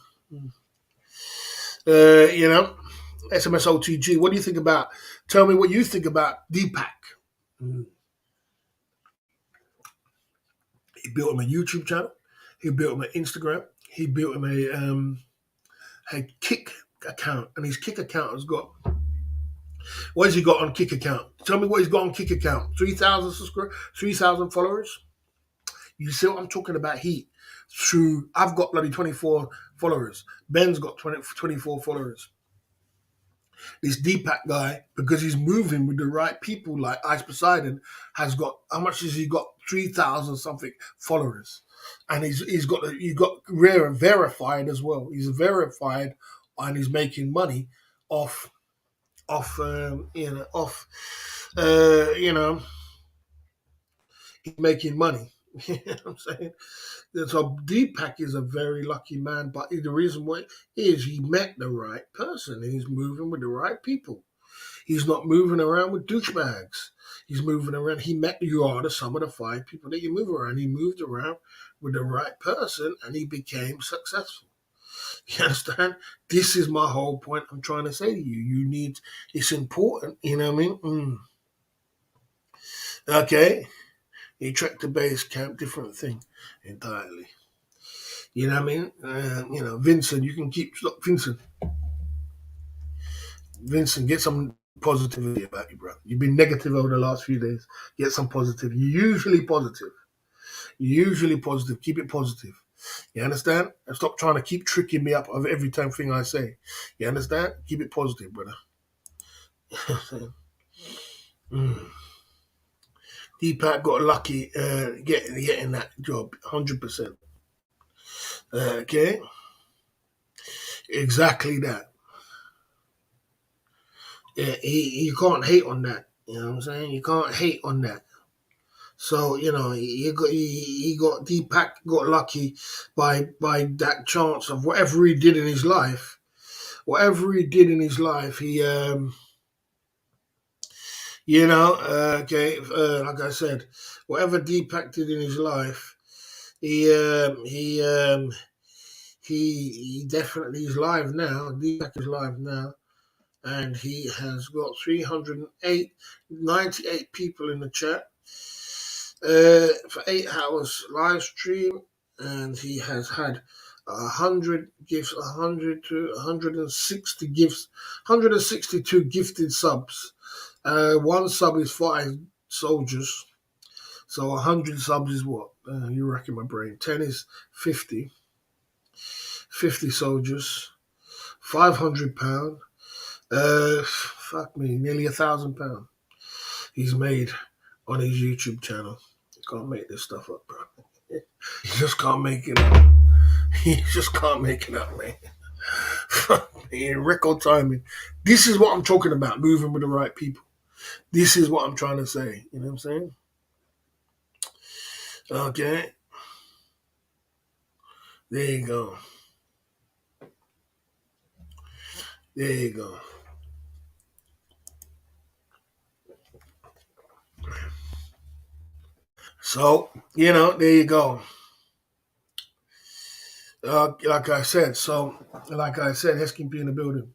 SMSOTG. What do you think about? Tell me what you think about Deepak. He built him a YouTube channel. He built him an Instagram. He built him a Kick account, and his Kick account has got. What has he got on Kick account? Tell me what he's got on Kick account. 3,000 subscribers, 3,000 followers. You see what I'm talking about? I've got bloody 24 followers. Ben's got 24 followers. This Deepak guy, because he's moving with the right people, like Ice Poseidon, has got, how much has he got? 3,000 something followers, and he's got verified as well. He's verified, and he's making money off he's making money. You know what I'm saying? So Deepak is a very lucky man, but the reason why is he met the right person and he's moving with the right people. He's not moving around with douchebags. He's moving around. He met you are the sum of the five people that you move around. He moved around with the right person and he became successful. You understand? This is my whole point I'm trying to say to you. You need, it's important, you know what I mean? Okay. He trekked to base camp, different thing entirely. You know what I mean? Vincent, you can keep, stop, Vincent, get some positivity about you, bro. You've been negative over the last few days. Get some positive. You're usually positive. You're usually positive. Keep it positive. You understand? And stop trying to keep tricking me up of every time thing I say. You understand? Keep it positive, brother. mm. Deepak got lucky getting that job, 100%. Okay? Exactly that. Yeah, you can't hate on that. You know what I'm saying? You can't hate on that. So he got Deepak got lucky by that chance of whatever he did in his life. Whatever he did in his life, he like I said, whatever Deepak did in his life, he he definitely is live now. Deepak is live now, and he has got 98 people in the chat for 8 hours live stream, and he has had 100 gifts, 160 gifts, 162 gifted subs. One sub is 5 soldiers, so 100 subs is what? You reckon my brain? 10 is 50. 50 soldiers, £500. Fuck me, nearly £1,000 he's made on his YouTube channel. You can't make this stuff up, bro. You just can't make it up. You just can't make it up, man. In record timing. This is what I'm talking about, moving with the right people. This is what I'm trying to say. You know what I'm saying? Okay. There you go. There you go. So, there you go. Like I said, Heskin in the building.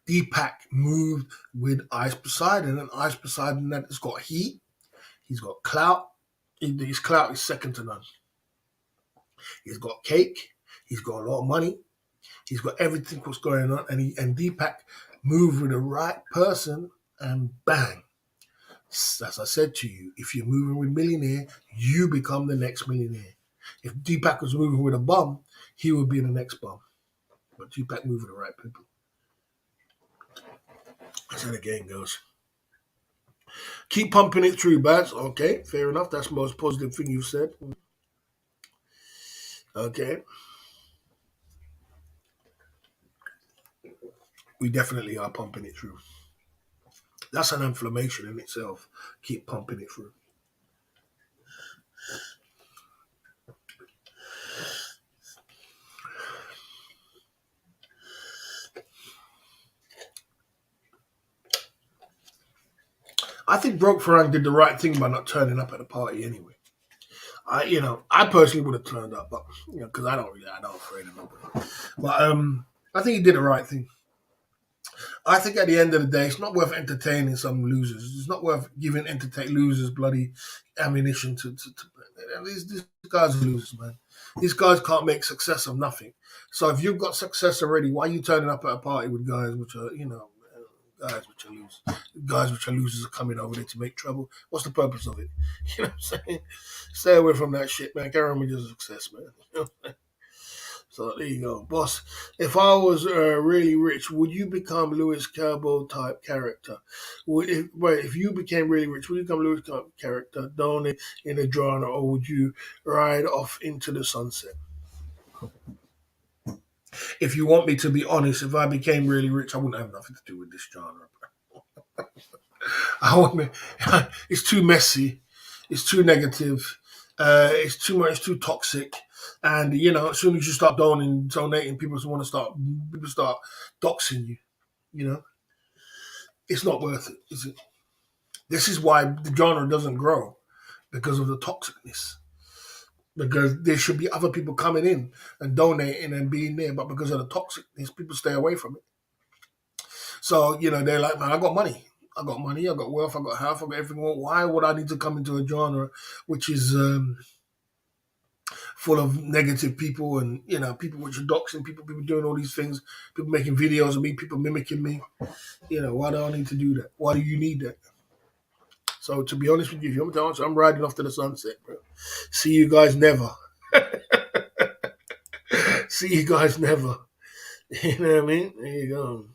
Deepak moved with Ice Poseidon, and Ice Poseidon that has got heat, he's got clout. His clout is second to none. He's got cake, he's got a lot of money, he's got everything what's going on, and Deepak moved with the right person, and bang. As I said to you, if you're moving with millionaire, you become the next millionaire. If Deepak was moving with a bum, he would be the next bum. But Deepak moved with the right people. That's how the game goes. Keep pumping it through, Baz. Okay, fair enough. That's the most positive thing you've said. Okay. We definitely are pumping it through. That's an inflammation in itself. Keep pumping it through. I think Broke Farang did the right thing by not turning up at the party anyway. I personally would have turned up, but because I'm not afraid of nobody. But I think he did the right thing. I think at the end of the day, it's not worth entertaining some losers. It's not worth giving entertain losers bloody ammunition to these guys are losers, man. These guys can't make success of nothing. So if you've got success already, why are you turning up at a party with guys which are, guys which are losers? Guys which are losers are coming over there to make trouble. What's the purpose of it? You know what I'm saying? Stay away from that shit, man. Carry on with your success, man. So there you go, boss. If I was really rich, would you become Lewis Carroll type character? If you became really rich, would you become Lewis type character, down in a drama, or would you ride off into the sunset? If you want me to be honest, if I became really rich, I wouldn't have nothing to do with this genre. I want it's too messy, it's too negative, it's too much, it's too toxic, and as soon as you start donating, people start doxing you. You know, it's not worth it, is it? This is why the genre doesn't grow because of the toxicness. Because there should be other people coming in and donating and being there, but because of the toxicness, people stay away from it. So they're like, man, I got money. I got money, I got wealth, I got health, I got everything. Well, why would I need to come into a genre which is full of negative people and people which are doxing people doing all these things, people making videos of me, people mimicking me. Why do I need to do that? Why do you need that? So to be honest with you, if you want me to answer, I'm riding off to the sunset, bro. See you guys never. See you guys never. You know what I mean? There you go.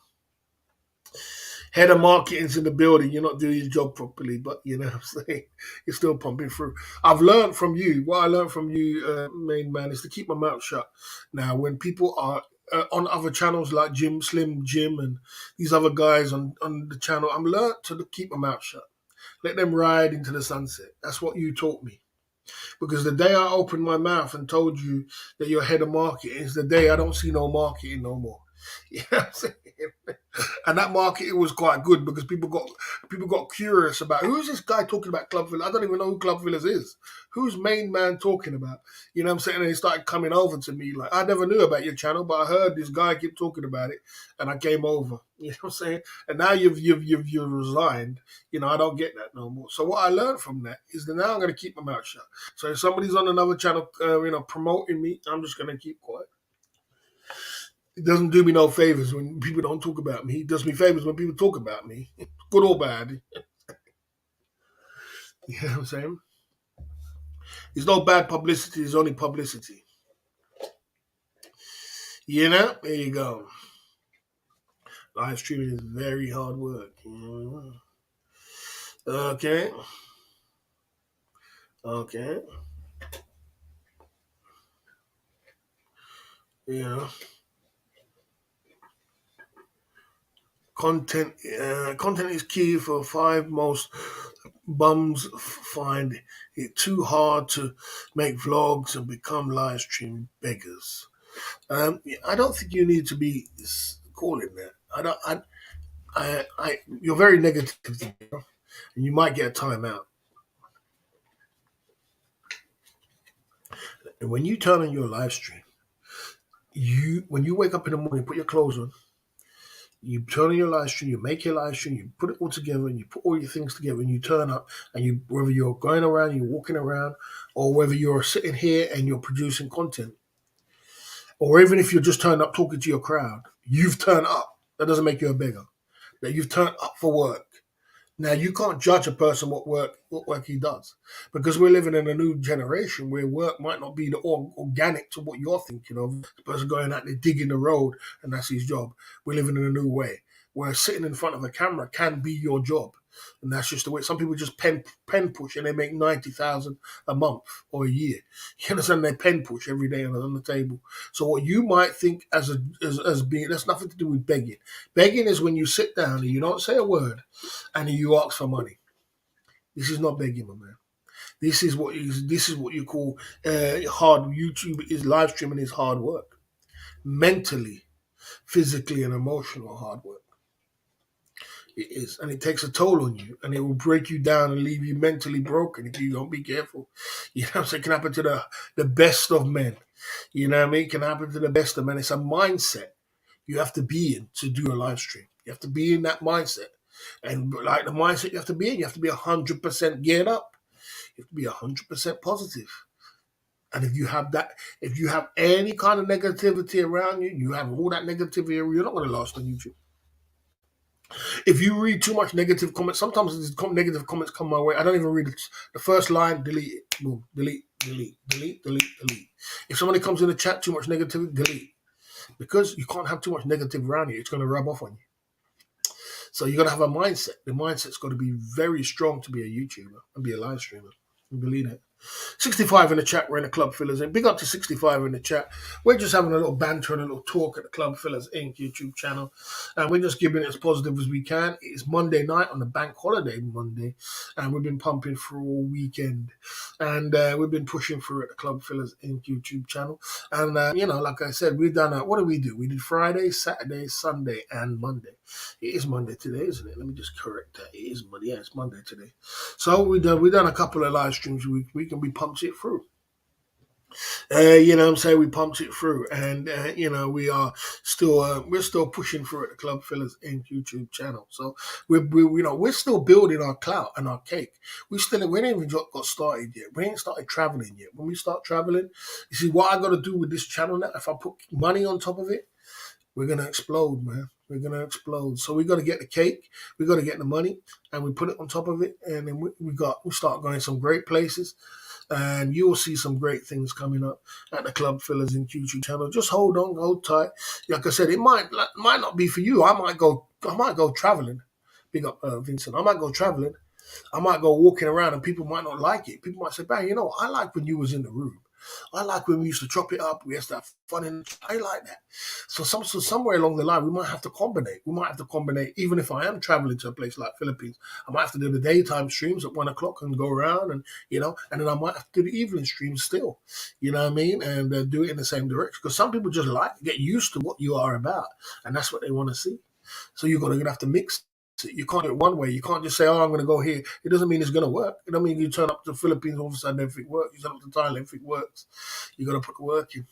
Head of marketing's in the building. You're not doing your job properly, but you know what I'm saying? You're still pumping through. I've learned from you. What I learned from you, main man, is to keep my mouth shut. Now, when people are on other channels like Slim Jim, and these other guys on the channel, I'm learned to keep my mouth shut. Let them ride into the sunset. That's what you taught me. Because the day I opened my mouth and told you that you're head of marketing is the day I don't see no marketing no more. You know what I'm saying? And that marketing was quite good because people got curious about who's this guy talking about Club Villas. I don't even know who Club Villas is. Who's main man talking about? You know what I'm saying? And they started coming over to me like, I never knew about your channel, but I heard this guy keep talking about it, and I came over. You know what I'm saying? And now you've resigned. I don't get that no more. So what I learned from that is that now I'm going to keep my mouth shut. So if somebody's on another channel, promoting me, I'm just going to keep quiet. It doesn't do me no favors when people don't talk about me. It does me favors when people talk about me, good or bad. You know what I'm saying? There's no bad publicity. There's only publicity. There you go. Live streaming is very hard work. Okay. Okay. Yeah. Content is key for five most bums find it too hard to make vlogs and become live stream beggars. I don't think you need to be calling that. I don't. You're very negative, and you might get a timeout. And when you turn on your live stream, when you wake up in the morning, put your clothes on, you turn on your live stream, you make your live stream, you put it all together, and you put all your things together, and you turn up, and whether you're going around, you're walking around, or whether you're sitting here and you're producing content, or even if you're just turned up talking to your crowd, you've turned up. That doesn't make you a beggar. That you've turned up for work. Now you can't judge a person what work he does, because we're living in a new generation where work might not be the organic to what you're thinking of. The person going out there digging the road and that's his job. We're living in a new way where sitting in front of a camera can be your job, and that's just the way. Some people just pen push and they make 90,000 a month or a year. You understand? They pen push every day on the table. So what you might think as being, that's nothing to do with begging. Begging is when you sit down and you don't say a word and you ask for money. This is not begging, my man. This is what you call hard. YouTube is live streaming is hard work, mentally, physically, and emotional hard work. It is, and it takes a toll on you, and it will break you down and leave you mentally broken if you don't be careful. You know what I'm saying? It can happen to the best of men. You know what I mean? It can happen to the best of men. It's a mindset you have to be in to do a live stream. You have to be in that mindset. And like the mindset you have to be in, you have to be 100% geared up. You have to be 100% positive. And if you have any kind of negativity around you, you have all that negativity, you're not going to last on YouTube. If you read too much negative comments, sometimes these negative comments come my way. I don't even read it. The first line, delete it. Boom, delete, delete, delete, delete, delete. If somebody comes in the chat, too much negativity, delete. Because you can't have too much negative around you. It's going to rub off on you. So you got to have a mindset. The mindset's got to be very strong to be a YouTuber and be a live streamer. You believe it? 65 in the chat. We're in the Club Fillers Inc. Big up to 65 in the chat. We're just having a little banter and a little talk at the Club Fillers Inc. YouTube channel. And we're just giving it as positive as we can. It's Monday night on the bank holiday Monday. And we've been pumping through all weekend. And we've been pushing through at the Club Fillers Inc. YouTube channel. And, like I said, we've done, what did we do? We did Friday, Saturday, Sunday, and Monday. It is Monday today, isn't it? Let me just correct that. It is Monday. Yeah, it's Monday today. So we done a couple of live streams a week and we pumped it through. We pumped it through, and we're still pushing through at the Club Fillers Inc. YouTube channel. So we're still building our clout and our cake. We ain't even got started yet. We ain't started traveling yet. When we start traveling, you see what I got to do with this channel now. If I put money on top of it, we're gonna explode, man. We're gonna explode. So we got to get the cake, we got to get the money, and we put it on top of it, and then we start going some great places, and you will see some great things coming up at the Club Fillers Inc. YouTube channel. Just hold on, hold tight. Like I said, it might not be for you. I might go traveling. Big up, Vincent. I might go traveling. I might go walking around, and people might not like it. People might say, "Bang, I like when you was in the room. I like when we used to chop it up. We used to have fun I like that." So somewhere along the line, we might have to combine. We might have to combine. Even if I am traveling to a place like Philippines, I might have to do the daytime streams at 1:00 and go around, and then I might have to do the evening streams still. You know what I mean? And do it in the same direction, because some people just get used to what you are about, and that's what they want to see. So you're gonna have to mix. You can't do it one way. You can't just say, "Oh, I'm going to go here." It doesn't mean it's going to work. It doesn't mean you turn up to the Philippines, all of a sudden everything works. You turn up to Thailand, everything works. You got to put the work in.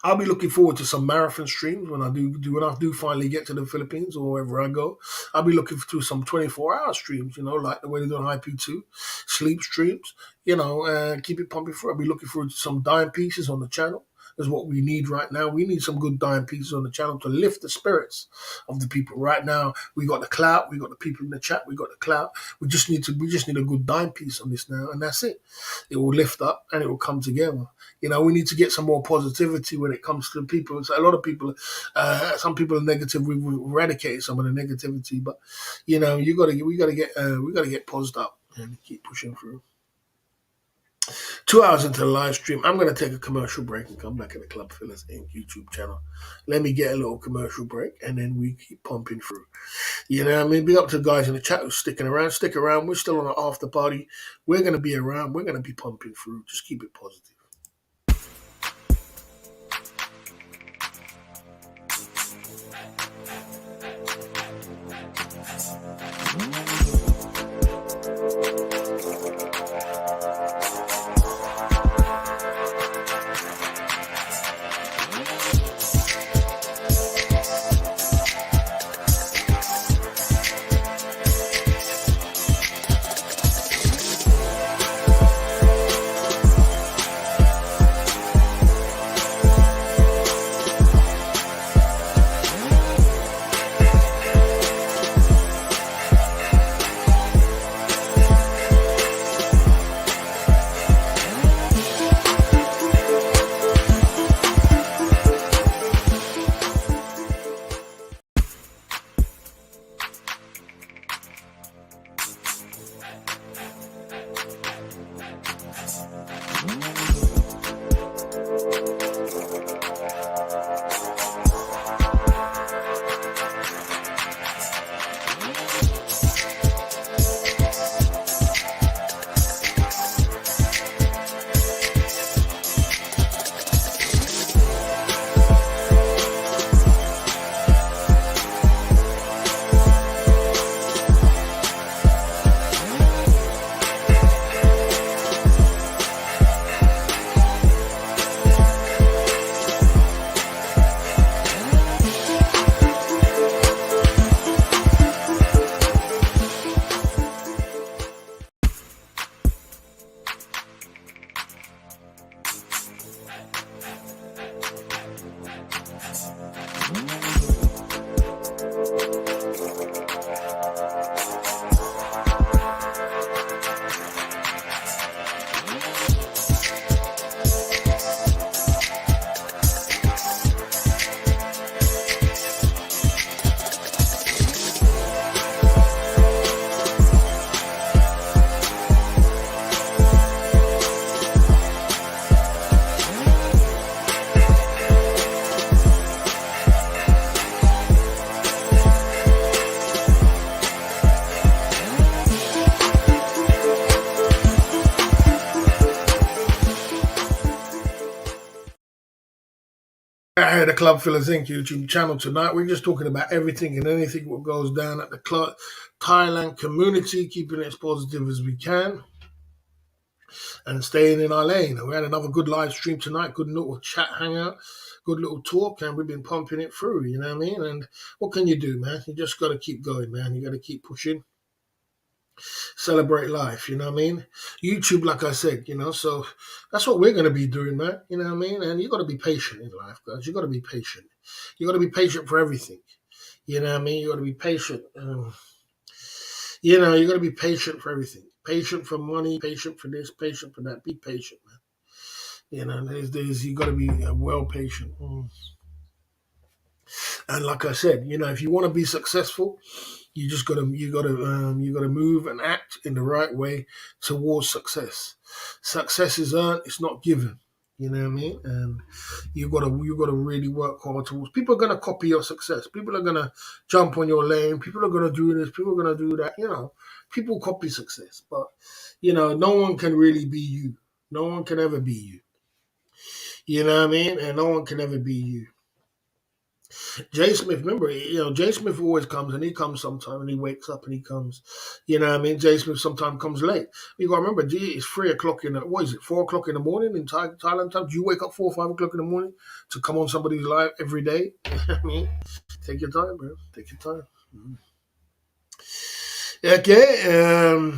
I'll be looking forward to some marathon streams when I do finally get to the Philippines or wherever I go. I'll be looking to some 24-hour streams, like the way they do on IP2, sleep streams, and keep it pumping through. I'll be looking forward to some dime pieces on the channel. Is what we need right now. We need some good dime pieces on the channel to lift the spirits of the people. Right now, we got the clout, we got the people in the chat, we got the clout. We just need a good dime piece on this now, and that's it. It will lift up and it will come together. We need to get some more positivity when it comes to people. So a lot of people, some people are negative. We've eradicated some of the negativity, but we got to get positive up and keep pushing through. 2 hours into the live stream, I'm going to take a commercial break and come back at the Club Fillers Inc. YouTube channel. Let me get a little commercial break, and then we keep pumping through. Big up to the guys in the chat who's sticking around. Stick around. We're still on an after party. We're going to be around. We're going to be pumping through. Just keep it positive. The Club Fillers Inc. YouTube channel tonight. We're just talking about everything and anything what goes down at the Thailand community, keeping it as positive as we can and staying in our lane. We had another good live stream tonight, good little chat hangout, good little talk, and we've been pumping it through, you know what I mean? And what can you do, man? You just got to keep going, man. You got to keep pushing, celebrate life, you know what I mean? YouTube, like I said, so that's what we're going to be doing, man, you know what I mean? And you got to be patient in life, guys. You got to be patient. You got to be patient for everything. You know what I mean? You got to be patient. You got to be patient for everything. Patient for money, patient for this, patient for that. Be patient, man. There's you got to be well patient. And like I said, if you want to be successful, you gotta move and act in the right way towards success. Success is earned; it's not given. You know what I mean? And you gotta really work hard towards. People are gonna copy your success. People are gonna jump on your lane. People are gonna do this. People are gonna do that. People copy success, but no one can really be you. No one can ever be you. You know what I mean? And no one can ever be you. Jay Smith, remember, Jay Smith always comes and he comes sometime and he wakes up and he comes. You know what I mean? Jay Smith sometimes comes late. You got to remember, it's 3 o'clock what is it, 4 o'clock in the morning in Thailand time? Do you wake up 4 or 5 o'clock in the morning to come on somebody's live every day? You know what I mean? Take your time, bro. Take your time. Okay.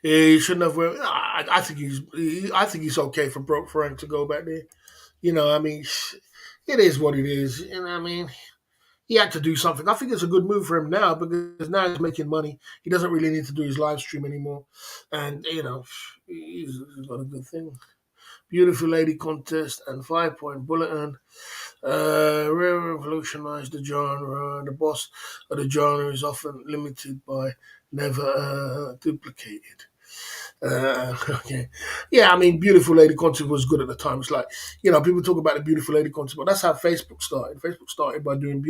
He shouldn't have. I think he's okay for Broke Frank to go back there. I mean, it is what it is. You know what I mean? He had to do something. I think it's a good move for him now because now he's making money. He doesn't really need to do his live stream anymore, and he's got a good thing. Beautiful lady contest and 5 point bulletin. Revolutionized the genre. The boss of the genre is often limited by never duplicated. Okay. Yeah, I mean, Beautiful Lady content was good at the time. It's like, people talk about the Beautiful Lady content, but that's how Facebook started. Facebook started by doing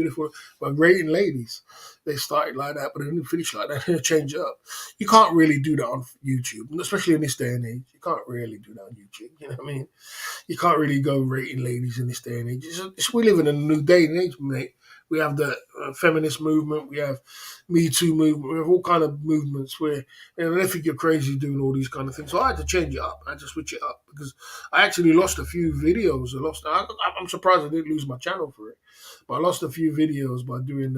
by rating ladies. They started like that, but they didn't finish like that. They changed it up. You can't really do that on YouTube, especially in this day and age. You can't really do that on YouTube. You know what I mean? You can't really go rating ladies in this day and age. We live in a new day and age, mate. We have the feminist movement. We have Me Too movement. We have all kind of movements where they think you're crazy doing all these kind of things. So I had to change it up. I had to switch it up because I actually lost a few videos. I'm surprised I didn't lose my channel for it, but I lost a few videos by doing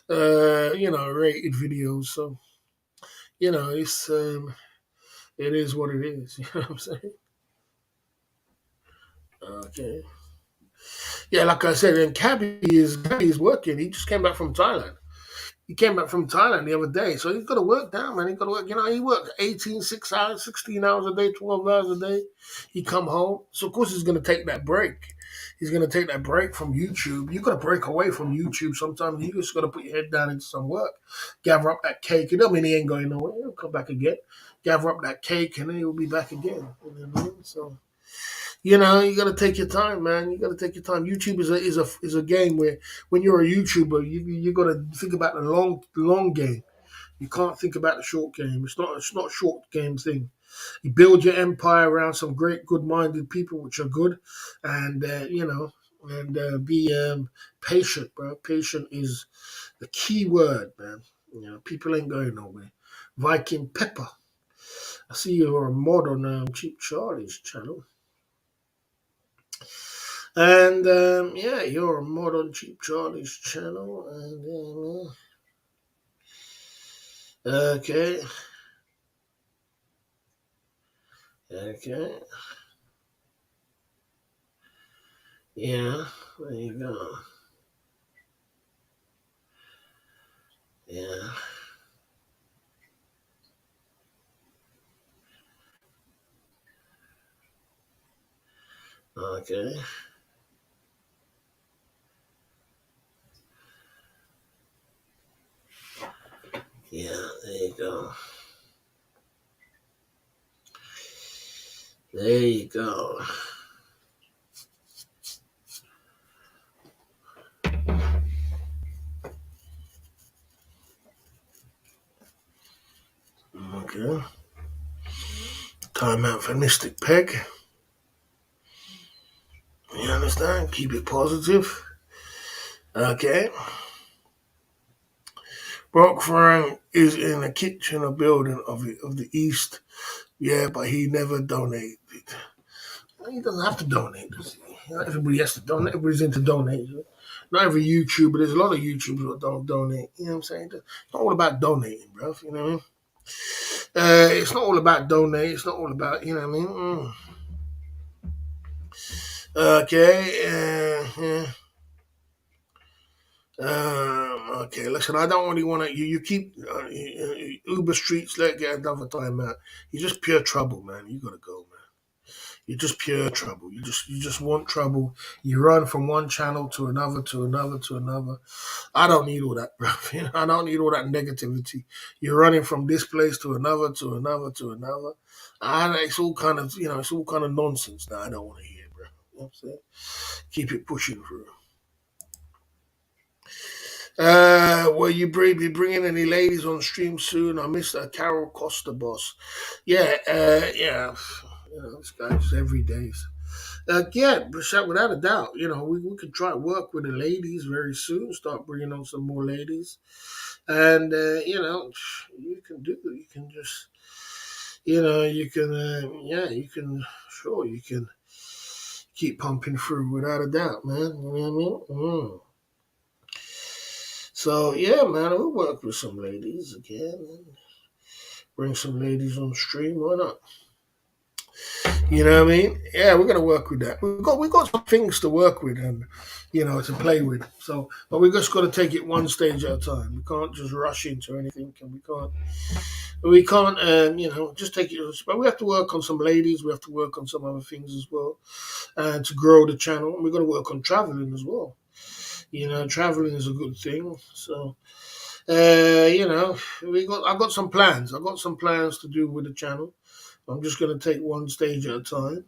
rated videos. So it is what it is. You know what I'm saying? Okay. Yeah, like I said, and Cabby is working. He just came back from Thailand. He came back from Thailand the other day, so he's got to work down, man. He's got to work. He worked 6 hours, 16 hours a day, 12 hours a day. He come home, so of course he's going to take that break. He's going to take that break from YouTube. You got to break away from YouTube sometimes. You just got to put your head down into some work, gather up that cake. It don't mean he ain't going nowhere. He'll come back again, gather up that cake, and then he'll be back again. You know what I mean? So. You got to take your time, man. You got to take your time. YouTube is a game where when you're a YouTuber, you got to think about the long game. You can't think about the short game. It's not a short game thing. You build your empire around some great, good-minded people, which are good, and be patient, bro. Patient is the key word, man. People ain't going nowhere. Viking Pepper. I see you're a mod on Cheap Charlie's channel. And yeah, you're a mod on Cheap Charlie's channel. And okay. Okay. Yeah, there you go. Yeah. Okay. Yeah, there you go. There you go. Okay. Time out for Mystic Peg. You understand? Keep it positive. Okay. Brock Frank is in the kitchen of building of the East. Yeah, but he never donated. He doesn't have to donate, does he? Not everybody has to donate. Everybody's into donating. Not every YouTuber. There's a lot of YouTubers that don't donate. You know what I'm saying? It's not all about donating, bro. You know what I mean? It's not all about donating. It's not all about, you know what I mean? Okay. Yeah. Okay, listen, I don't really want to. You keep Uber Streets. Let get another time out. You're just pure trouble, man. You gotta go, man. You're just pure trouble. You just want trouble. You run from one channel to another, to another, to another. I don't need all that, bro. I don't need all that negativity. You're running from this place to another, to another, to another. And it's all kind of, it's all kind of nonsense that I don't want to hear, bro. You know what I'm saying? Keep it pushing through. Will you be bringing any ladies on stream soon? I missed Carol Costa, boss. Yeah, yeah. This guy's every day. Yeah, without a doubt. We could try to work with the ladies very soon. Start bringing on some more ladies, and you can do. You can just, you can, yeah, you can. Sure, you can keep pumping through without a doubt, man. You know what I mean? So yeah, man, we'll work with some ladies again and bring some ladies on stream. Why not? You know what I mean? Yeah, we're gonna work with that. We've got some things to work with and to play with. So, but we just got to take it one stage at a time. We can't just rush into anything, and we can't just take it. But we have to work on some ladies. We have to work on some other things as well, and to grow the channel. We've got to work on traveling as well. Traveling is a good thing. So. I've got some plans. I've got some plans to do with the channel. I'm just going to take one stage at a time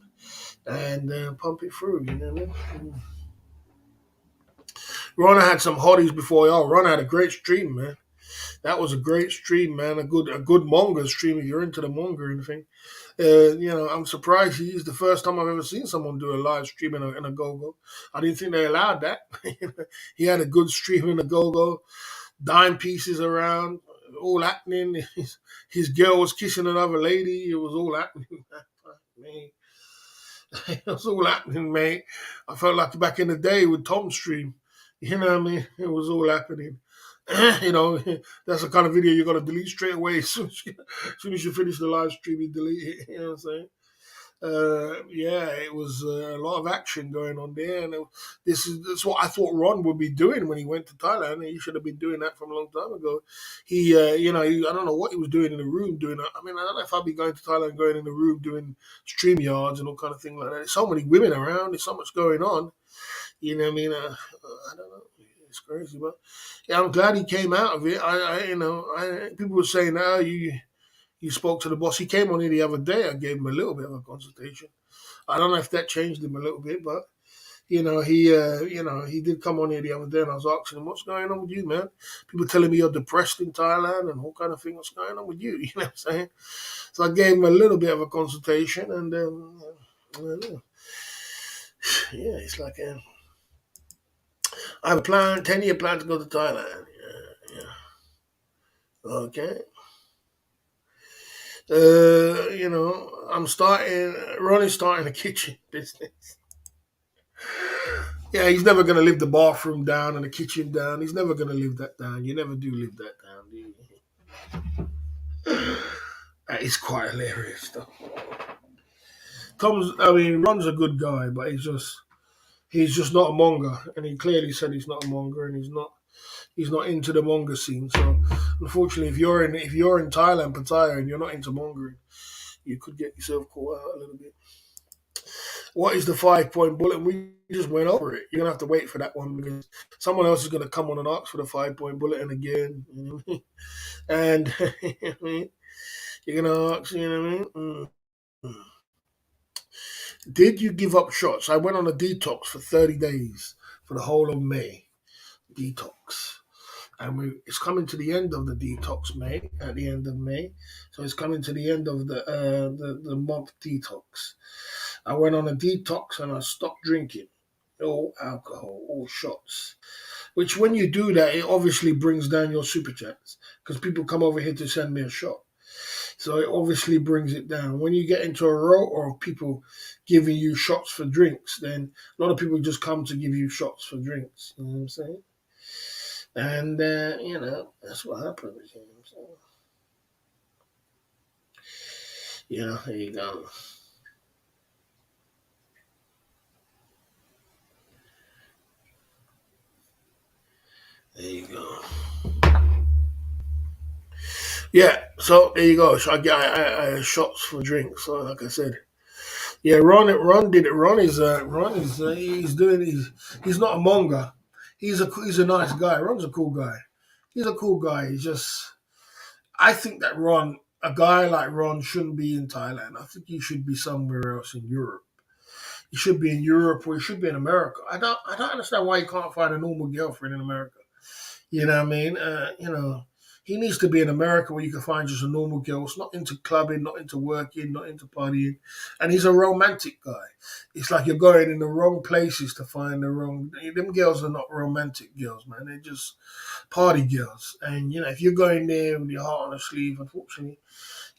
and pump it through. You know what I mean? Ron had some hotties before y'all. Ron had a great stream, man. That was a great stream, man. A good manga stream if you're into the manga and thing. I'm surprised he's the first time I've ever seen someone do a live stream in a go-go. I didn't think they allowed that. He had a good stream in a go-go, dime pieces around, all happening. His girl was kissing another lady. It was all happening. Man, it was all happening, mate. I felt like back in the day with Tom's stream. You know what I mean? It was all happening. That's the kind of video you got to delete straight away. As soon as you finish the live stream, you delete it. You know what I'm saying? Yeah, it was a lot of action going on there, and that's what I thought Ron would be doing when he went to Thailand. He should have been doing that from a long time ago. I don't know what he was doing in the room doing. I mean, I don't know if I'd be going to Thailand, going in the room doing stream yards and all kind of thing like that. There's so many women around. There's so much going on. You know what I mean? I don't know. It's crazy, but yeah, I'm glad he came out of it. People were saying, "Oh, you spoke to the boss." He came on here the other day. I gave him a little bit of a consultation. I don't know if that changed him a little bit, but he did come on here the other day, and I was asking him, "What's going on with you, man?" People telling me you're depressed in Thailand and all kind of thing. What's going on with you? You know what I'm saying? So I gave him a little bit of a consultation, and I don't know. Yeah, it's like I have a 10-year plan to go to Thailand. Yeah. Okay. I'm starting. Ronnie's starting a kitchen business. Yeah, he's never going to live the bathroom down and the kitchen down. He's never going to live that down. You never do live that down, do you? That is quite hilarious, though. Ron's a good guy, but he's just not a monger, and he clearly said he's not a monger, and he's not into the manga scene. So, unfortunately, if you're in Thailand, Pattaya, and you're not into mongering, you could get yourself caught out a little bit. What is the 5 point bullet? And we just went over it. You're gonna have to wait for that one because someone else is gonna come on and ask for the 5 point bullet and again. You know what I mean? And you're gonna ask, you know what I mean? Did you give up shots? I went on a detox for 30 days for the whole of May. Detox. And it's coming to the end of the detox, May, at the end of May. So it's coming to the end of the month detox. I went on a detox and I stopped drinking. all alcohol, all shots. Which, when you do that, it obviously brings down your super chats because people come over here to send me a shot. So it obviously brings it down. When you get into a row of people giving you shots for drinks, then a lot of people just come to give you shots for drinks. You know what I'm saying? And that's what happens. You know what I'm saying? Yeah, there you go. There you go. Yeah, so there you go. So I shots for drinks. So like I said, yeah, Ron did it. Ron is he's not a monger. He's a nice guy. Ron's a cool guy. He's a cool guy. He's just I think that a guy like Ron shouldn't be in Thailand. I think he should be somewhere else in Europe. He should be in Europe or he should be in America. I don't understand why he can't find a normal girlfriend in America. You know what I mean? He needs to be in America where you can find just a normal girl. It's not into clubbing, not into working, not into partying. And he's a romantic guy. It's like you're going in the wrong places to find the wrong. Them girls are not romantic girls, man. They're just party girls. And, if you're going there with your heart on the sleeve, unfortunately,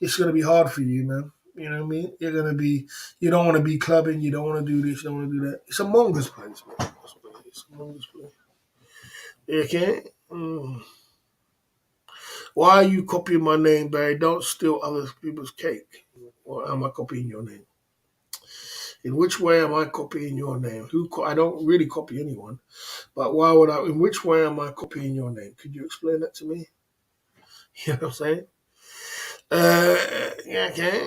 it's going to be hard for you, man. You know what I mean? You don't want to be clubbing. You don't want to do this. You don't want to do that. It's a monger's place, man. That's what it is. It's a monger's place. Okay? Why are you copying my name, Barry? Don't steal other people's cake. Or am I copying your name? In which way am I copying your name? I don't really copy anyone, but why would I? In which way am I copying your name? Could you explain that to me? You know what I'm saying? Yeah, okay.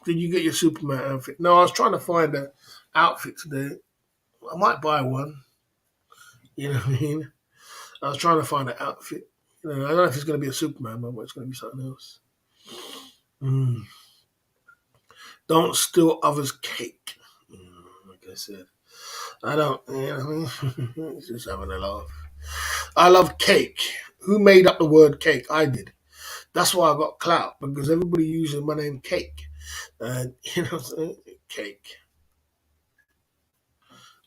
Did you get your Superman outfit? No, I was trying to find an outfit today. I might buy one. You know what I mean? I was trying to find an outfit. I don't know if it's going to be a Superman one, but it's going to be something else. Mm. Don't steal others' cake. Like I said, I don't. You know what I mean? It's just having a laugh. I love cake. Who made up the word cake? I did. That's why I got clout because everybody uses my name Cake. And you know what I'm saying? Cake.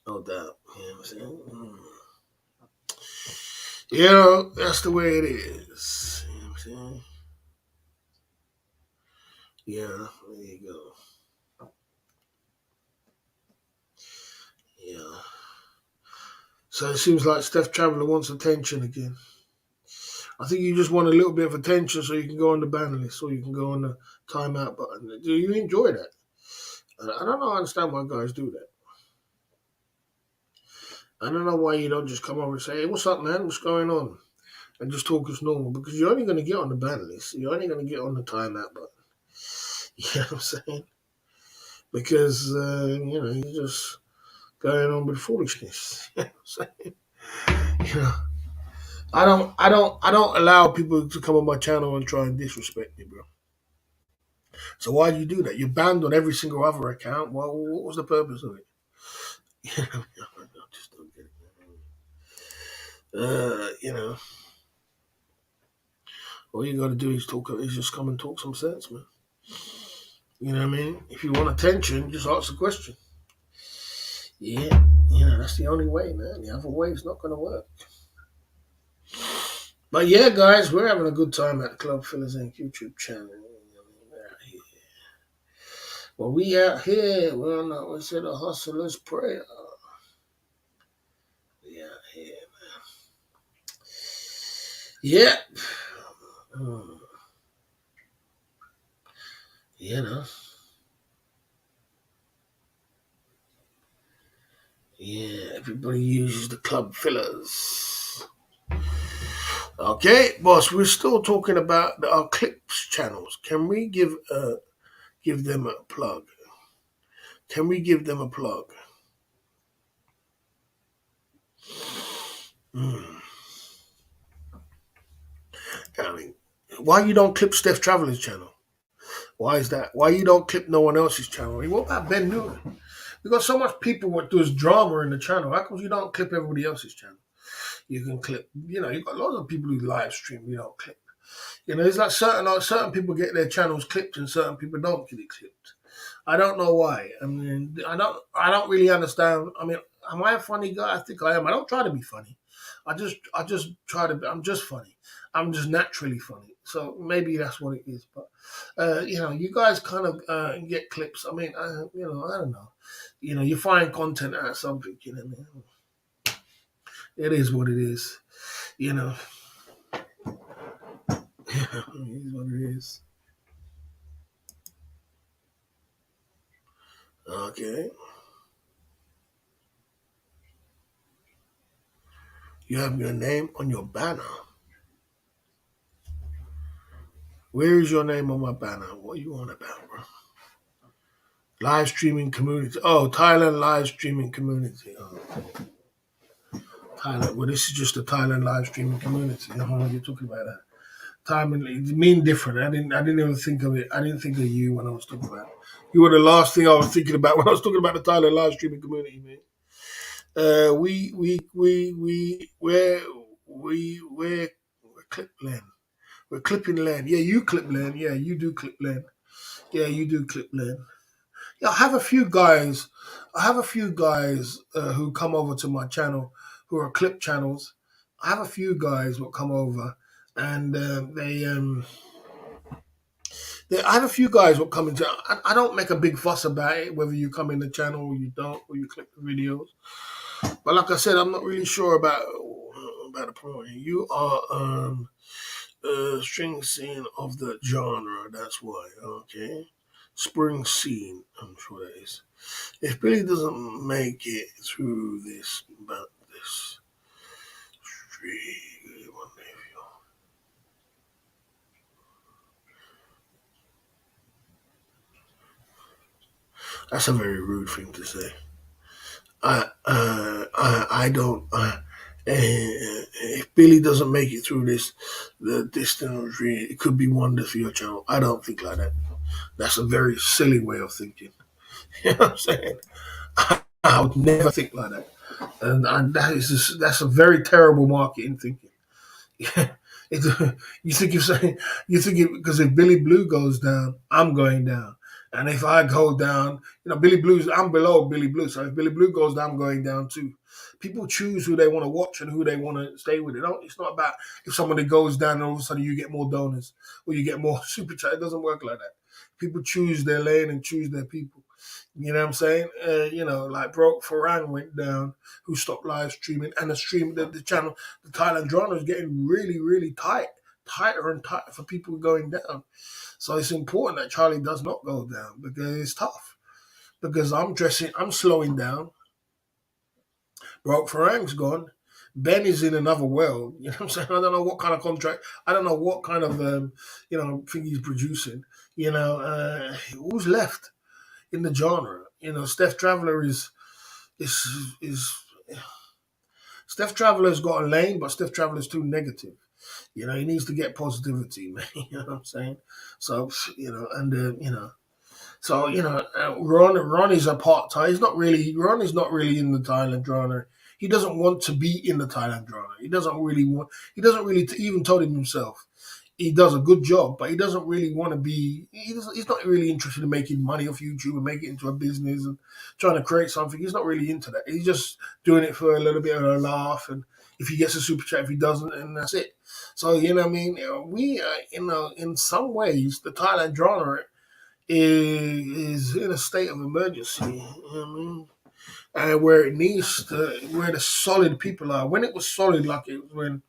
No doubt. You know what I'm saying? That's the way it is. You know what I'm saying? Yeah, there you go. Yeah. So it seems like Steph Traveller wants attention again. I think you just want a little bit of attention so you can go on the ban list or you can go on the timeout button. Do you enjoy that? I don't know. I understand why guys do that. I don't know why you don't just come over and say, "Hey, what's up, man? What's going on?" And just talk as normal because you're only going to get on the ban list. You're only going to get on the timeout button. You know what I'm saying? Because you're just going on with foolishness. You know what I'm saying? You know, I don't allow people to come on my channel and try and disrespect me, bro. So why do you do that? You're banned on every single other account. Well, what was the purpose of it? I just don't get it. All you got to do is just come and talk some sense, man. You know what I mean? If you want attention, just ask a question. Yeah, that's the only way, man. The other way is not going to work. But yeah, guys, we're having a good time at the Club Fillers Inc. YouTube channel. We're out here. Well, we out here. We're on we said a hustler's prayer. We out here, man. Yep. You know. Yeah, everybody uses the Club Fillers. Okay, boss, we're still talking about our clips channels. Can we give them a plug? Can we give them a plug? I mean, why you don't clip Steph Traveller's channel? Why is that? Why you don't clip no one else's channel? I mean, what about Ben Newman? We got so much people with this drama in the channel. How come you don't clip everybody else's channel? You can clip. You got a lot of people who live stream. You don't clip. It's like certain people get their channels clipped and certain people don't get it clipped. I don't know why. I mean, I don't really understand. I mean, Am I a funny guy? I think I am. I don't try to be funny. I just try to. I'm just funny. I'm just naturally funny. So maybe that's what it is. But you guys kind of get clips. I mean, I don't know. You find content out of something. What I mean? It is what it is. You know, it is what it is. Okay, you have your name on your banner. Where is your name on my banner? What are you on about, bro? Live streaming community. Oh, Thailand live streaming community. Oh, Thailand. Well, this is just a Thailand live streaming community. You're talking about that. Time and it mean different. I didn't even think of it. I didn't think of you when I was talking about it. You were the last thing I was thinking about when I was talking about the Thailand live streaming community, man. We're clip land. We're clipping land. Yeah, you clip land. Yeah, you do clip land. Yeah, you do clip land. Yeah, I have a few guys. I have a few guys who come over to my channel who are clip channels. I have a few guys will come over, and I have a few guys will come into. I don't make a big fuss about it whether you come in the channel or you don't or you clip the videos. But like I said, I'm not really sure about the point. You are string scene of the genre. That's why. Okay, spring scene. I'm sure that is. If Billy doesn't make it through this, about this street, that's a very rude thing to say. I don't. If Billy doesn't make it through the distance, it could be wonders for your channel. I don't think like that. That's a very silly way of thinking. You know what I'm saying? I would never think like that, and that's a very terrible marketing thinking. Yeah, it's, you think you're saying because if Billy Blue goes down, I'm going down, and if I go down, Billy Blue's I'm below Billy Blue, so if Billy Blue goes down, I'm going down too. People choose who they want to watch and who they want to stay with. It's not about if somebody goes down and all of a sudden you get more donors or you get more super chat. It doesn't work like that. People choose their lane and choose their people. You know what I'm saying? Like Broke Farang went down, who stopped live streaming, and the channel, the Thailand drama is getting really, really tighter and tighter for people going down. So it's important that Charlie does not go down because it's tough. Because I'm slowing down. Broke Farang's gone. Ben is in another world. You know what I'm saying? I don't know what kind of contract. I don't know what kind of thing he's producing. Who's left in the genre? Steph Traveler is Steph Traveler's got a lane, but Steph Traveler's too negative. He needs to get positivity, man. You know what I'm saying? So, Ron is a part time. Ron is not really in the Thailand drama. He doesn't want to be in the Thailand drama. He doesn't really, even told him himself. He does a good job, but he doesn't really want to be. He's not really interested in making money off YouTube and make it into a business and trying to create something. He's not really into that. He's just doing it for a little bit of a laugh, and if he gets a super chat, if he doesn't, and that's it. So what I mean, we in some ways the Thailand genre is in a state of emergency. You know what I mean? And where it needs to, where the solid people are. When it was solid, like it was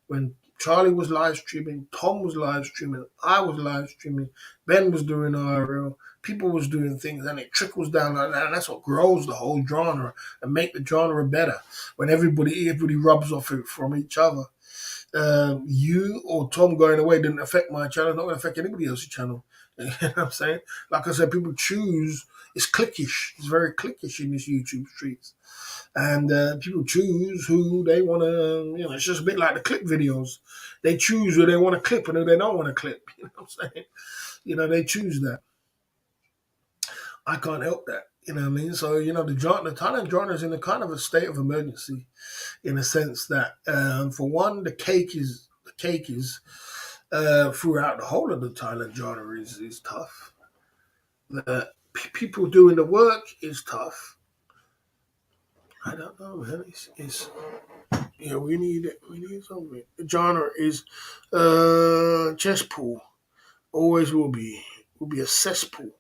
when Charlie was live streaming, Tom was live streaming, I was live streaming, Ben was doing RL, people was doing things, and it trickles down like that. And that's what grows the whole genre and make the genre better. When everybody rubs off it from each other. You or Tom going away didn't affect my channel. It's not going to affect anybody else's channel. You know what I'm saying? Like I said, people choose. It's cliquish. It's very cliquish in this YouTube streets. And people choose who they want to, it's just a bit like the clip videos. They choose who they want to clip and who they don't want to clip. You know what I'm saying? They choose that. I can't help that. You know what I mean? So, the Thailand genre is in a kind of a state of emergency in a sense that, for one, the cake is throughout the whole of the Thailand genre is tough. The people doing the work is tough. I don't know, man. It's yeah. We need something. The genre is chesspool. Always will be. Will be a cesspool.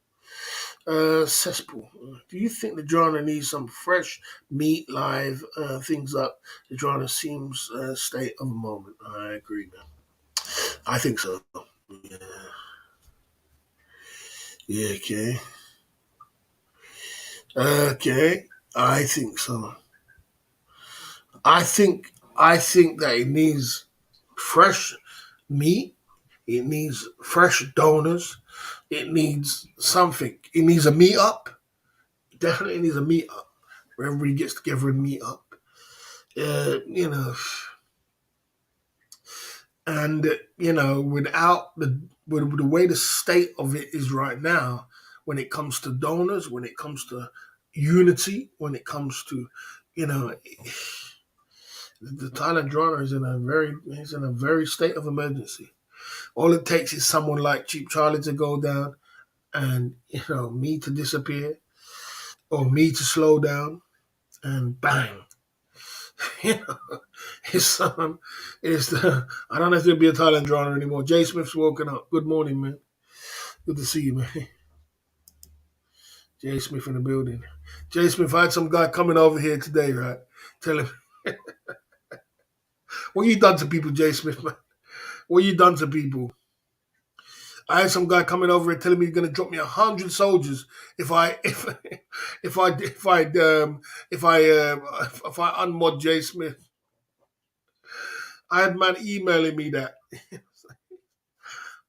Cesspool. Do you think the genre needs some fresh meat, live things up? The genre seems state of the moment. I agree, man. I think so. Yeah. Yeah. Okay. Okay. I think so. I think that it needs fresh meat. It needs fresh donors. It needs something. It needs a meetup. It definitely needs a meetup where everybody gets together and meet up. You know, and without with the way the state of it is right now, when it comes to donors, when it comes to unity, when it comes to you know the Thailand drama is in a very state of emergency. All it takes is someone like Cheap Charlie to go down, and me to disappear, or me to slow down, and bang. you know, his son is the. I don't know if there'll be a Thailand drama anymore. Jay Smith's woken up. Good morning, man. Good to see you, man. Jay Smith in the building. Jay Smith, I had some guy coming over here today, right? Tell him what you done to people, Jay Smith, man. What you done to people? I had some guy coming over and telling me he's gonna drop me 100 soldiers if I if I if I if I unmod Jay Smith. I had man emailing me that.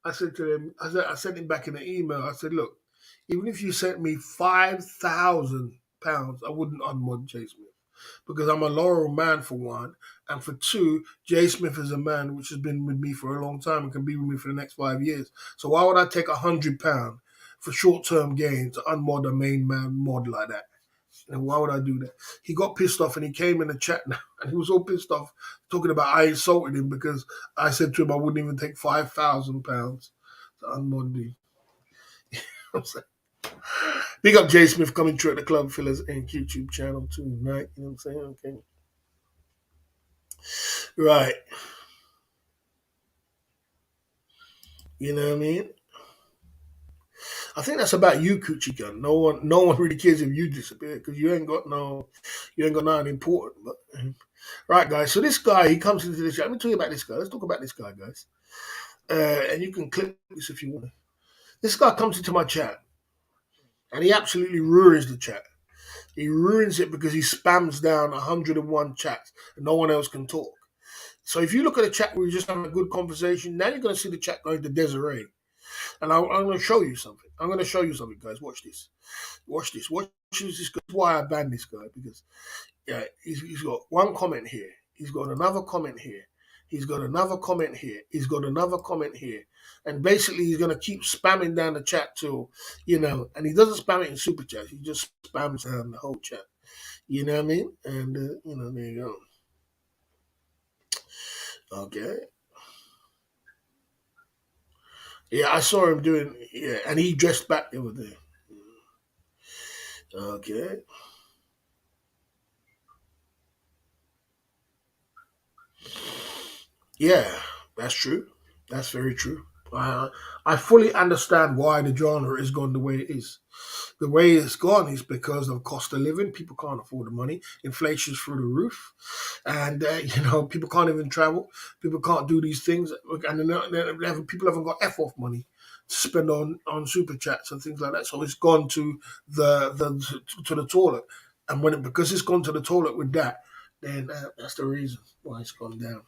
I said to him, I sent him back in an email. I said, look, even if you sent me £5,000, I wouldn't unmod Jay Smith because I'm a loyal man for one, and for two, Jay Smith is a man which has been with me for a long time and can be with me for the next 5 years. So why would I take £100 for short-term gain to unmod a main man mod like that? And why would I do that? He got pissed off and he came in the chat now and he was all pissed off talking about I insulted him because I said to him I wouldn't even take £5,000 to unmod me. Big up Jay Smith coming through at the Club Fillers and YouTube channel too, right? You know what I'm saying? Okay. Right. You know what I mean? I think that's about you, Coochie Gun. No one really cares if you disappear because you ain't got nothing important. But right, guys. So this guy, he comes into the chat. Let me tell you about this guy. Let's talk about this guy, guys. And you can click this if you want. This guy comes into my chat and he absolutely ruins the chat. He ruins it because he spams down 101 chats and no one else can talk. So if you look at the chat, we were just having a good conversation. Now you're going to see the chat going to Desiree. And I'm going to show you something. I'm going to show you something, guys. Watch this. Watch this. Watch this. This is why I banned this guy. Because he's got one comment here. He's got another comment here. He's got another comment here. He's got another comment here. And basically, he's going to keep spamming down the chat till, and he doesn't spam it in super chat. He just spams down the whole chat. You know what I mean? And, there you go. Okay. Yeah, I saw him doing, and he dressed back the other day. Okay. Yeah, that's true. That's very true. I fully understand why the genre is gone the way it is. The way it's gone is because of cost of living. People can't afford the money. Inflation's through the roof, and people can't even travel. People can't do these things, and people haven't got f off money to spend on super chats and things like that. So it's gone to the toilet, and because it's gone to the toilet with that, then that's the reason why it's gone down.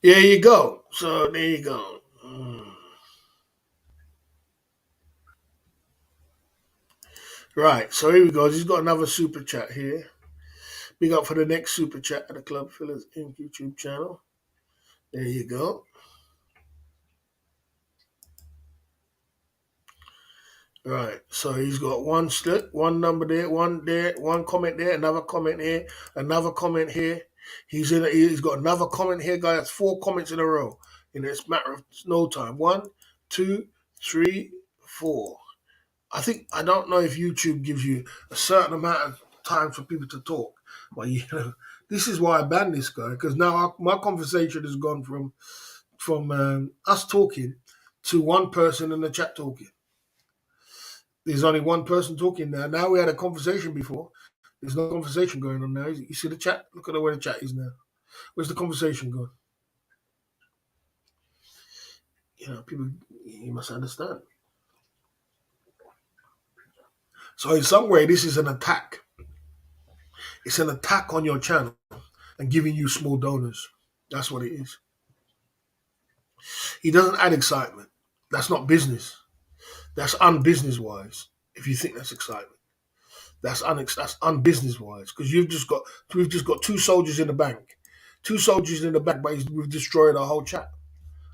There you go. So there you go. Right. So here we go. He's got another super chat here. Big up for the next super chat at the Club Fillers Inc. YouTube channel. There you go. Right. So he's got one slip, one number there, one comment there, another comment here, another comment here. He's got another comment here, guys. That's 4 comments in a row. In this matter of no time. 1, 2, 3, 4. I don't know if YouTube gives you a certain amount of time for people to talk, but this is why I banned this guy because now my conversation has gone from us talking to one person in the chat talking. There's only one person talking now. Now we had a conversation before. There's no conversation going on now. You see the chat? Look at the way the chat is now. Where's the conversation going? People, you must understand. So in some way, this is an attack. It's an attack on your channel and giving you small donors. That's what it is. He doesn't add excitement. That's not business. That's unbusiness wise. If you think that's excitement, that's unbusiness wise because we've just got two soldiers in the bank, but we've destroyed our whole chat.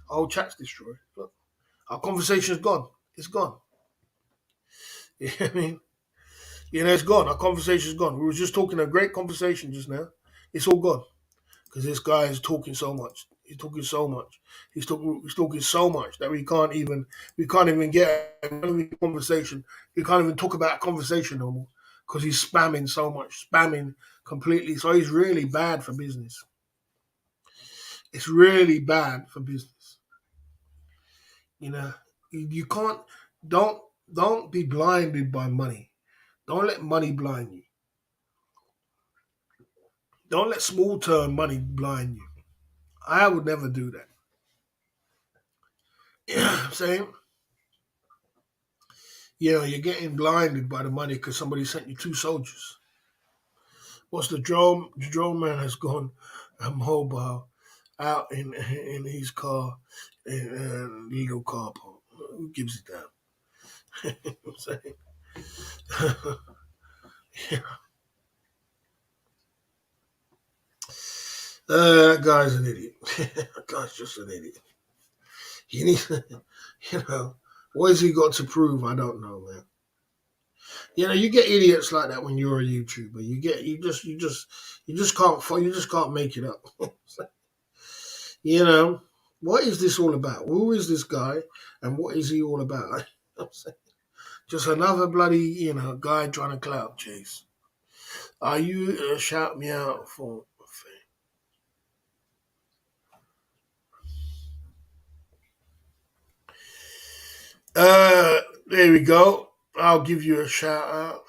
Our whole chat's destroyed. Look, our conversation's gone. It's gone. You know what I mean? It's gone. Our conversation's gone. We were just talking a great conversation just now. It's all gone because this guy is talking so much. He's talking so much. He's talking so much that we can't even get a conversation. We can't even talk about a conversation no more because he's spamming so much, spamming completely. So he's really bad for business. It's really bad for business. You can't. Don't be blinded by money. Don't let money blind you. Don't let small term money blind you. I would never do that. You know what I'm saying? You're getting blinded by the money because somebody sent you two soldiers. What's the drone? The drone man has gone mobile out in his car, in a legal car park. Who gives a damn? You know what I'm saying? That guy's an idiot. That guy's just an idiot. He needs, what has he got to prove? I don't know, man. You get idiots like that when you're a YouTuber. You just can't make it up. What is this all about? Who is this guy, and what is he all about? Just another bloody guy trying to clout chase. Are you shout me out for? There we go. I'll give you a shout out.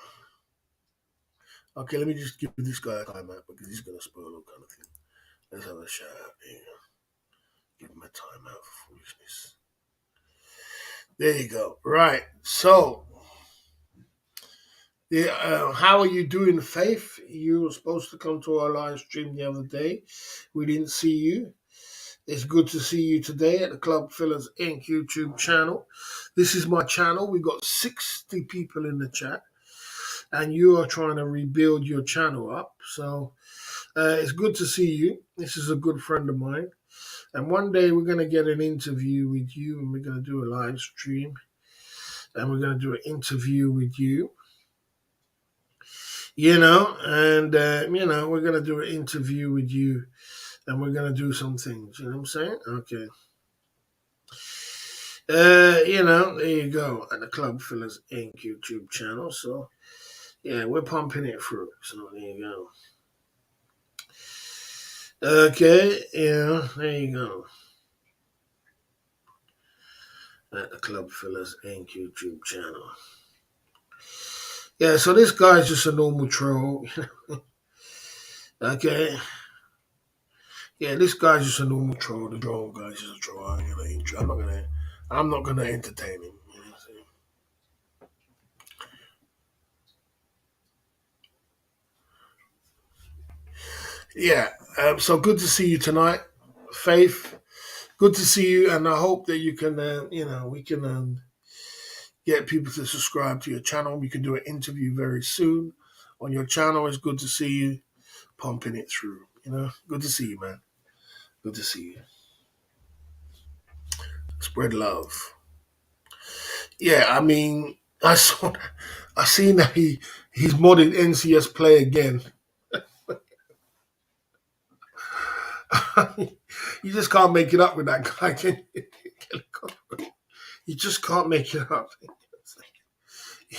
Okay, let me just give this guy a time out because he's gonna spoil all kind of thing. Let's have a shout out here. Give him a time out for foolishness. There you go. Right. So, how are you doing, Faith? You were supposed to come to our live stream the other day. We didn't see you. It's good to see you today at the Club Fillers Inc. YouTube channel. This is my channel. We've got 60 people in the chat, and you are trying to rebuild your channel up. So it's good to see you. This is a good friend of mine. And one day we're going to get an interview with you, and we're going to do a live stream, and we're going to do an interview with you. And we're going to do an interview with you, and we're going to do some things. You know what I'm saying? Okay. There you go, at the Club Fillers Inc. YouTube channel. So, yeah, we're pumping it through. So, there you go. Okay, yeah, there you go. At the Club Fillers Inc. YouTube channel. Yeah, so this guy's just a normal troll. Okay. Yeah, this guy's just a normal troll. The drone guy's just a troll. I'm not gonna entertain him. You know what I'm saying? Yeah. So good to see you tonight, Faith. Good to see you, and I hope that you can, we can get people to subscribe to your channel. We can do an interview very soon on your channel. It's good to see you pumping it through. Good to see you, man. Good to see you. Spread love. Yeah, I mean, I seen that he's modded NCS Play again. You just can't make it up with that guy, can you? You just can't make it up.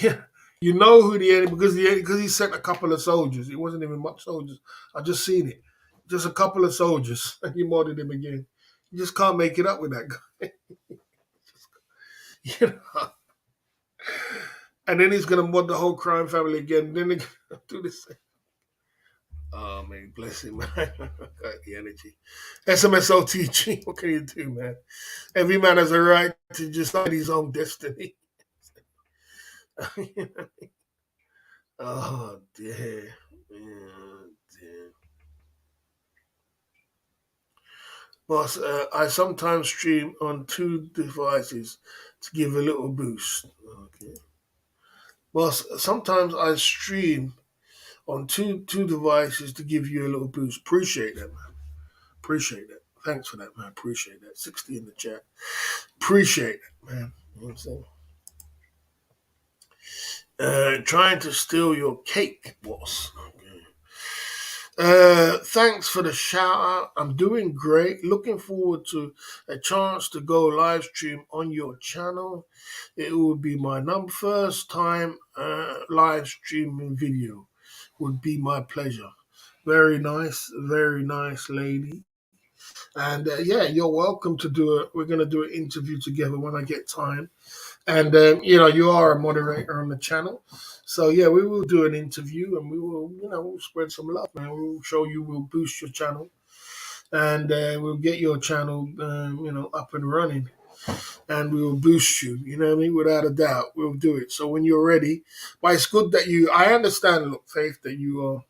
Yeah, you know who the enemy because he sent a couple of soldiers. It wasn't even much soldiers. I just seen it, just a couple of soldiers. And he modded him again. You just can't make it up with that guy. You know? And then he's gonna mod the whole crime family again. Then they're gonna do this. Oh man, bless him, man. Got the energy. SMSOTG. What can you do, man? Every man has a right to just find his own destiny. Oh dear. Yeah, dear. Boss, I sometimes stream on two devices to give a little boost. Okay. Boss, sometimes I stream on two devices to give you a little boost. Appreciate that, man. Appreciate that. Thanks for that, man. Appreciate that. 60 in the chat. Appreciate it, man. You know what I'm saying? Trying to steal your cake, boss. Okay. Thanks for the shout out. I'm doing great. Looking forward to a chance to go live stream on your channel. It will be my first time live streaming video. Would be my pleasure. Very nice lady. And yeah, you're welcome to do it. We're going to do an interview together when I get time. And you are a moderator on the channel, so yeah, we will do an interview and we will, we'll spread some love, man. We'll show you, we'll boost your channel, and we'll get your channel, up and running, and we will boost you. You know what I mean? Without a doubt, we'll do it. So when you're ready, but it's good that I understand, look, Faith, that you are.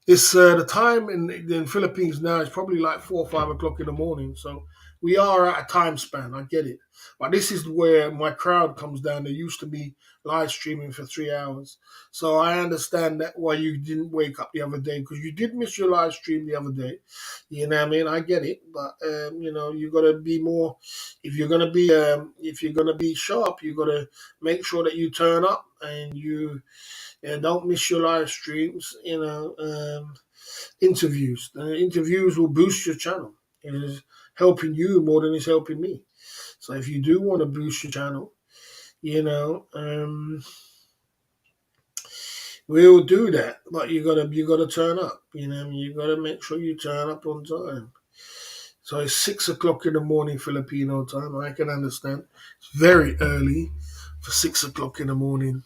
It's the time in Philippines now is probably like 4 or 5 o'clock in the morning. So we are at a time span. I get it. But this is where my crowd comes down. They used to be live streaming for 3 hours. So I understand that why you didn't wake up the other day, because you did miss your live stream the other day. You know what I mean? I get it. But you gotta be more, if you're gonna be sharp, you gotta make sure that you turn up and you don't miss your live streams. Interviews. Interviews will boost your channel. It is helping you more than it's helping me. So if you do want to boost your channel, we'll do that. But you gotta turn up. You gotta make sure you turn up on time. So it's 6 o'clock in the morning Filipino time. I can understand. It's very early for 6 o'clock in the morning.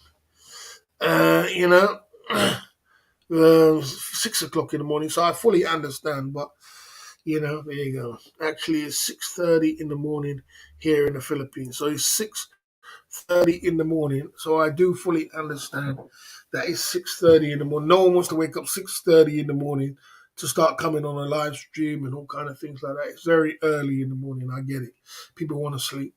Uh, you know. 6 o'clock in the morning, so I fully understand. But there you go. Actually, it's 6:30 in the morning here in the Philippines, so it's 6:30 in the morning. So I do fully understand that it's 6:30 in the morning. No one wants to wake up 6:30 in the morning to start coming on a live stream and all kind of things like that. It's very early in the morning. I get it. People want to sleep,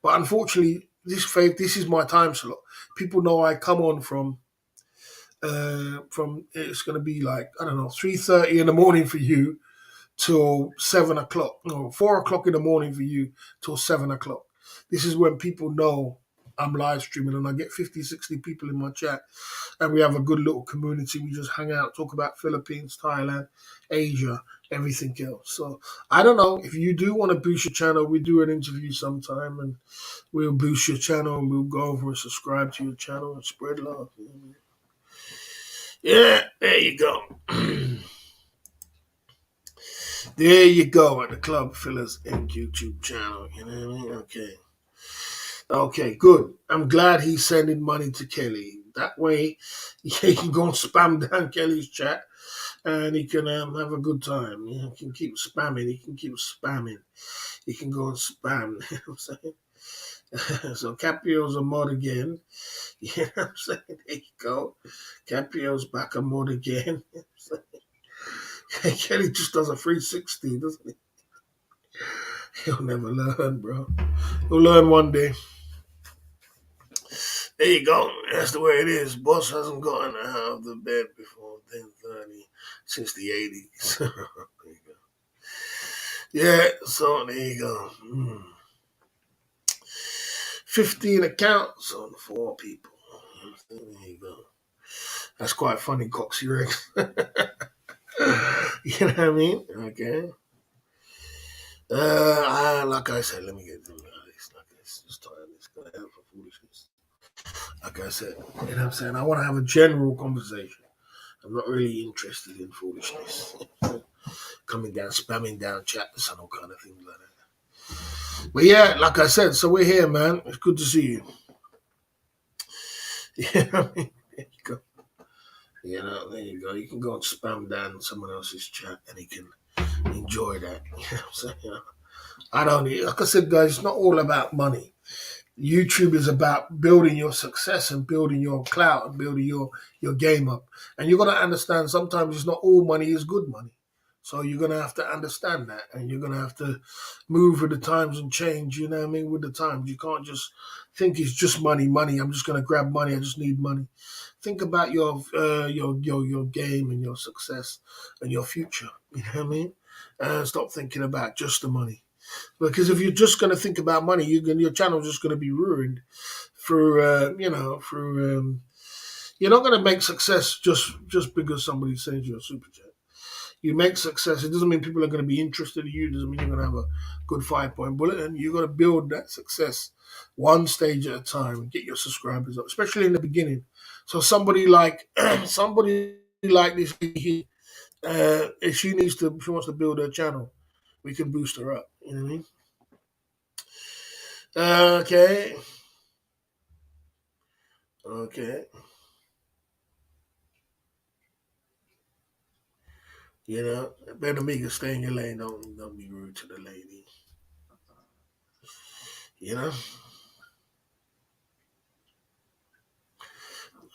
but unfortunately, this is my time slot. People know I come on from it's going to be like, I don't know, 3:30 in the morning for you till 7 o'clock, no, 4 o'clock in the morning for you till 7 o'clock. This is when people know I'm live streaming, and I get 50, 60 people in my chat, and we have a good little community. We just hang out, talk about Philippines, Thailand, Asia, everything else. So I don't know, if you do want to boost your channel, we do an interview sometime, and we'll boost your channel, and we'll go over and subscribe to your channel and spread love. Yeah, there you go. There you go at the Club Fillers Inc. YouTube channel. You know what I mean? Okay. Okay, good. I'm glad he's sending money to Kelly. That way, he can go and spam down Kelly's chat, and he can have a good time. He can keep spamming. He can keep spamming. He can go and spam. You know what I'm saying? So Capio's a mod again. You know what I'm saying? There you go. Capio's back a mod again. Kelly just does a 360, doesn't he? He'll never learn, bro. He'll learn one day. There you go. That's the way it is. Boss hasn't gotten out of the bed before 10:30 since the 80s. There you go. Yeah, so there you go. 15 accounts on 4 people. There you go. That's quite funny, Coxie Rex. You know what I mean? Okay. Like I said, let me get them out of this. Like this, just tired of this. Gonna have for foolishness. Like I said, you know what I'm saying? I want to have a general conversation. I'm not really interested in foolishness. Coming down, spamming down chats and all kind of things like that. But yeah, like I said, so we're here, man. It's good to see you. Yeah, I mean, there you go. You know, there you go. You can go and spam down someone else's chat and he can enjoy that. You know what I'm saying? You know, I don't need, like I said, guys, it's not all about money. YouTube is about building your success and building your clout and building your game up. And you've got to understand sometimes it's not all money is good money. So you're gonna have to understand that, and you're gonna have to move with the times and change. You know what I mean? With the times, you can't just think it's just money, money. I'm just gonna grab money. I just need money. Think about your game and your success and your future. You know what I mean? And stop thinking about just the money. Because if you're just going to think about money, your channel's just going to be ruined through, you're not going to make success just because somebody sends you a super chat. You make success. It doesn't mean people are going to be interested in you. It doesn't mean you're going to have a good 5 point bullet. And you've got to build that success one stage at a time and get your subscribers up, especially in the beginning. So somebody like this, if she wants to build her channel, we can boost her up. You know what I mean? Okay. Okay. You know, better make her stay in your lane. Don't be rude to the lady. You know,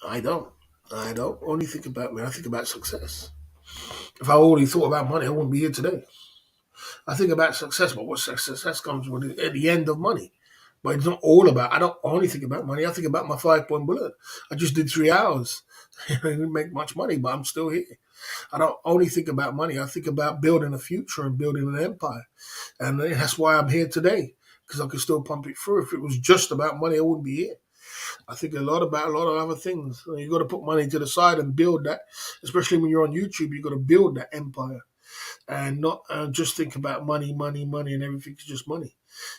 I don't. I don't only think about me. I think about success. If I only thought about money, I wouldn't be here today. I think about success, but what success comes with it at the end of money. But it's not all about. I don't only think about money. I think about my 5 point bullet. I just did 3 hours. I didn't make much money, but I'm still here. I don't only think about money. I think about building a future and building an empire. And that's why I'm here today, because I can still pump it through. If it was just about money, I wouldn't be here. I think a lot about a lot of other things. You got to put money to the side and build that, especially when you're on YouTube. You got to build that empire and not just think about money, money, money, and everything's just money.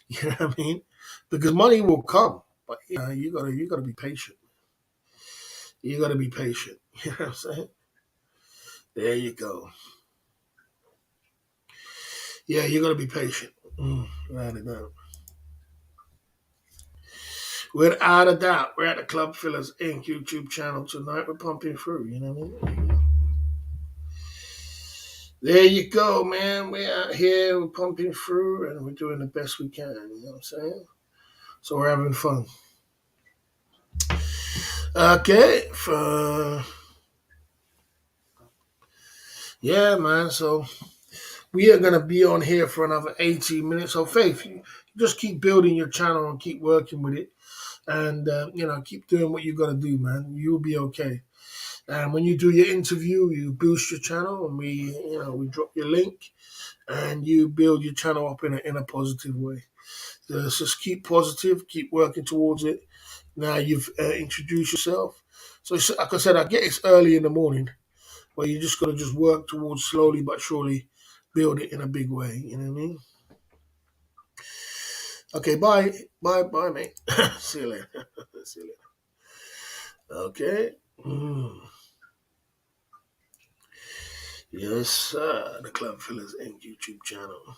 You know what I mean? Because money will come, but you gotta be patient. You gotta be patient. You know what I'm saying? There you go. Yeah, you gotta be patient. Without a doubt. Without a doubt, we're at the Club Fillers Inc. YouTube channel tonight. We're pumping through. You know what I mean? There you go, man. We're out here. We're pumping through, and we're doing the best we can. You know what I'm saying? So we're having fun. Okay, yeah, man. So we are gonna be on here for another 18 minutes. So Faith, you just keep building your channel and keep working with it, and keep doing what you gotta do, man. You'll be okay. And when you do your interview, you boost your channel, and we drop your link, and you build your channel up in a positive way. Just keep positive, keep working towards it. Now you've introduced yourself. So like I said, I get it's early in the morning, but you just got to just work towards slowly but surely build it in a big way. You know what I mean? Okay, bye, mate. See you later. See you later. Okay. Yes, sir. The Club Fillers Inc. YouTube channel.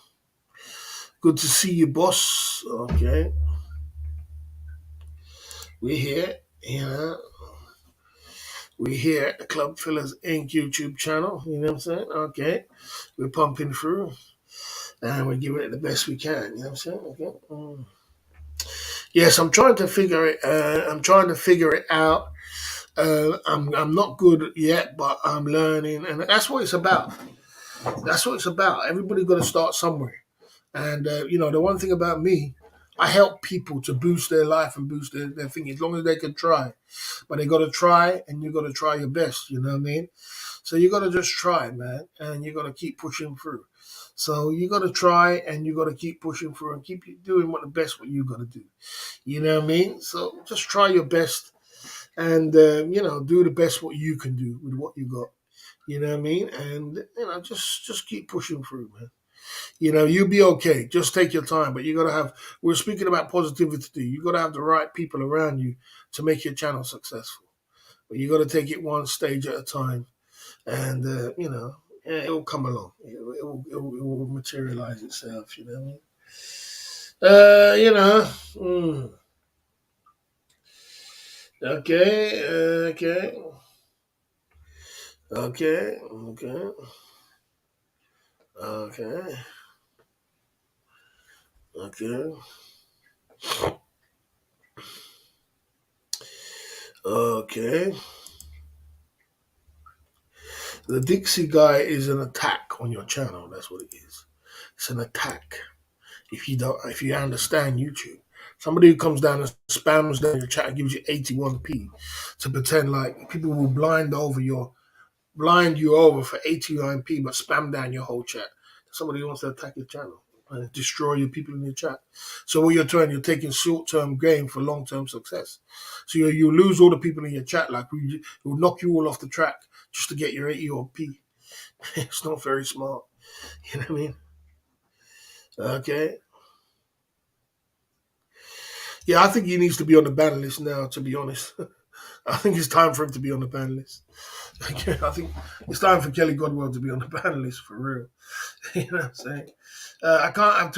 Good to see you, boss. Okay. We're here. We're here at the Club Fillers Inc. YouTube channel. You know what I'm saying? Okay. We're pumping through and we're giving it the best we can. You know what I'm saying? Okay. Yes, I'm trying to figure it. I'm trying to figure it out. I'm not good yet, but I'm learning, and that's what it's about. That's what it's about. Everybody got to start somewhere. And the one thing about me, I help people to boost their life and boost their thing as long as they can try. But they got to try, and you got to try your best. You know what I mean? So you got to just try, man, and you got to keep pushing through. So you got to try, and you got to keep pushing through, and keep doing what you got to do. You know what I mean? So just try your best, and do the best what you can do with what you got. You know what I mean? And just keep pushing through, man. You'll be okay. Just take your time. But you got to have, we're speaking about positivity. You got to have the right people around you to make your channel successful. But you got to take it one stage at a time. And, yeah, it'll come along. It will materialize itself, you know what I mean? Uh, you know, mm, okay, okay, okay, okay, okay, okay. The Dixie guy is an attack on your channel. That's what it is. It's an attack. If you understand YouTube, somebody who comes down and spams down your chat and gives you 81p to pretend like people will blind you over for 89p, but spam down your whole chat. Somebody who wants to attack your channel and destroy your people in your chat. So what you're taking short-term gain for long-term success. So you lose all the people in your chat, like it will knock you all off the track just to get your 80p. It's not very smart. You know what I mean? Okay. Yeah, I think he needs to be on the ban list now, to be honest. I think it's time for him to be on the ban list. Okay, I think it's time for Kelly Godwell to be on the ban list for real. You know what I'm saying? I can't have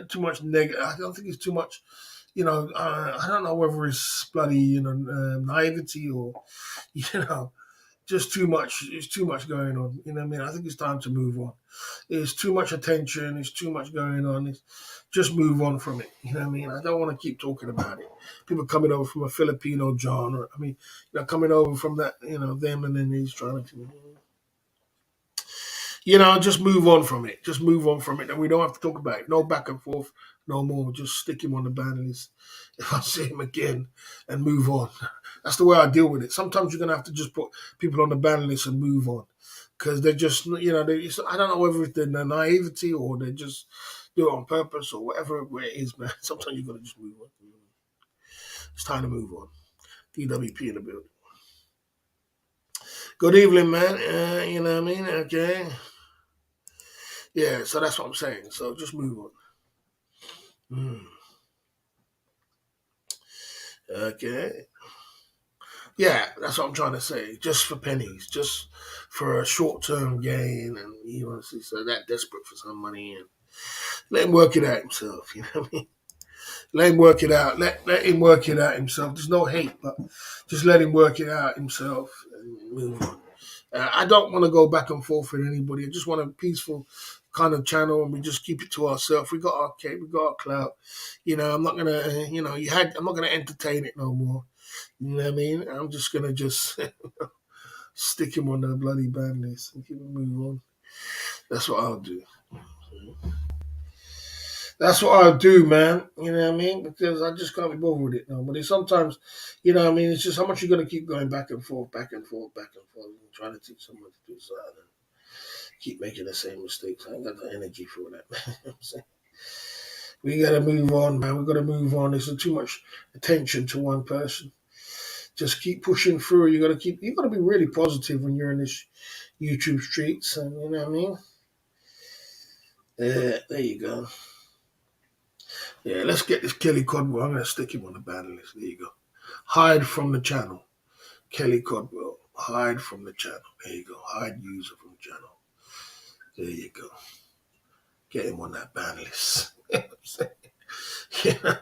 too much negative. I don't think it's too much. I don't know whether it's bloody naivety or you know just too much. It's too much going on. You know what I mean? I think it's time to move on. There's too much attention. There's too much going on. Just move on from it. You know what I mean? I don't want to keep talking about it. People coming over from a Filipino genre. I mean, coming over from that, them, and then he's trying to, just move on from it. Just move on from it. And we don't have to talk about it. No back and forth. No more. Just stick him on the ban list if I see him again and move on. That's the way I deal with it. Sometimes you're going to have to just put people on the ban list and move on. Because they're just, I don't know whether it's their naivety or they just do it on purpose or whatever it is, man. Sometimes you got to just move on. It's time to move on. DWP in the building. Good evening, man. You know what I mean? Okay. Yeah, so that's what I'm saying. So just move on. Mm. Okay. Yeah, that's what I'm trying to say. Just for pennies, just for a short term gain, and he wants to so that desperate for some money, and let him work it out himself. You know what I mean? Let him work it out. Let him work it out himself. There's no hate, but just let him work it out himself and move on. I don't want to go back and forth with anybody. I just want a peaceful kind of channel, and we just keep it to ourselves. We got our cake, we got our clout. I'm not gonna, I'm not gonna entertain it no more. You know what I mean? I'm just gonna just stick him on the bloody ban list and keep him move on. That's what I'll do. That's what I'll do, man. You know what I mean? Because I just can't be bothered with it now. But it's sometimes, what I mean? It's just how much you're going to keep going back and forth, back and forth, back and forth, and trying to teach someone to do something and keep making the same mistakes. I ain't got the energy for that, man. You know what I'm saying? We got to move on, man. We got to move on. There's too much attention to one person. Just keep pushing through. You got to be really positive when you're in this YouTube streets. And you know what I mean? There you go. Yeah, let's get this Kelly Codwell. I'm going to stick him on the ban list. There you go. Hide from the channel. Kelly Codwell. Hide from the channel. There you go. Hide user from the channel. There you go. Get him on that ban list. Yeah,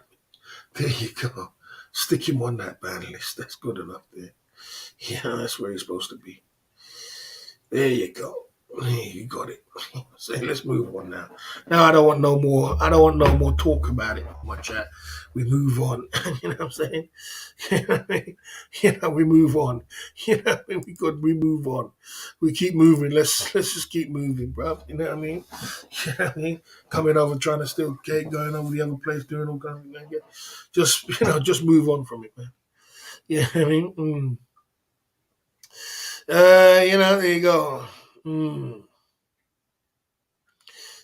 there you go. Stick him on that ban list. That's good enough there. Yeah, that's where he's supposed to be. There you go. You got it. So let's move on now. Now I don't want no more. I don't want no more talk about it on my chat. We move on. You know what I'm saying? We move on. We good. We move on. We keep moving. Let's just keep moving, bro. You know what I mean? You know what I mean? Coming over, trying to steal cake, going over the other place, doing all kinds of things. Just move on from it, man. You know what I mean? There you go. Mm.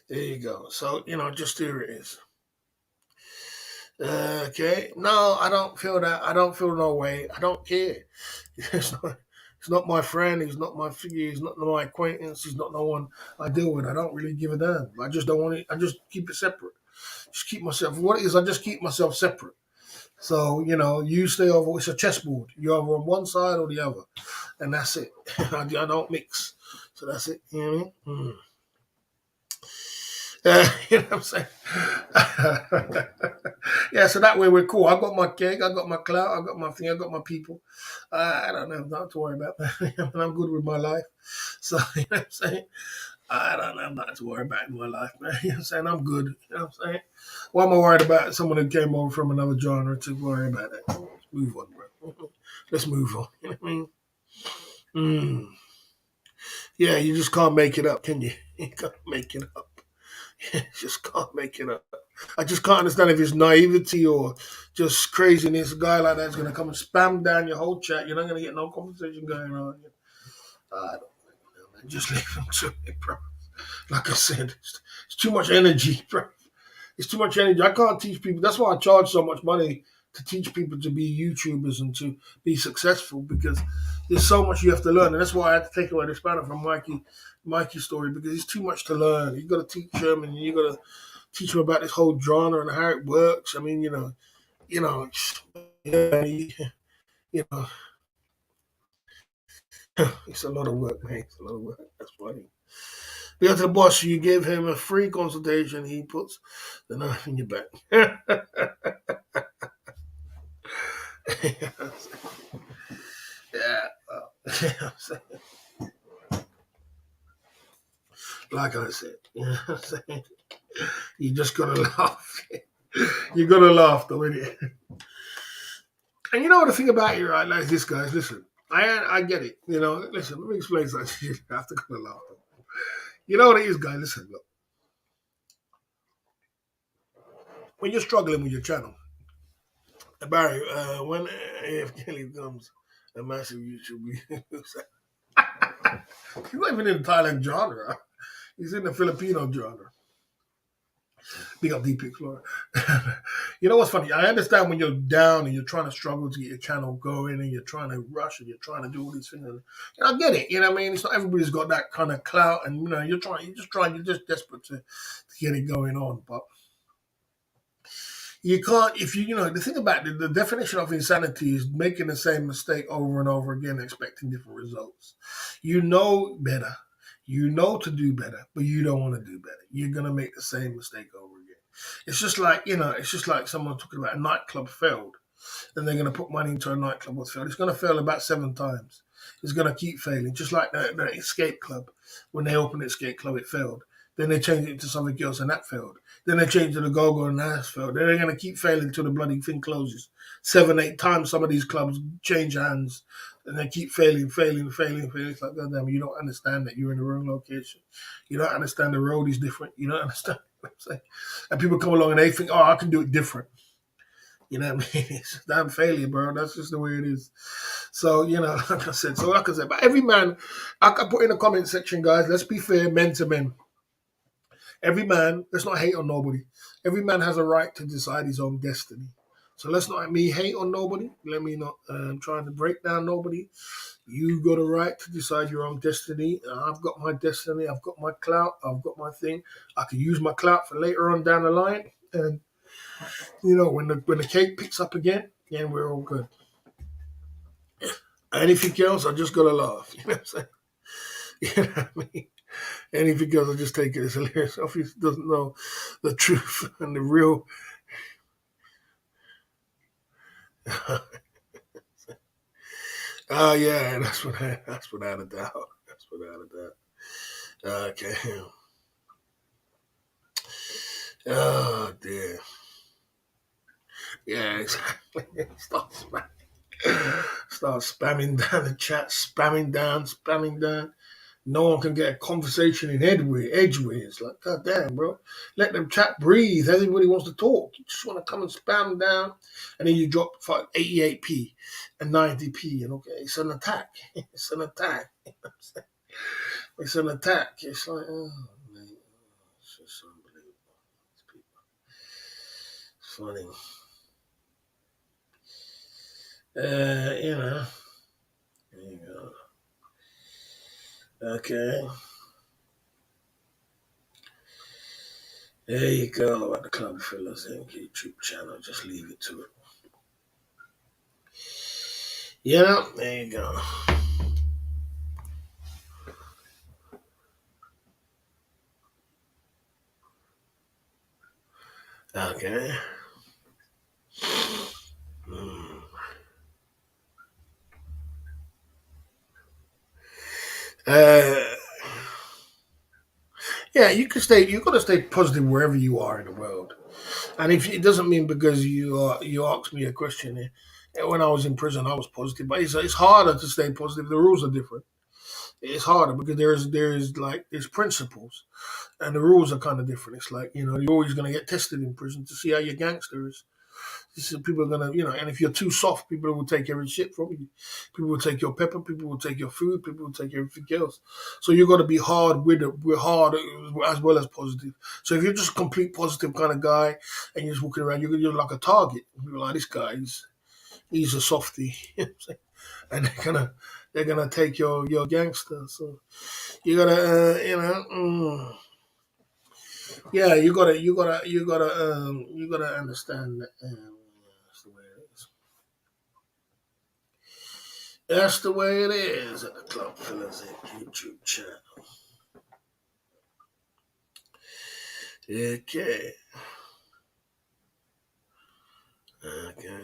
There you go. So, just here it is. Okay. No, I don't feel that. I don't feel no way. I don't care. It's He's not my friend. He's not my figure. He's not my acquaintance. He's not no one I deal with. I don't really give a damn. I just don't want it. I just keep it separate. Just keep myself. What it is, I just keep myself separate. So you stay over. It's a chessboard. You're over on one side or the other, and that's it. I don't mix. So that's it. You know what I mean? You know what I'm saying? Yeah, so that way we're cool. I got my cake, I got my clout, I got my thing, I got my people. I don't have nothing to worry about. I'm good with my life. So, you know what I'm saying? I don't have nothing to worry about in my life, man. You know what I'm saying? I'm good. You know what I'm saying? Why am I worried about someone who came over from another genre to worry about that? Let's move on, bro. Let's move on. You know what I mean? Mm. Yeah, you just can't make it up, can you? You can't make it up. Just can't make it up. I just can't understand if it's naivety or just craziness. A guy like that's going to come and spam down your whole chat. You're not going to get no conversation going on. I don't know, man. Just leave him to it, bro. Like I said, it's too much energy, bro. It's too much energy. I can't teach people. That's why I charge so much money to teach people to be YouTubers and to be successful because there's so much you have to learn. And that's why I had to take away the spanner from Mikey's story because it's too much to learn. You got to teach him and you got to teach them about this whole genre and how it works. I mean, yeah, you know, it's a lot of work, man. It's a lot of work. That's funny. You go to the boss, you give him a free consultation, he puts the knife in your back. Yeah, like I said, you know what I'm saying? You just gotta laugh. You gotta laugh though, innit? And you know what the thing about you, right? Like this, guys. Listen, I get it. Listen. Let me explain something. I have to kind of laugh. You know what it is, guys. Listen, look. When you're struggling with your channel, Barry, when AF Kelly comes, a massive YouTube he's not even in the Thailand genre. He's in the Filipino genre. Big up Deep Explorer. You know what's funny? I understand when you're down and you're trying to struggle to get your channel going and you're trying to rush and you're trying to do all these things. And I get it. You know what I mean? It's not everybody's got that kind of clout, and you're just desperate to get it going on. But you can't if the thing about the definition of insanity is making the same mistake over and over again, expecting different results. You know better. You know to do better, but you don't want to do better. You're gonna make the same mistake over again. It's just like someone talking about a nightclub failed, and they're gonna put money into a nightclub that's failed. It's gonna fail about 7 times. It's gonna keep failing. Just like the escape club. When they opened the escape club, it failed. Then they changed it to something else and that failed. Then they changed it to the go-go and that's failed. Then they're gonna keep failing until the bloody thing closes. 7, 8 times some of these clubs change hands and they keep failing, failing, failing, failing. It's like, goddamn, you don't understand that you're in the wrong location. You don't understand the road is different. You don't understand what I'm saying. And people come along and they think, oh, I can do it different. You know what I mean? It's a damn failure, bro. That's just the way it is. So, like I said, but every man, I can put in the comment section, guys, let's be fair, men to men. Every man, let's not hate on nobody. Every man has a right to decide his own destiny. So let's not me hate on nobody. Let me not trying to break down nobody. You got a right to decide your own destiny. I've got my destiny. I've got my clout. I've got my thing. I can use my clout for later on down the line. And when the cake picks up again, then we're all good. Anything else, I just gotta laugh. You know what I'm saying? You know what I mean? Anything else, I just take it as hilarious. Obviously, doesn't know the truth and the real. Oh yeah, that's without a doubt. That's without a doubt. Okay. Oh dear. Yeah, exactly. Start spamming down the chat, spamming down, spamming down. No one can get a conversation in edgeways. It's like, God damn, bro. Let them chat breathe. Everybody wants to talk. You just want to come and spam down. And then you drop 88p and 90p. And okay, it's an attack. It's an attack. It's an attack. It's like, oh, man. It's just unbelievable. These people. It's funny. You know. There you go. Okay. There you go. At the Club Fillers Inc. YouTube channel. Just leave it to it. Yeah, there you go. Okay. Mm. Uh, yeah, you can stay. You got to stay positive wherever you are in the world. And if it doesn't mean because you asked me a question here. When I was in prison, I was positive, but it's harder to stay positive. The rules are different. It's harder because there's principles, and the rules are kind of different. It's like you're always going to get tested in prison to see how your gangster is. This is, people are gonna, and if you're too soft, people will take every shit from you. People will take your pepper. People will take your food. People will take everything else. So you got to be hard with it. We're hard as well as positive. So if you're just a complete positive kind of guy and you're just walking around, you're like a target. People are like, this guy, he's a softie, and they're gonna take your gangster. So you gotta, yeah, you gotta understand that. That's the way it is. That's the way it is at the Club Fillers YouTube channel. Okay. Okay.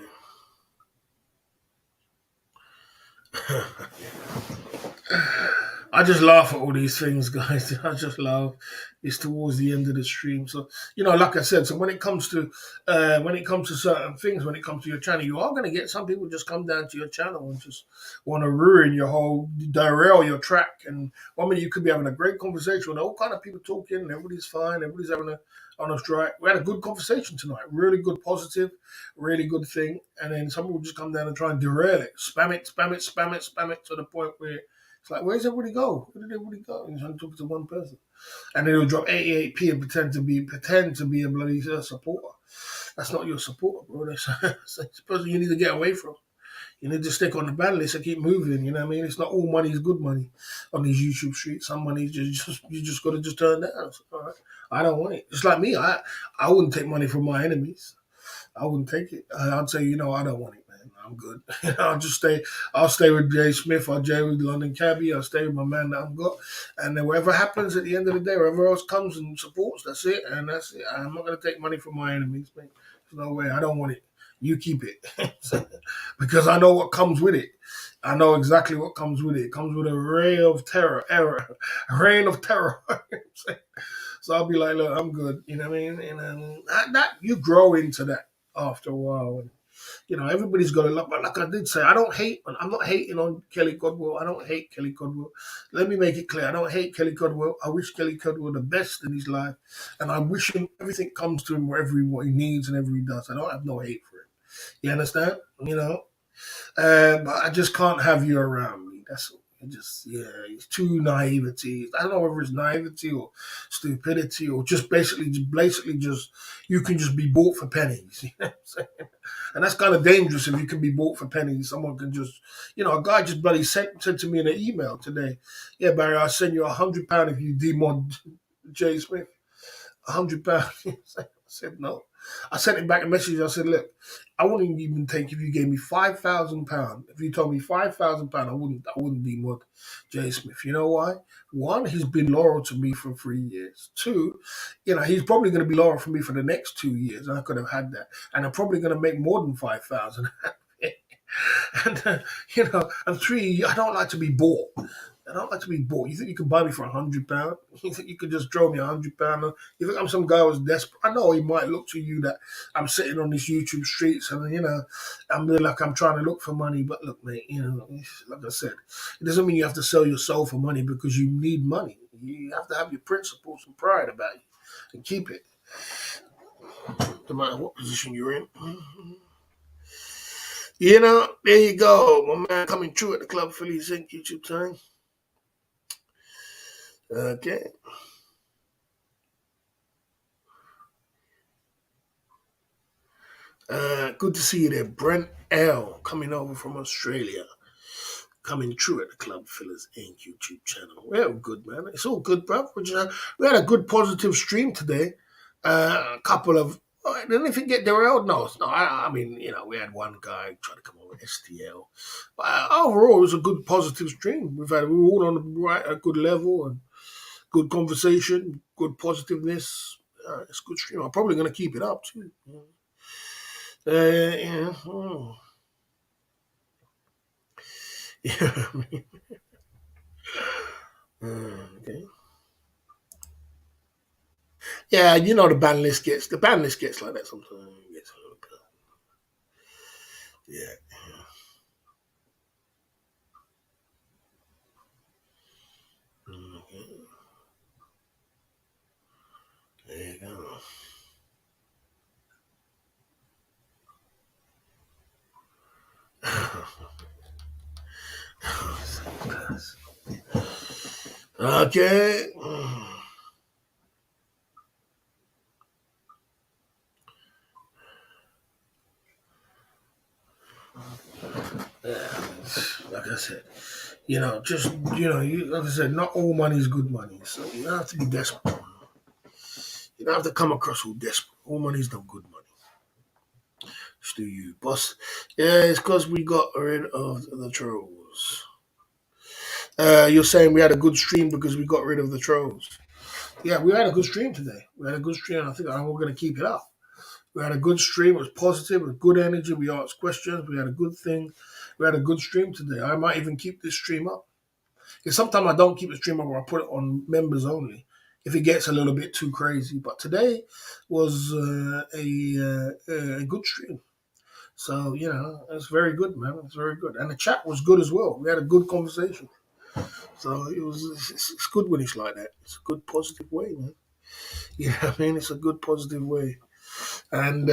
I just laugh at all these things, guys. I just laugh. It's towards the end of the stream, so like I said. So when it comes to certain things, when it comes to your channel, you are going to get some people just come down to your channel and just want to ruin your whole, derail your track. And one minute you could be having a great conversation with all kind of people talking, and everybody's fine, everybody's having a honest track. We had a good conversation tonight, really good, positive, really good thing. And then some people just come down and try and derail it, spam it, spam it, spam it, spam it to the point where it's like, where's everybody go? Where did everybody go? And he's trying to talk to one person, and then he'll drop 88p and pretend to be a bloody supporter. That's not your supporter, bro. That's the person you need to get away from. You need to stick on the ban list and keep moving. You know what I mean? It's not all money is good money on these YouTube streets. Some money you just got to just turn down. So, all right, I don't want it. Just like me, I wouldn't take money from my enemies. I wouldn't take it. I'd say, I don't want it, man. I'm good. I'll just stay. I'll stay with Jay Smith. I'll stay with London Cabby. I'll stay with my man that I've got. And then whatever happens at the end of the day, whoever else comes and supports, that's it. And that's it. I'm not going to take money from my enemies, man. There's no way. I don't want it. You keep it. Because I know what comes with it. I know exactly what comes with it. It comes with a reign of terror. So I'll be like, look, I'm good. You know what I mean? And that you grow into that after a while. And, everybody's got to love. But like I did say, I don't hate. I'm not hating on Kelly Godwell. I don't hate Kelly Godwell. Let me make it clear. I don't hate Kelly Godwell. I wish Kelly Godwell the best in his life, and I wish him everything comes to him wherever what he needs and whatever he does. I don't have no hate for him. You understand? But I just can't have you around me. That's all. It's too naivety. I don't know whether it's naivety or stupidity or just basically just you can just be bought for pennies. You know what I'm saying? And that's kind of dangerous if you can be bought for pennies. Someone can just, a guy just bloody said to me in an email today, yeah, Barry, I'll send you £100 if you demod Jay Smith. £100. I said no. I sent him back a message. I said, look, I wouldn't even take if you gave me £5,000. If you told me £5,000, I wouldn't be more Jay Smith. You know why? One, he's been loyal to me for 3 years. Two, he's probably going to be loyal for me for the next 2 years. And I could have had that. And I'm probably going to make more than 5,000. And and three, I don't like to be bought. I don't like to be bought. You think you can buy me for £100? You think you could just throw me £100? You think I'm some guy who's desperate? I know he might look to you that I'm sitting on these YouTube streets and I'm like I'm trying to look for money. But look, mate, like I said, it doesn't mean you have to sell your soul for money because you need money. You have to have your principles and pride about you and keep it, no matter what position you're in. There you go, my man coming true at the Club Phillies Inc. YouTube time. Okay. Good to see you there, Brent L. coming over from Australia. coming true at the Club Fillers Inc. YouTube channel. We're good, man. It's all good, bro. We had a good positive stream today. A couple of did anything get derailed? No. I mean, we had one guy try to come over with STL, but overall, it was a good positive stream. We were all on a good level and good conversation, good positiveness. It's a good stream. I'm probably going to keep it up too. Yeah. Yeah. Okay. Yeah, the ban list gets like that sometimes. It gets a little bit. Yeah. Mhm. There you go. Okay. Yeah, like I said, like I said, not all money is good money. So you don't have to be desperate. You don't have to come across all desperate. All money is not good money. Just do you, boss. Yeah, it's because we got rid of the trolls. You're saying we had a good stream because we got rid of the trolls. Yeah, we had a good stream today. We had a good stream. I think we're going to keep it up. We had a good stream. It was positive. It was good energy. We asked questions. We had a good thing. We had a good stream today. I might even keep this stream up. Because sometimes I don't keep the stream up or I put it on members only if it gets a little bit too crazy. But today was a good stream. So, it's very good, man. It's very good. And the chat was good as well. We had a good conversation. So it's good when it's like that. It's a good positive way, man. You know what I mean? It's a good positive way. And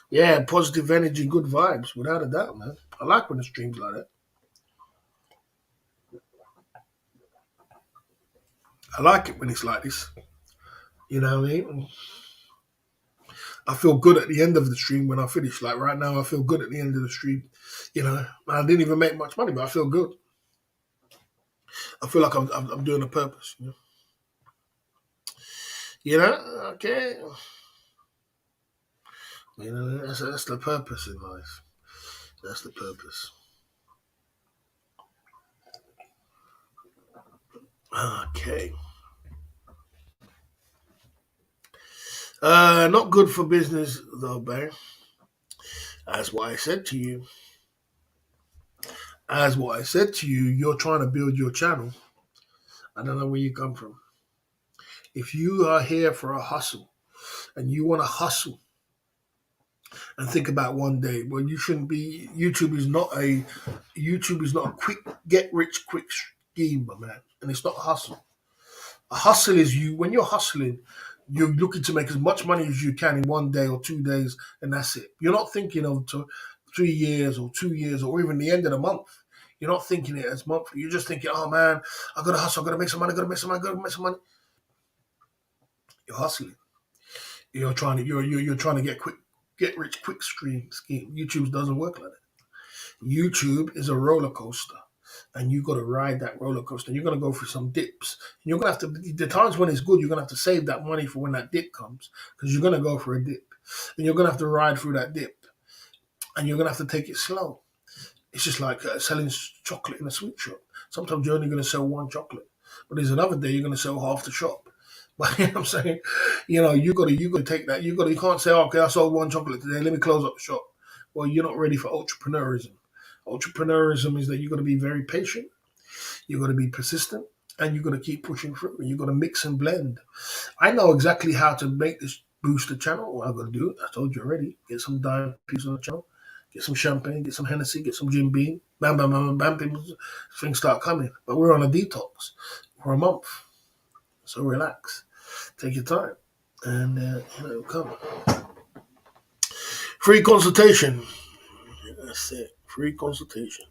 yeah, positive energy, good vibes, without a doubt, man. I like when the streams like that. I like it when it's like this. You know what I mean? I feel good at the end of the stream when I finish. Like right now, I feel good at the end of the stream. I didn't even make much money, but I feel good. I feel like I'm doing a purpose. Okay. That's the purpose in life. That's the purpose. Okay. Not good for business though, Bear. That's what I said to you. As what I said to you, you're trying to build your channel. I don't know where you come from. If you are here for a hustle and you want to hustle and think about one day, well, you shouldn't be. YouTube is not a quick get rich quick scheme, my man, and it's not a hustle. A hustle is you when you're hustling, you're looking to make as much money as you can in one day or 2 days, and that's it. You're not thinking of 3 years or 2 years or even the end of the month. You're not thinking it as monthly. You're just thinking, oh man, I gotta hustle, I gotta make some money, I gotta make some money, I gotta make some money. You're hustling. You're trying to get rich quick scheme. YouTube doesn't work like that. YouTube is a roller coaster. And you got to ride that roller coaster. You're going to go through some dips. And you're going to have to, the times when it's good, you're going to have to save that money for when that dip comes because you're going to go for a dip. And you're going to have to ride through that dip. And you're going to have to take it slow. It's just like selling chocolate in a sweet shop. Sometimes you're only going to sell one chocolate, but there's another day you're going to sell half the shop. But you know what I'm saying, you got to take that. You can't say, okay, I sold one chocolate today. Let me close up the shop. Well, you're not ready for entrepreneurism. Entrepreneurism is that you got to be very patient. You got to be persistent, and you got to keep pushing through. And you got to mix and blend. I know exactly how to make this boost the channel. What I got to do, I told you already. Get some diabetes on the channel. Get some champagne, get some Hennessy, get some Jim Beam. Bam, bam, bam, bam, bam. Things start coming. But we're on a detox for a month. So relax. Take your time. And it'll come. Free consultation. That's it. Free consultation.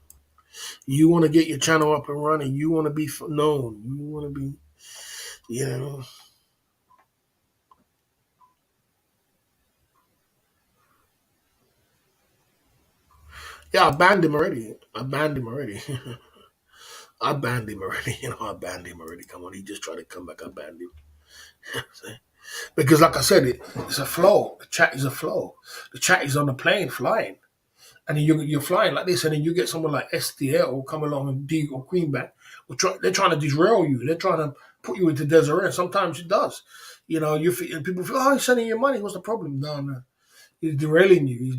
You want to get your channel up and running. You want to be known. You want to be, you know. Yeah, I banned him already. I banned him already. I banned him already. I banned him already. Come on, he just tried to come back. I banned him. Because, like I said, it's a flow. The chat is a flow. The chat is on the plane flying. And then you're flying like this, and then you get someone like STL come along and D or Queenback. They're trying to derail you. They're trying to put you into desert. Sometimes it does. And people feel, oh, he's sending you money. What's the problem? No, no. He's derailing you. He's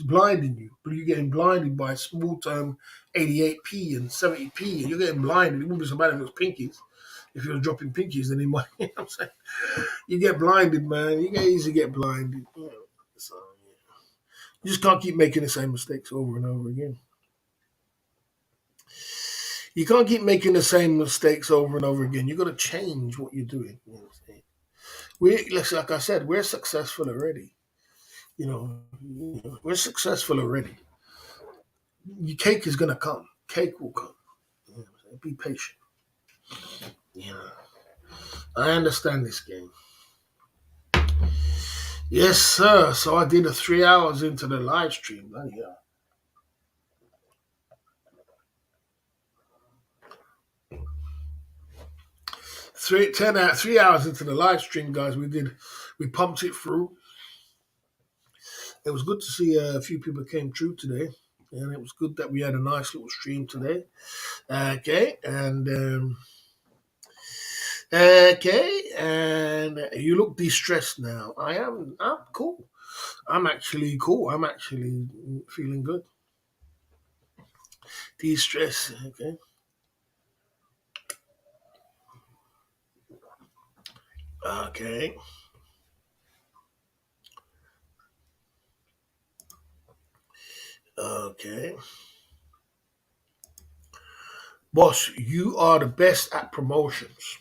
blinding you. But you're getting blinded by small term 88p and 70p. And you're getting blinded. It wouldn't be so bad if it was pinkies. If you were dropping pinkies, then he might. You know what I'm saying? You get blinded, man. You get easily get blinded. So, you just can't keep making the same mistakes over and over again. You can't keep making the same mistakes over and over again. You got to change what you're doing. You know what I'm saying? Like I said, we're successful already. We're successful already. Your cake is gonna come. Cake will come. You know what I'm saying? Be patient. Yeah, I understand this game. Yes, sir. So I did a 3 hours into the live stream. Bloody hell. 3 hours into the live stream, guys. We pumped it through. It was good to see a few people came through today, and it was good that we had a nice little stream today. Okay, and you look distressed now. I'm cool. I'm actually cool. I'm actually feeling good. De-stress. Okay. Okay. Okay. Boss, you are the best at promotions.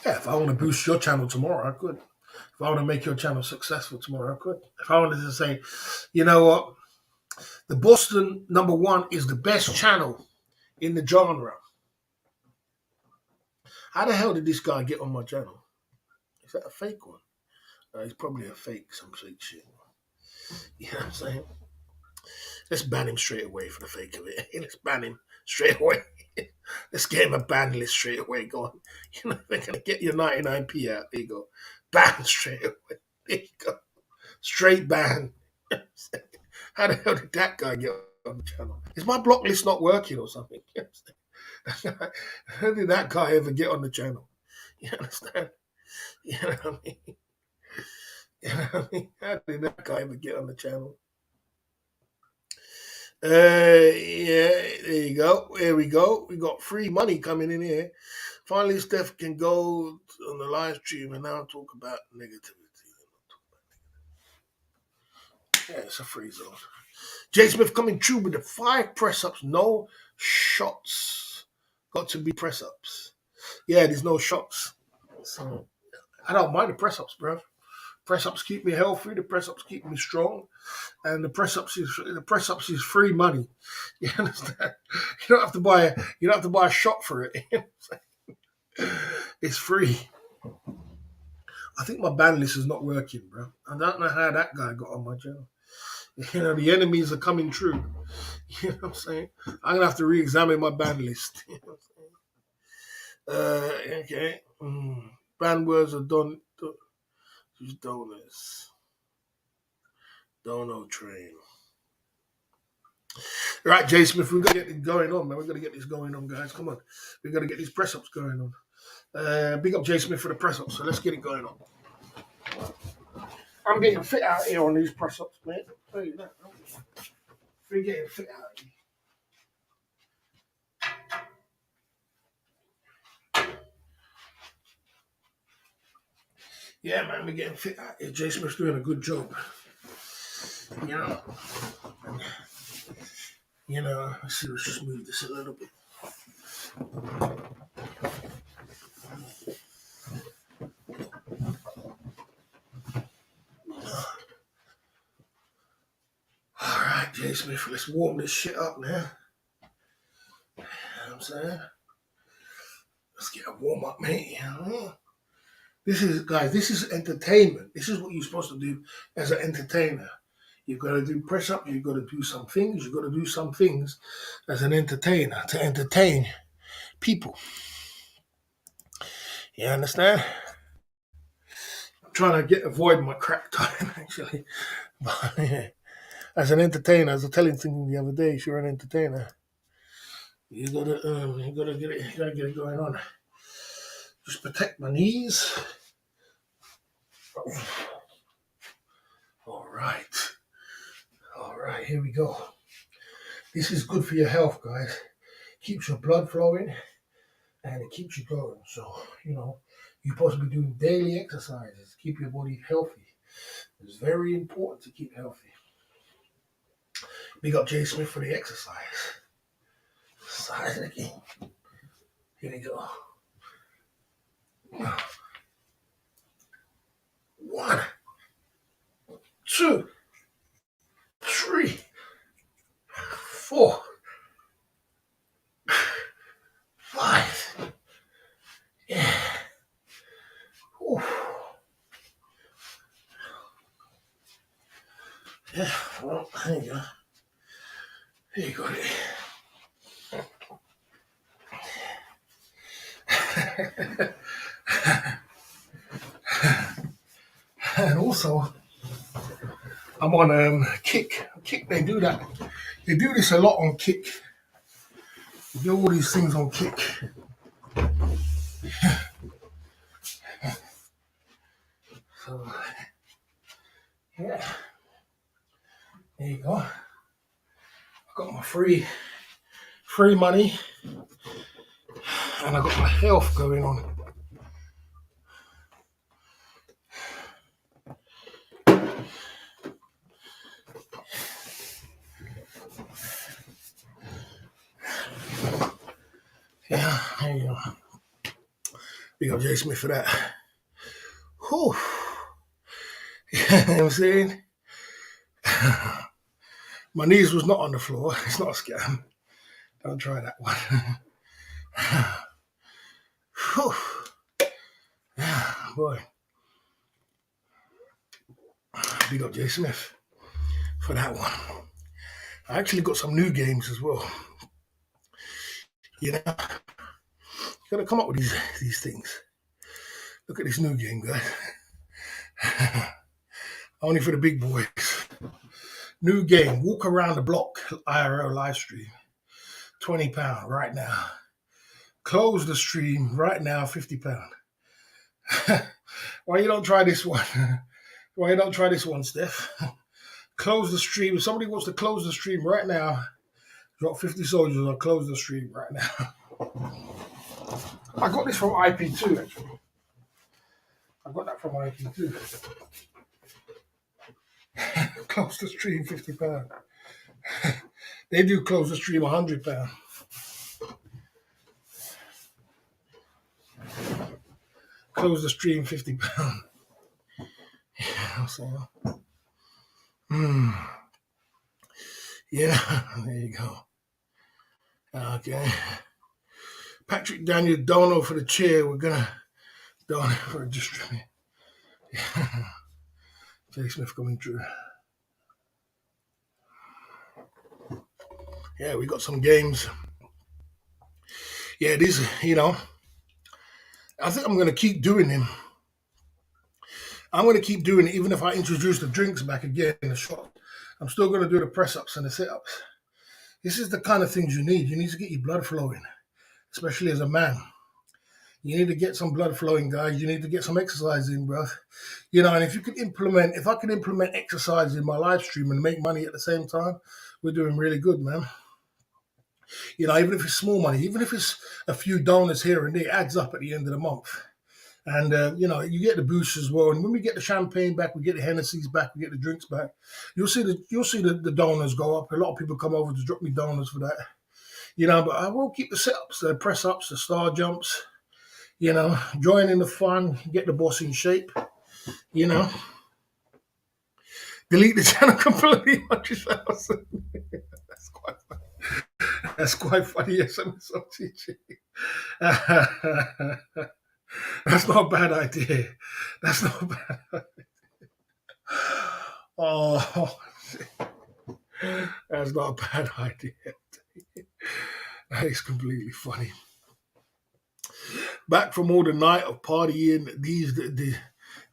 Yeah, if I want to boost your channel tomorrow, I could. If I want to make your channel successful tomorrow, I could. If I wanted to say, you know what, the Boston number one is the best channel in the genre. How the hell did this guy get on my channel? Is that a fake one? It's probably a fake, some fake shit. You know what I'm saying? Let's ban him straight away for the fake of it. Let's ban him straight away. Let's get him a ban list straight away. Go on. They're going to get your 99p out. There you go. Ban straight away. There you go. Straight ban. How the hell did that guy get on the channel? Is my block list not working or something? How did that guy ever get on the channel? You understand? You know what I mean? You know what I mean? How did that guy ever get on the channel? Yeah, there you go. There we go. We got free money coming in here. Finally, Steph can go on the live stream and now talk about negativity. Yeah, it's a free zone. Jay Smith coming through with the 5 press ups, no shots. Got to be press ups. Yeah, there's no shots. So I don't mind the press ups, bro. Press ups keep me healthy. The press ups keep me strong, and the press ups is free money. You understand? You don't have to buy a shot for it. It's free. I think my ban list is not working, bro. I don't know how that guy got on my channel. The enemies are coming true. You know what I'm saying? I'm gonna have to re-examine my ban list. You know okay. Ban words are done. Donors. Dono train. Right, Jay Smith, we've got to get this going on, man. We've got to get this going on, guys. Come on. We've got to get these press ups going on. Big up Jay Smith for the press ups, so let's get it going on. I'm getting fit out here on these press ups, man. I'll tell you that. We're getting fit out here. Yeah, man, we're getting fit out here. Jay Smith's doing a good job. Let's see, let's just move this a little bit. All right, Jay Smith, let's warm this shit up now. You know what I'm saying? Let's get a warm up, mate. This is entertainment. This is what you're supposed to do as an entertainer. You've got to do press up. You've got to do some things. You've got to do some things as an entertainer to entertain people. You understand? I'm trying to avoid my crack time actually. But yeah, as an entertainer, as I was telling something the other day, if you're an entertainer, you gotta get it going on. Just protect my knees. All right. All right, here we go. This is good for your health, guys. Keeps your blood flowing and it keeps you going. So, you're supposed to be doing daily exercises, keep your body healthy. It's very important to keep healthy. Big up Jay Smith for the exercise. Exercise again. Here we go. 1, 2, 3, 4, 5. Yeah. Ooh. Yeah, well, there you go. Here you go. And also, I'm on Kick. Kick, they do that. They do this a lot on Kick. They do all these things on Kick. So, yeah. There you go. I got my free money, and I got my health going on. Yeah, there you go. Big up Jay Smith for that. Whew. You know what I'm saying? My knees was not on the floor. It's not a scam. Don't try that one. Whew. Yeah, boy. Big up Jay Smith for that one. I actually got some new games as well. You know, you gotta come up with these things. Look at this new game, guys. Only for the big boys. New game, walk around the block, IRL live stream. £20 right now. Close the stream right now, £50. Why you don't try this one? Why you don't try this one, Steph? Close the stream. If somebody wants to close the stream right now, drop 50 soldiers or close the stream right now. I got this from IP2 actually. I got that from IP2. Close the stream, £50. They do close the stream, £100. Close the stream, £50. Yeah, I'm saying. Yeah, there you go. Okay. Patrick Daniel Dono for the chair. We're gonna donate for a distribute. Yeah. Jay Smith coming through. Yeah, we got some games. Yeah, these, I think I'm gonna keep doing them. I'm gonna keep doing it, even if I introduce the drinks back again in the shop. I'm still gonna do the press ups and the sit ups. This is the kind of things you need. You need to get your blood flowing, especially as a man. You need to get some blood flowing, guys. You need to get some exercise in, bro. And if I can implement exercise in my live stream and make money at the same time, we're doing really good, man. Even if it's small money, even if it's a few dollars here and there, it adds up at the end of the month. And, you get the boost as well. And when we get the champagne back, we get the Hennessy's back, we get the drinks back, you'll see the donors go up. A lot of people come over to drop me donors for that. But I will keep the sit-ups, the press-ups, the star jumps, join in the fun, get the boss in shape, delete the channel completely, 100,000. That's quite funny, SMSOTG. That's not a bad idea. That's not a bad idea. Oh, That's not a bad idea. That is completely funny. Back from all the night of partying, these the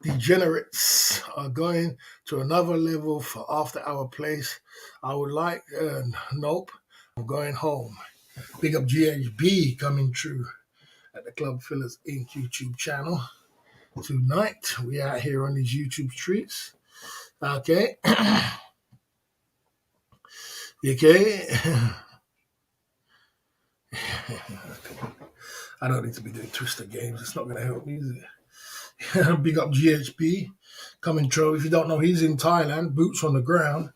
degenerates are going to another level for after our place. I would like, nope, I'm going home. Big up GHB coming true at the Club Fillers Inc. YouTube channel. Tonight, we out here on these YouTube streets. Okay. Okay. I don't need to be doing Twister games. It's not going to help me, is it? Big up GHB coming true. If you don't know, he's in Thailand, boots on the ground.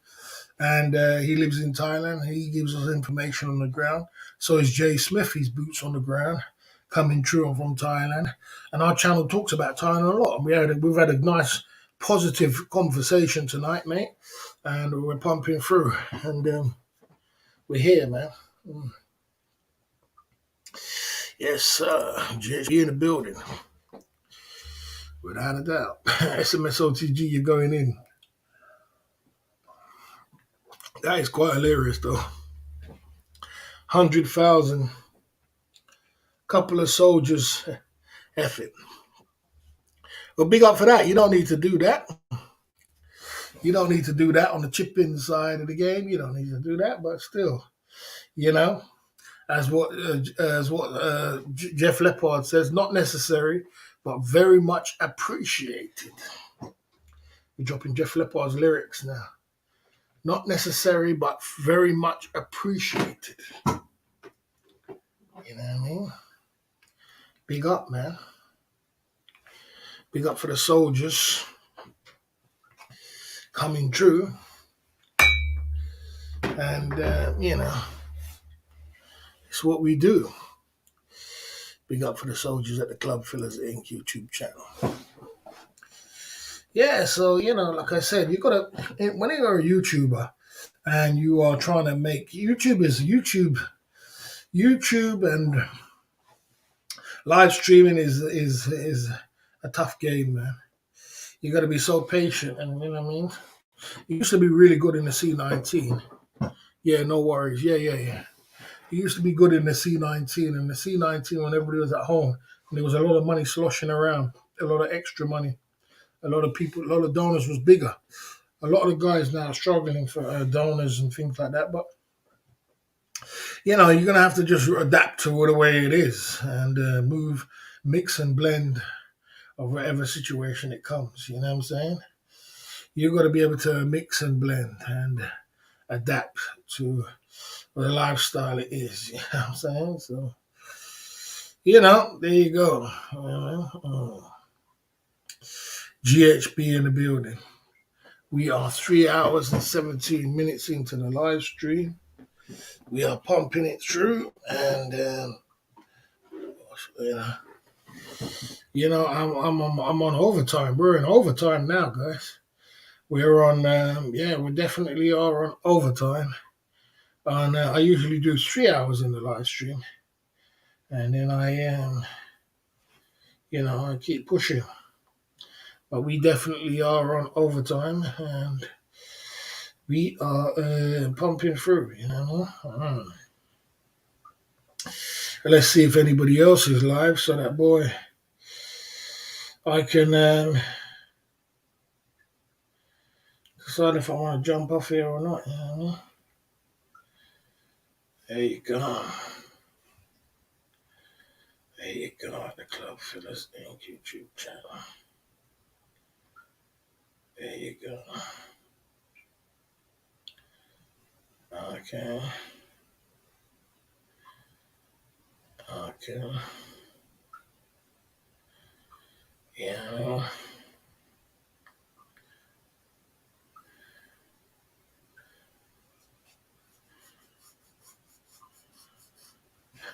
And he lives in Thailand. He gives us information on the ground. So is Jay Smith. He's boots on the ground, coming true and from Thailand. And our channel talks about Thailand a lot. And we've had a nice, positive conversation tonight, mate. And we're pumping through. And we're here, man. Yes, JHB in the building. Without a doubt. SMSOTG, you're going in. That is quite hilarious, though. 100,000, couple of soldiers, F it. Well, big up for that. You don't need to do that. You don't need to do that on the chip-in side of the game. You don't need to do that, but still, you know, as what Jeff Leppard says, not necessary, but very much appreciated. We're dropping Jeff Leppard's lyrics now. Not necessary, but very much appreciated. You know what I mean? Big up, man. Big up for the soldiers coming true. And, you know, it's what we do. Big up for the soldiers at the Club Fillers Inc. YouTube channel. Yeah, so, you know, like I said, you got to, when you're a YouTuber and you are trying to make, YouTube and live streaming is a tough game, man. You got to be so patient, and you know what I mean? You used to be really good in the C19. Yeah, no worries. Yeah. He used to be good in the C19, and the C19 when everybody was at home, and there was a lot of money sloshing around, a lot of extra money, a lot of people, a lot of donors was bigger. A lot of the guys now are struggling for donors and things like that, but you know, you're gonna have to just adapt to the way it is and move, mix and blend of whatever situation it comes. You know what I'm saying? You got to be able to mix and blend and adapt to the lifestyle it is. You know what I'm saying? So, you know, there you go. GHB in the building. We are 3 hours and 17 minutes into the live stream. We are pumping it through, and you know, I'm on overtime. We're in overtime now, guys. We're on, we definitely are on overtime. And I usually do 3 hours in the live stream, and then I keep pushing. But we definitely are on overtime, and we are pumping through. You know. Let's see if anybody else is live, so that boy, I can decide if I want to jump off here or not. You know? There you go. There you go. The Club Fillers Inc. YouTube channel. There you go. Okay. Yeah.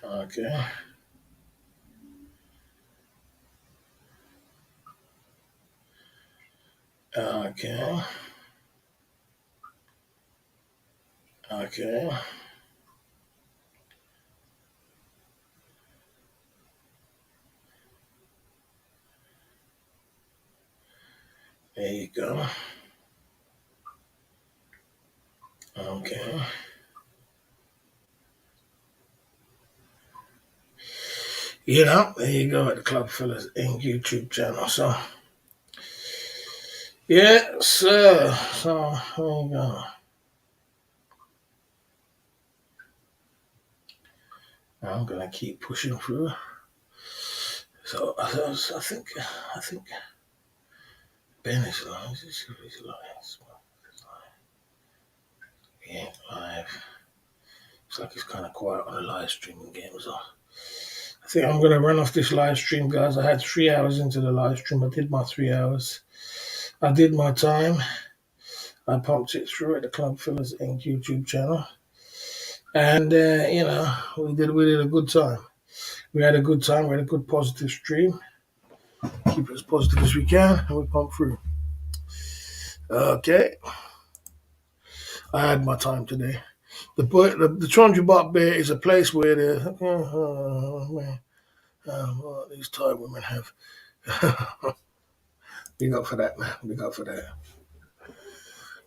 Okay. Okay. Okay. There you go. Okay. There you go at the Club Fellas Inc. YouTube channel. So, yeah, sir. So, there you go. I'm gonna keep pushing through. So, I think Ben is live. He's live. Yeah, live. Looks like he's kind of quiet on the live streaming game. So, I think I'm gonna run off this live stream, guys. I had 3 hours into the live stream. I did my 3 hours. I did my time. I pumped it through at the Club Fellas Inc. YouTube channel, and we did a good time. We had a good time. We had a good positive stream. Keep it as positive as we can, and we pump through. Okay, I had my time today. The Tronju Bot Bear is a place where what these Thai women have. Big up for that, man. Big up for that.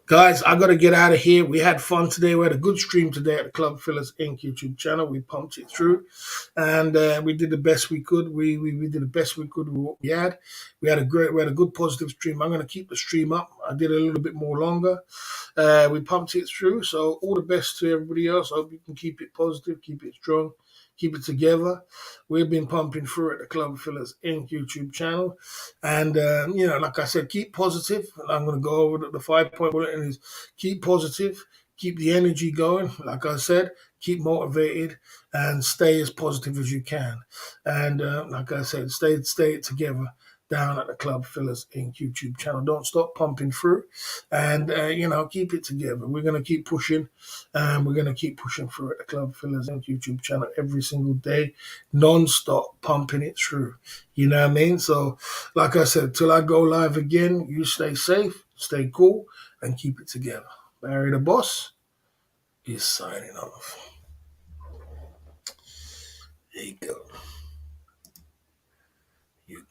Guys, I got to get out of here. We had fun today. We had a good stream today at the Club Fillers Inc. YouTube channel. We pumped it through, and we did the best we could. We did the best we could with what we had. We had a good positive stream. I'm going to keep the stream up. I did a little bit more longer. We pumped it through. So all the best to everybody else. I hope you can keep it positive, keep it strong, keep it together. We've been pumping through at the Club Fillers Inc. YouTube channel. And, like I said, keep positive. I'm going to go over the 5 point bulletin is keep positive, keep the energy going. Like I said, keep motivated and stay as positive as you can. And like I said, stay it together down at the Club Fillers Inc. YouTube channel. Don't stop pumping through and, keep it together. We're going to keep pushing and we're going to keep pushing through at the Club Fillers Inc. YouTube channel every single day, non-stop pumping it through. You know what I mean? So, like I said, till I go live again, you stay safe, stay cool, and keep it together. Barry the Boss is signing off. There you go.